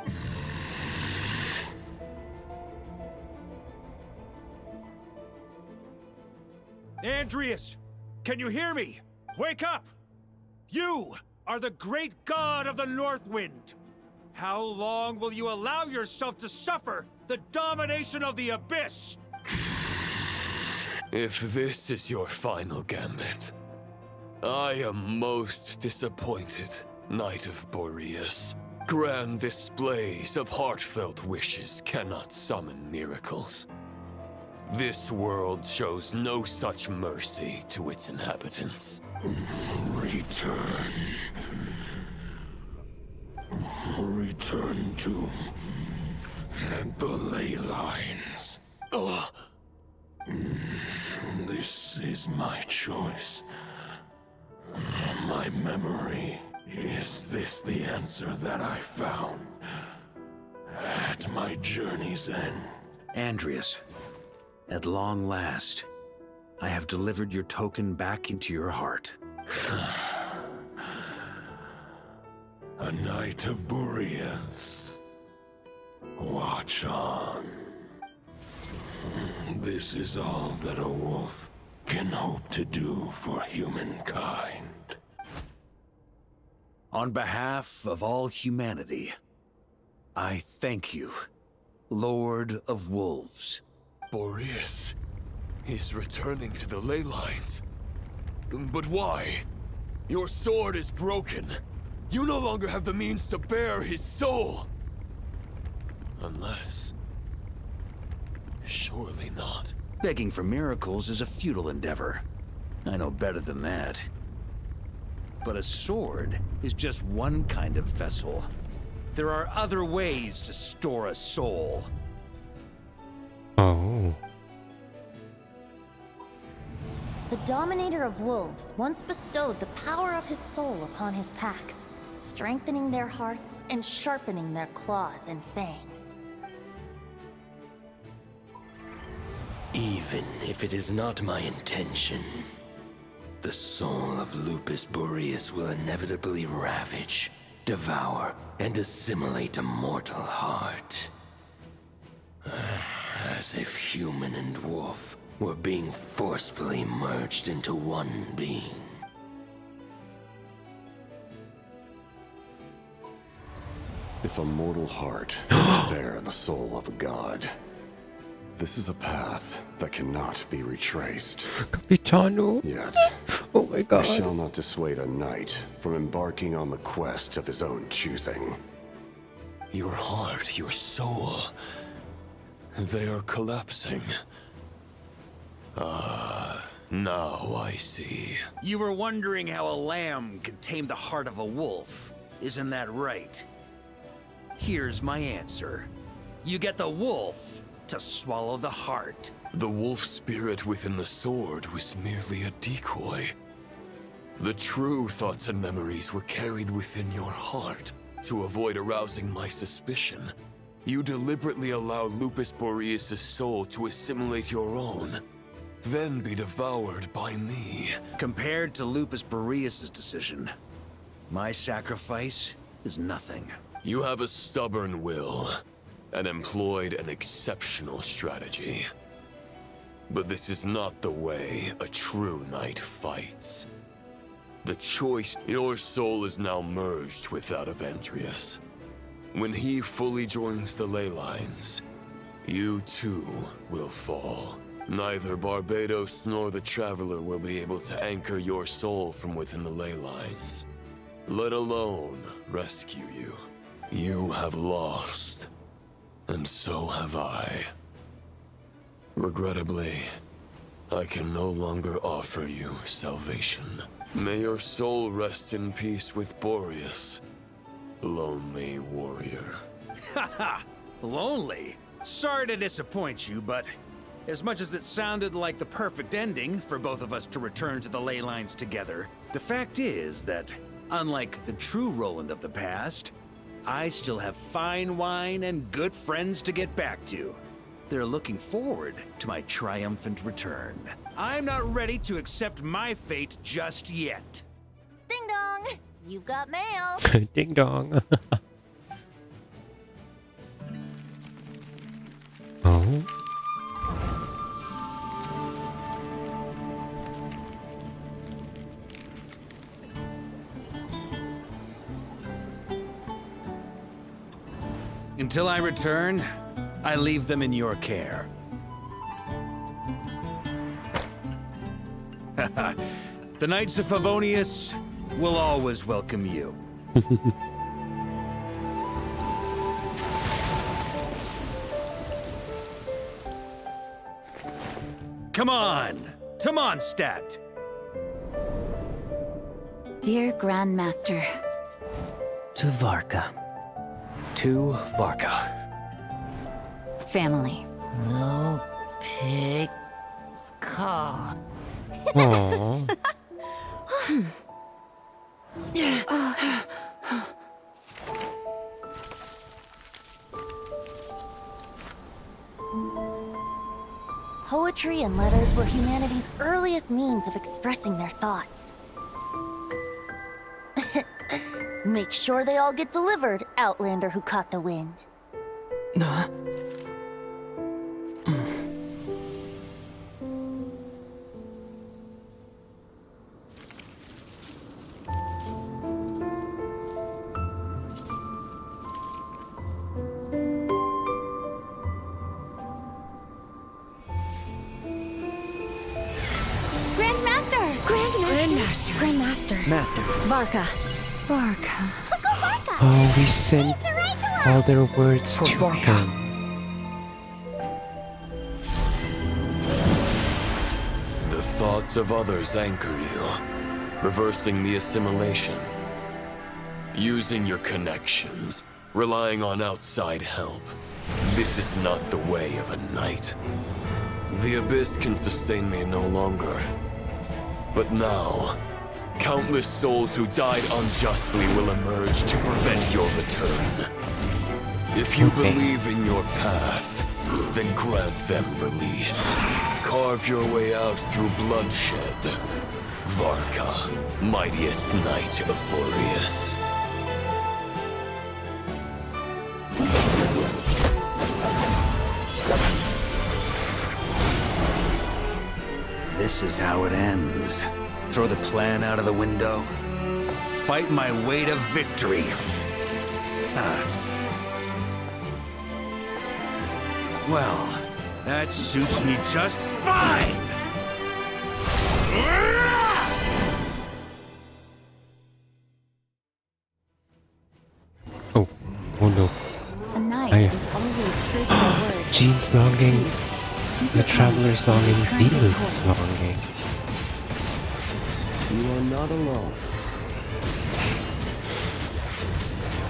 Andrias, can you hear me? Wake up! You are the great god of the North Wind. How long will you allow yourself to suffer the domination of the Abyss? If this is your final gambit, I am most disappointed, Knight of Boreas. Grand displays of heartfelt wishes cannot summon miracles. This world shows no such mercy to its inhabitants. Return. Return to the ley lines. This is my choice. My memory. Is this the answer that I found at my journey's end? Andrias, at long last, I have delivered your token back into your heart. A knight of Boreas. Watch on. This is all that a wolf can hope to do for humankind. On behalf of all humanity, I thank you, Lord of Wolves. Boreas is returning to the ley lines. But why? Your sword is broken. You no longer have the means to bear his soul. Unless... surely not. Begging for miracles is a futile endeavor. I know better than that. But a sword is just one kind of vessel. There are other ways to store a soul. Oh. The Dominator of Wolves once bestowed the power of his soul upon his pack, strengthening their hearts and sharpening their claws and fangs. Even if it is not my intention, the soul of Lupus Boreas will inevitably ravage, devour, and assimilate a mortal heart. As if human and wolf were being forcefully merged into one being. If a mortal heart is to bear the soul of a god, this is a path that cannot be retraced. Capitano. Yet, oh my god. I shall not dissuade a knight from embarking on the quest of his own choosing. Your heart, your soul, they are collapsing. Now I see. You were wondering how a lamb could tame the heart of a wolf, isn't that right? Here's my answer. You get the wolf to swallow the heart. The wolf spirit within the sword was merely a decoy. The true thoughts and memories were carried within your heart. To avoid arousing my suspicion, you deliberately allowed Lupus Boreas' soul to assimilate your own, then be devoured by me. Compared to Lupus Boreas' decision, my sacrifice is nothing. You have a stubborn will, and employed an exceptional strategy. But this is not the way a true knight fights. The choice, your soul is now merged with that of Andreas. When he fully joins the ley lines, you too will fall. Neither Barbados nor the Traveler will be able to anchor your soul from within the ley lines, let alone rescue you. You have lost, and so have I. Regrettably, I can no longer offer you salvation. May your soul rest in peace with Boreas, lonely warrior. Haha! Lonely? Sorry to disappoint you, but as much as it sounded like the perfect ending for both of us to return to the ley lines together, the fact is that, unlike the true Roland of the past, I still have fine wine and good friends to get back to. They're looking forward to my triumphant return. I'm not ready to accept my fate just yet. Ding dong! You've got mail! Ding dong. Oh? Until I return, I leave them in your care. The Knights of Favonius will always welcome you. Come on! To Mondstadt! Dear Grandmaster. To Varka. To Varka. Family. No pig call. Aww. Poetry and letters were humanity's earliest means of expressing their thoughts. Make sure they all get delivered, Outlander who caught the wind. Grandmaster. Master. Varka. Varka. Oh, we sent all their words to him. The thoughts of others anchor you, reversing the assimilation. Using your connections, relying on outside help. This is not the way of a knight. The Abyss can sustain me no longer. But now, countless souls who died unjustly will emerge to prevent your return. If you believe in your path, then grant them release. Carve your way out through bloodshed. Varka, mightiest knight of Boreas. this is how it ends. Throw the plan out of the window. Fight my way to victory. Well, that suits me just fine! Oh no. A knight is always true to their word. Jean's longing. The traveler's longing. Diluc's longing. You are not alone.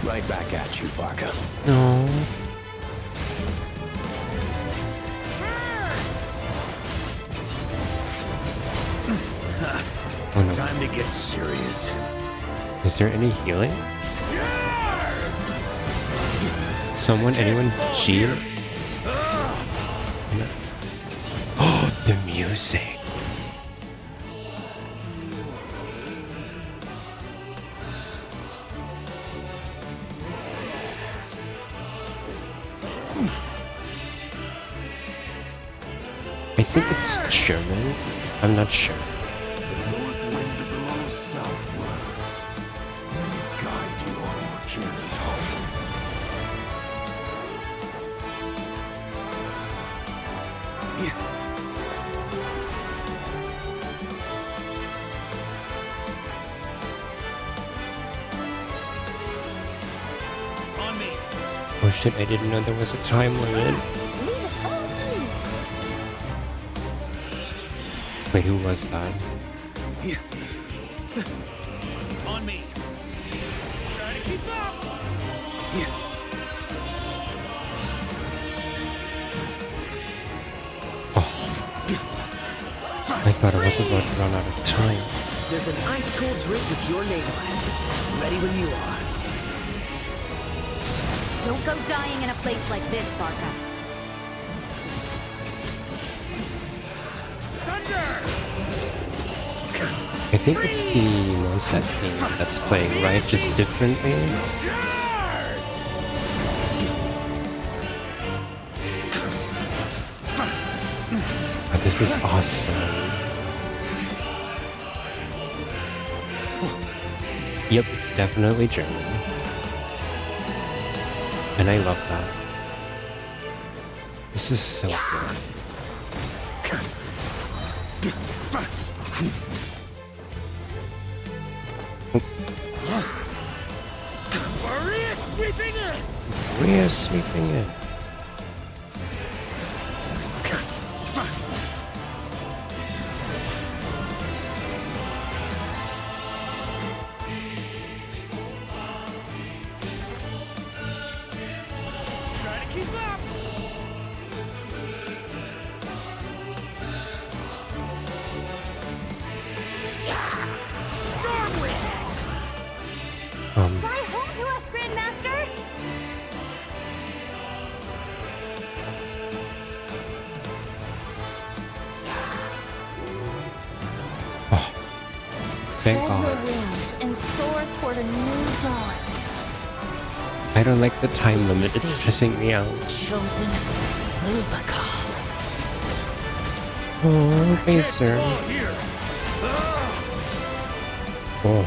Right back at you, Varka. No. Oh no. Time to get serious. Is there any healing? Someone? Anyone? Heal? Oh, the music. I think it's German. I'm not sure. The north wind blows southward. May it guide you on your journey home. On me. Oh shit, I didn't know there was a time limit. Wait, who was that? On me. Try to keep up. I thought I was about to run out of time. There's an ice-cold drink with your name on it. Ready when you are. Don't go dying in a place like this, Varka. I think it's the Monset theme that's playing, right? Just differently? Oh, this is awesome. Yep, it's definitely German. And I love that. This is so good. We're sweeping in. Try to keep up. Fly home to us, Grandmaster! Thank Spread your God. wings and soar toward a new dawn. I don't like the time limit, it's stressing me out. Chosen Lubaka. Oh, Baser. Oh.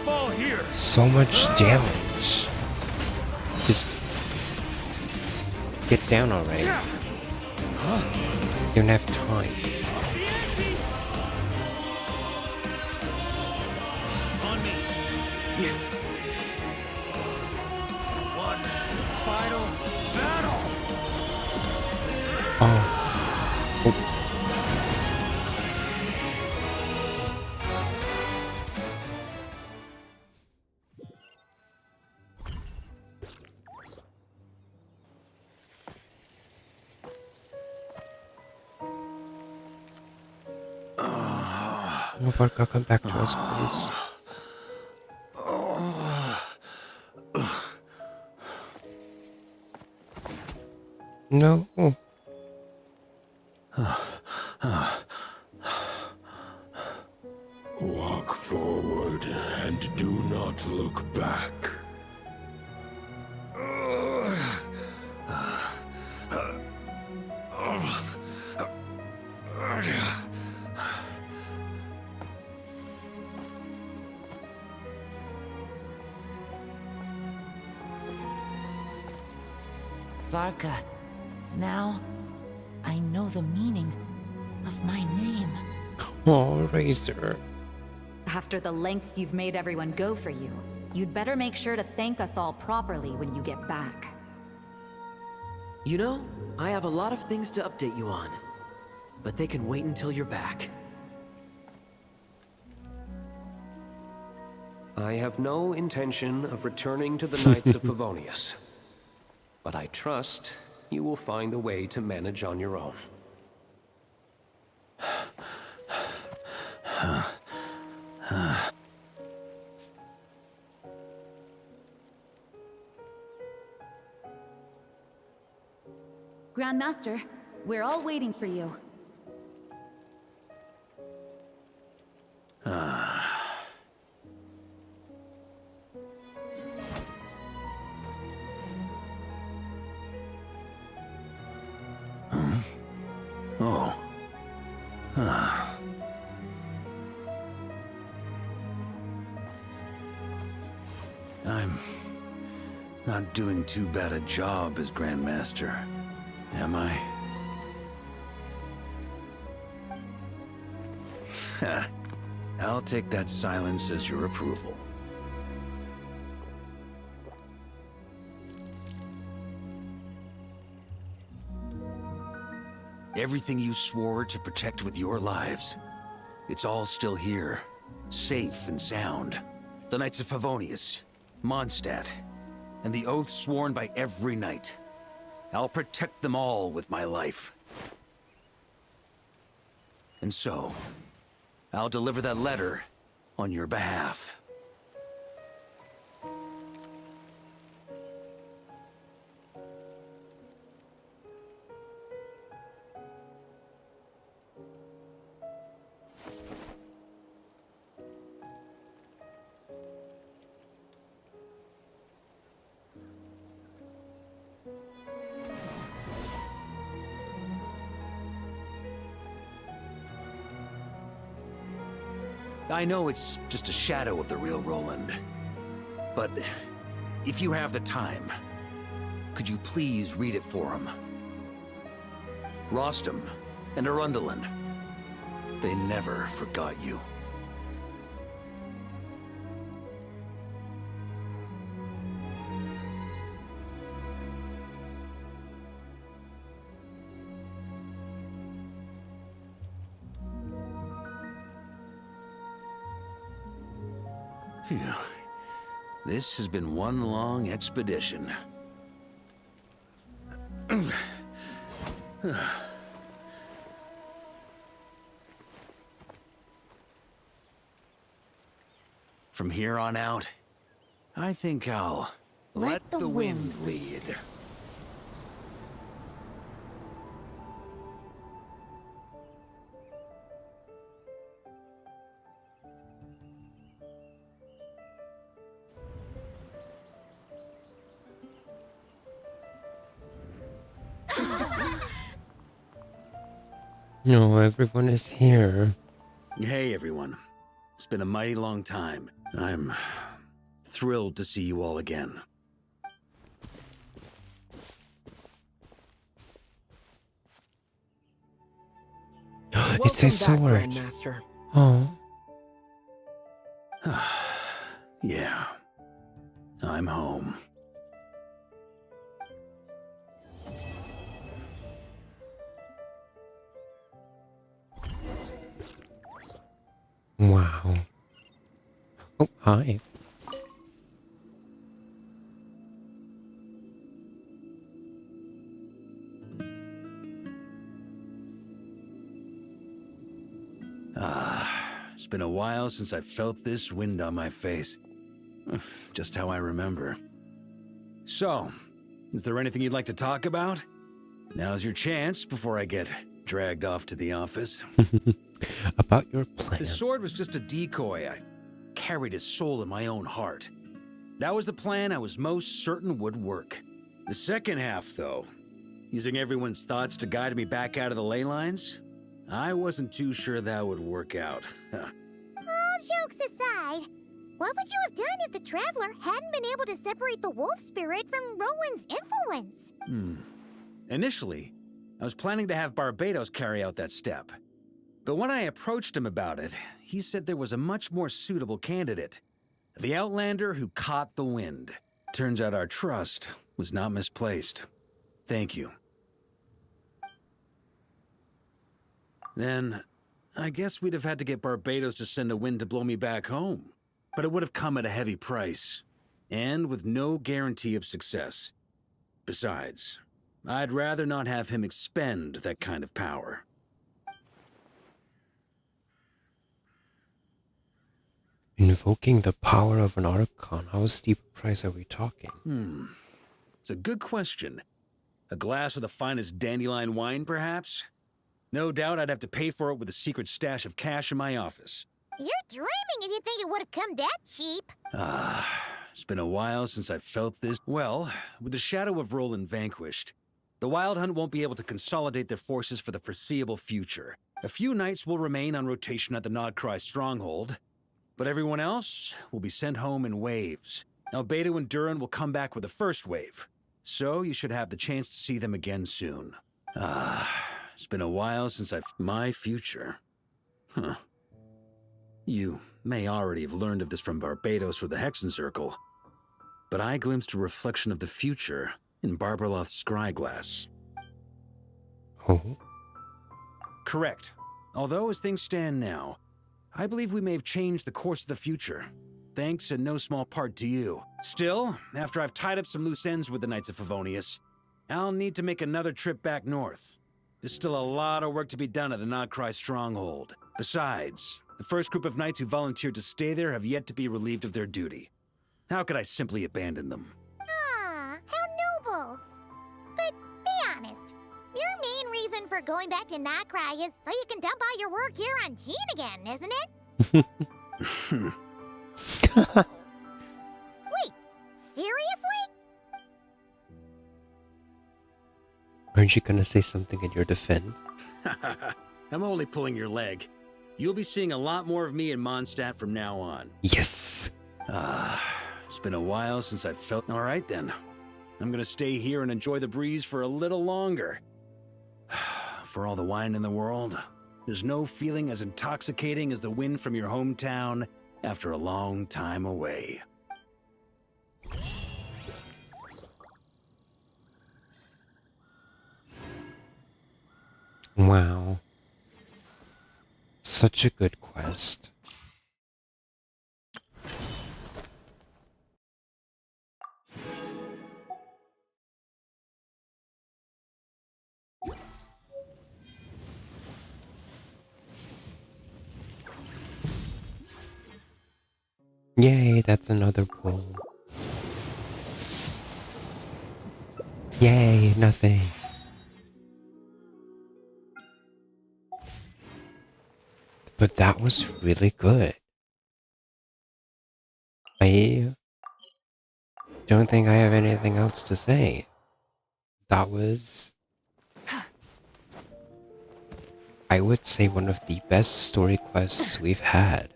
Fall here. So much damage. Just get down already. You don't have time. On me. One final battle. Oh. No, Varka, come back to us, please. No. Walk forward and do not look back. Varka, now I know the meaning of my name. Oh, Razor. After the lengths you've made everyone go for you, you'd better make sure to thank us all properly when you get back. You know, I have a lot of things to update you on, but they can wait until you're back. I have no intention of returning to the Knights of Favonius, but I trust you will find a way to manage on your own. Grandmaster, we're all waiting for you. Oh. I'm not doing too bad a job as Grandmaster, am I? I'll take that silence as your approval. Everything you swore to protect with your lives, it's all still here, safe and sound. The Knights of Favonius, Mondstadt, and the oath sworn by every knight. I'll protect them all with my life. And so, I'll deliver that letter on your behalf. I know it's just a shadow of the real Roland, but if you have the time, could you please read it for him? Rostam and Arundelen, they never forgot you. Phew. This has been one long expedition. From here on out, I think I'll let the wind lead. No, everyone is here. Hey, everyone. It's been a mighty long time. I'm thrilled to see you all again. It's his Welcome back, sword. Grandmaster. Oh. Yeah. I'm home. Wow. Oh, hi. It's been a while since I felt this wind on my face. Just how I remember. So, is there anything you'd like to talk about? Now's your chance before I get dragged off to the office. About your plan. The sword was just a decoy. I carried his soul in my own heart. That was the plan I was most certain would work. The second half, though, using everyone's thoughts to guide me back out of the ley lines, I wasn't too sure that would work out. All jokes aside, What would you have done if the Traveler hadn't been able to separate the wolf spirit from Roland's influence? Initially, I was planning to have Barbatos carry out that step. But when I approached him about it, he said there was a much more suitable candidate. The Outlander who caught the wind. Turns out our trust was not misplaced. Thank you. Then, I guess we'd have had to get Barbatos to send a wind to blow me back home. But it would have come at a heavy price, and with no guarantee of success. Besides, I'd rather not have him expend that kind of power. Invoking the power of an Archon. How steep a price are we talking? It's a good question. A glass of the finest dandelion wine, perhaps? No doubt I'd have to pay for it with a secret stash of cash in my office. You're dreaming if you think it would have come that cheap. It's been a while since I've felt this. Well, with the shadow of Roland vanquished, the Wild Hunt won't be able to consolidate their forces for the foreseeable future. A few knights will remain on rotation at the Nodcry stronghold, but everyone else will be sent home in waves. Albedo and Durin will come back with the first wave, so you should have the chance to see them again soon. It's been a while since my future. You may already have learned of this from Barbatos or the Hexen Circle, but I glimpsed a reflection of the future in Barbarloth's scryglass. Oh? Correct. Although as things stand now, I believe we may have changed the course of the future, thanks in no small part to you. Still, after I've tied up some loose ends with the Knights of Favonius, I'll need to make another trip back north. There's still a lot of work to be done at the Nodcry stronghold. Besides, the first group of knights who volunteered to stay there have yet to be relieved of their duty. How could I simply abandon them? Ah, how noble. But be honest, your main reason for going back to Nodcry is so you can dump all your work here on Jean again, isn't it? Wait, seriously? Aren't you gonna say something in your defense? I'm only pulling your leg. You'll be seeing a lot more of me in Mondstadt from now on. Yes! It's been a while since I've felt... All right then. I'm gonna stay here and enjoy the breeze for a little longer. For all the wine in the world, there's no feeling as intoxicating as the wind from your hometown after a long time away. Wow. Such a good quest. Yay, that's another pull. Yay, nothing. But that was really good. I don't think I have anything else to say. That was, I would say, one of the best story quests we've had.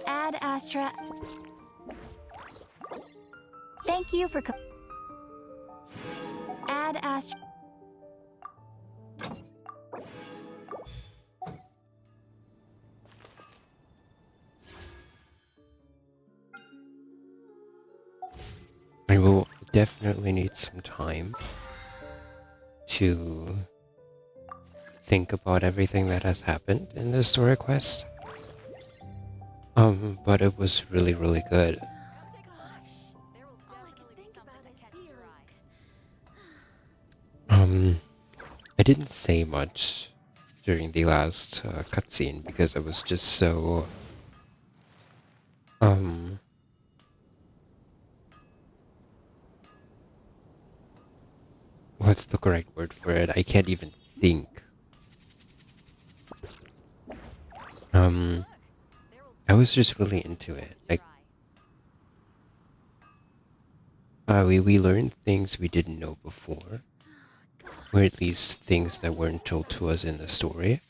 Ad Astra. Thank you for Ad Astra. I will definitely need some time to think about everything that has happened in this story quest. But it was really, really good. I didn't say much during the last cutscene because I was just so what's the correct word for it? I can't even think. I was just really into it. Like, we learned things we didn't know before, or at least things that weren't told to us in the story.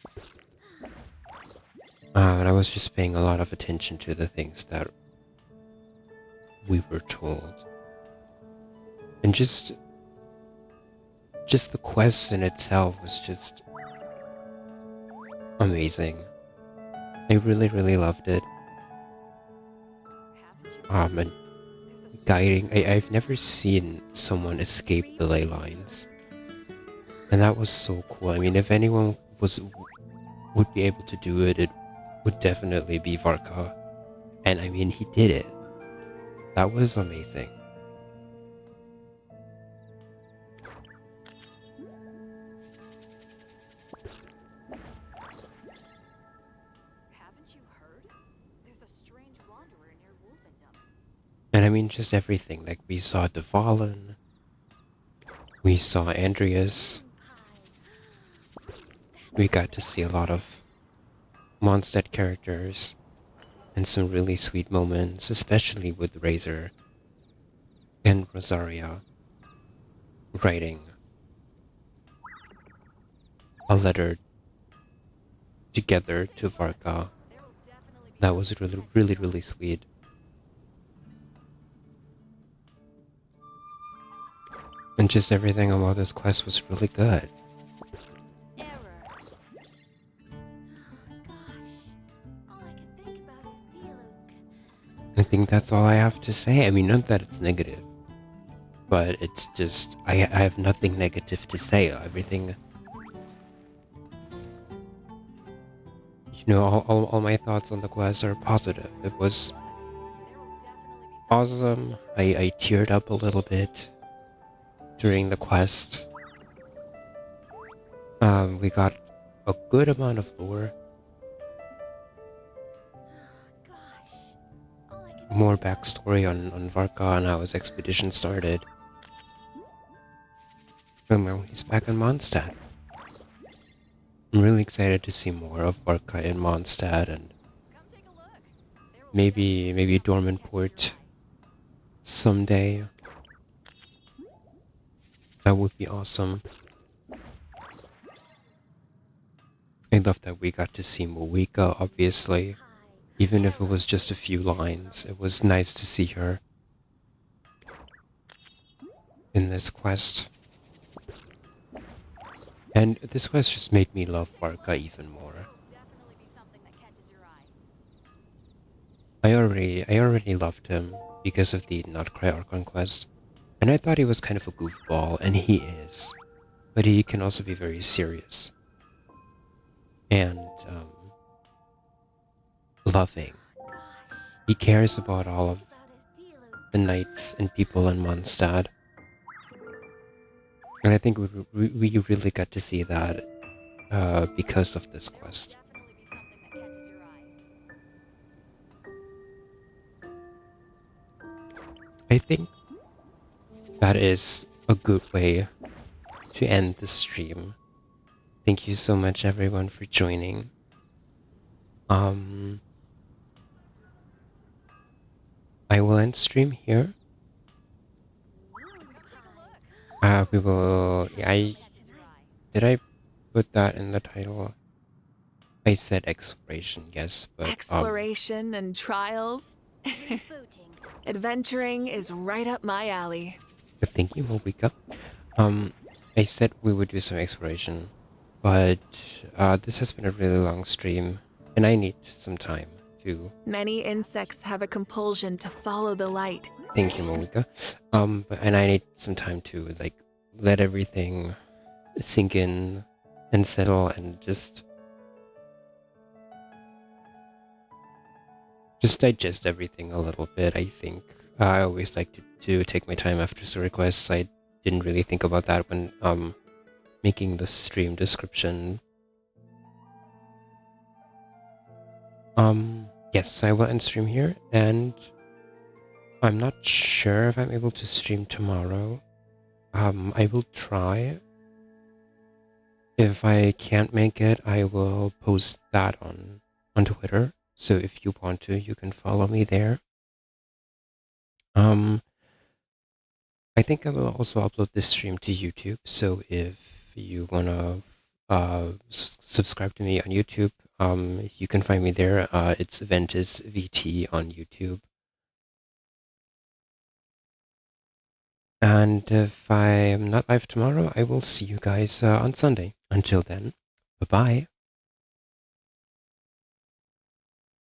And I was just paying a lot of attention to the things that we were told. And just the quest in itself was just amazing. I really, really loved it. And guiding, I've never seen someone escape the ley lines. And that was so cool. I mean, if anyone would be able to do it, it would definitely be Varka. And I mean, he did it. That was amazing. And I mean, just everything. Like, we saw Dvalin, we saw Andreas, we got to see a lot of Mondstadt characters, and some really sweet moments, especially with Razor and Rosaria writing a letter together to Varka. That was really, really, really sweet. And just everything about this quest was really good. I think that's all I have to say. I mean, not that it's negative, but it's just, I have nothing negative to say. Everything, you know, all my thoughts on the quest are positive. It was awesome. I teared up a little bit during the quest. We got a good amount of lore. More backstory on Varka and how his expedition started. And now he's back in Mondstadt. I'm really excited to see more of Varka in Mondstadt and maybe Dormanport someday. That would be awesome. I love that we got to see Moika, obviously. Even if it was just a few lines, it was nice to see her in this quest. And this quest just made me love Varka even more. I already loved him because of the Not Cry Archon quest, and I thought he was kind of a goofball, and he is, but he can also be very serious and loving. He cares about all of the knights and people in Mondstadt, and I think we really got to see that because of this quest. I think that is a good way to end the stream. Thank you so much everyone for joining. I will end stream here. We will. Yeah, did I put that in the title? I said exploration, yes, but exploration and trials. Adventuring is right up my alley. But thank you, Moika. I said we would do some exploration, but this has been a really long stream, and I need some time to. Many insects have a compulsion to follow the light. Thank you, Moika. And I need some time to like let everything sink in and settle and just digest everything a little bit. I think I always like to take my time after the requests. I didn't really think about that when making the stream description. Yes, I will end stream here, and I'm not sure if I'm able to stream tomorrow. I will try. If I can't make it, I will post that on Twitter. So if you want to, you can follow me there. I think I will also upload this stream to YouTube. So if you wanna subscribe to me on YouTube, You can find me there. It's Ventus VT on YouTube. And if I am not live tomorrow, I will see you guys on Sunday. Until then, bye-bye.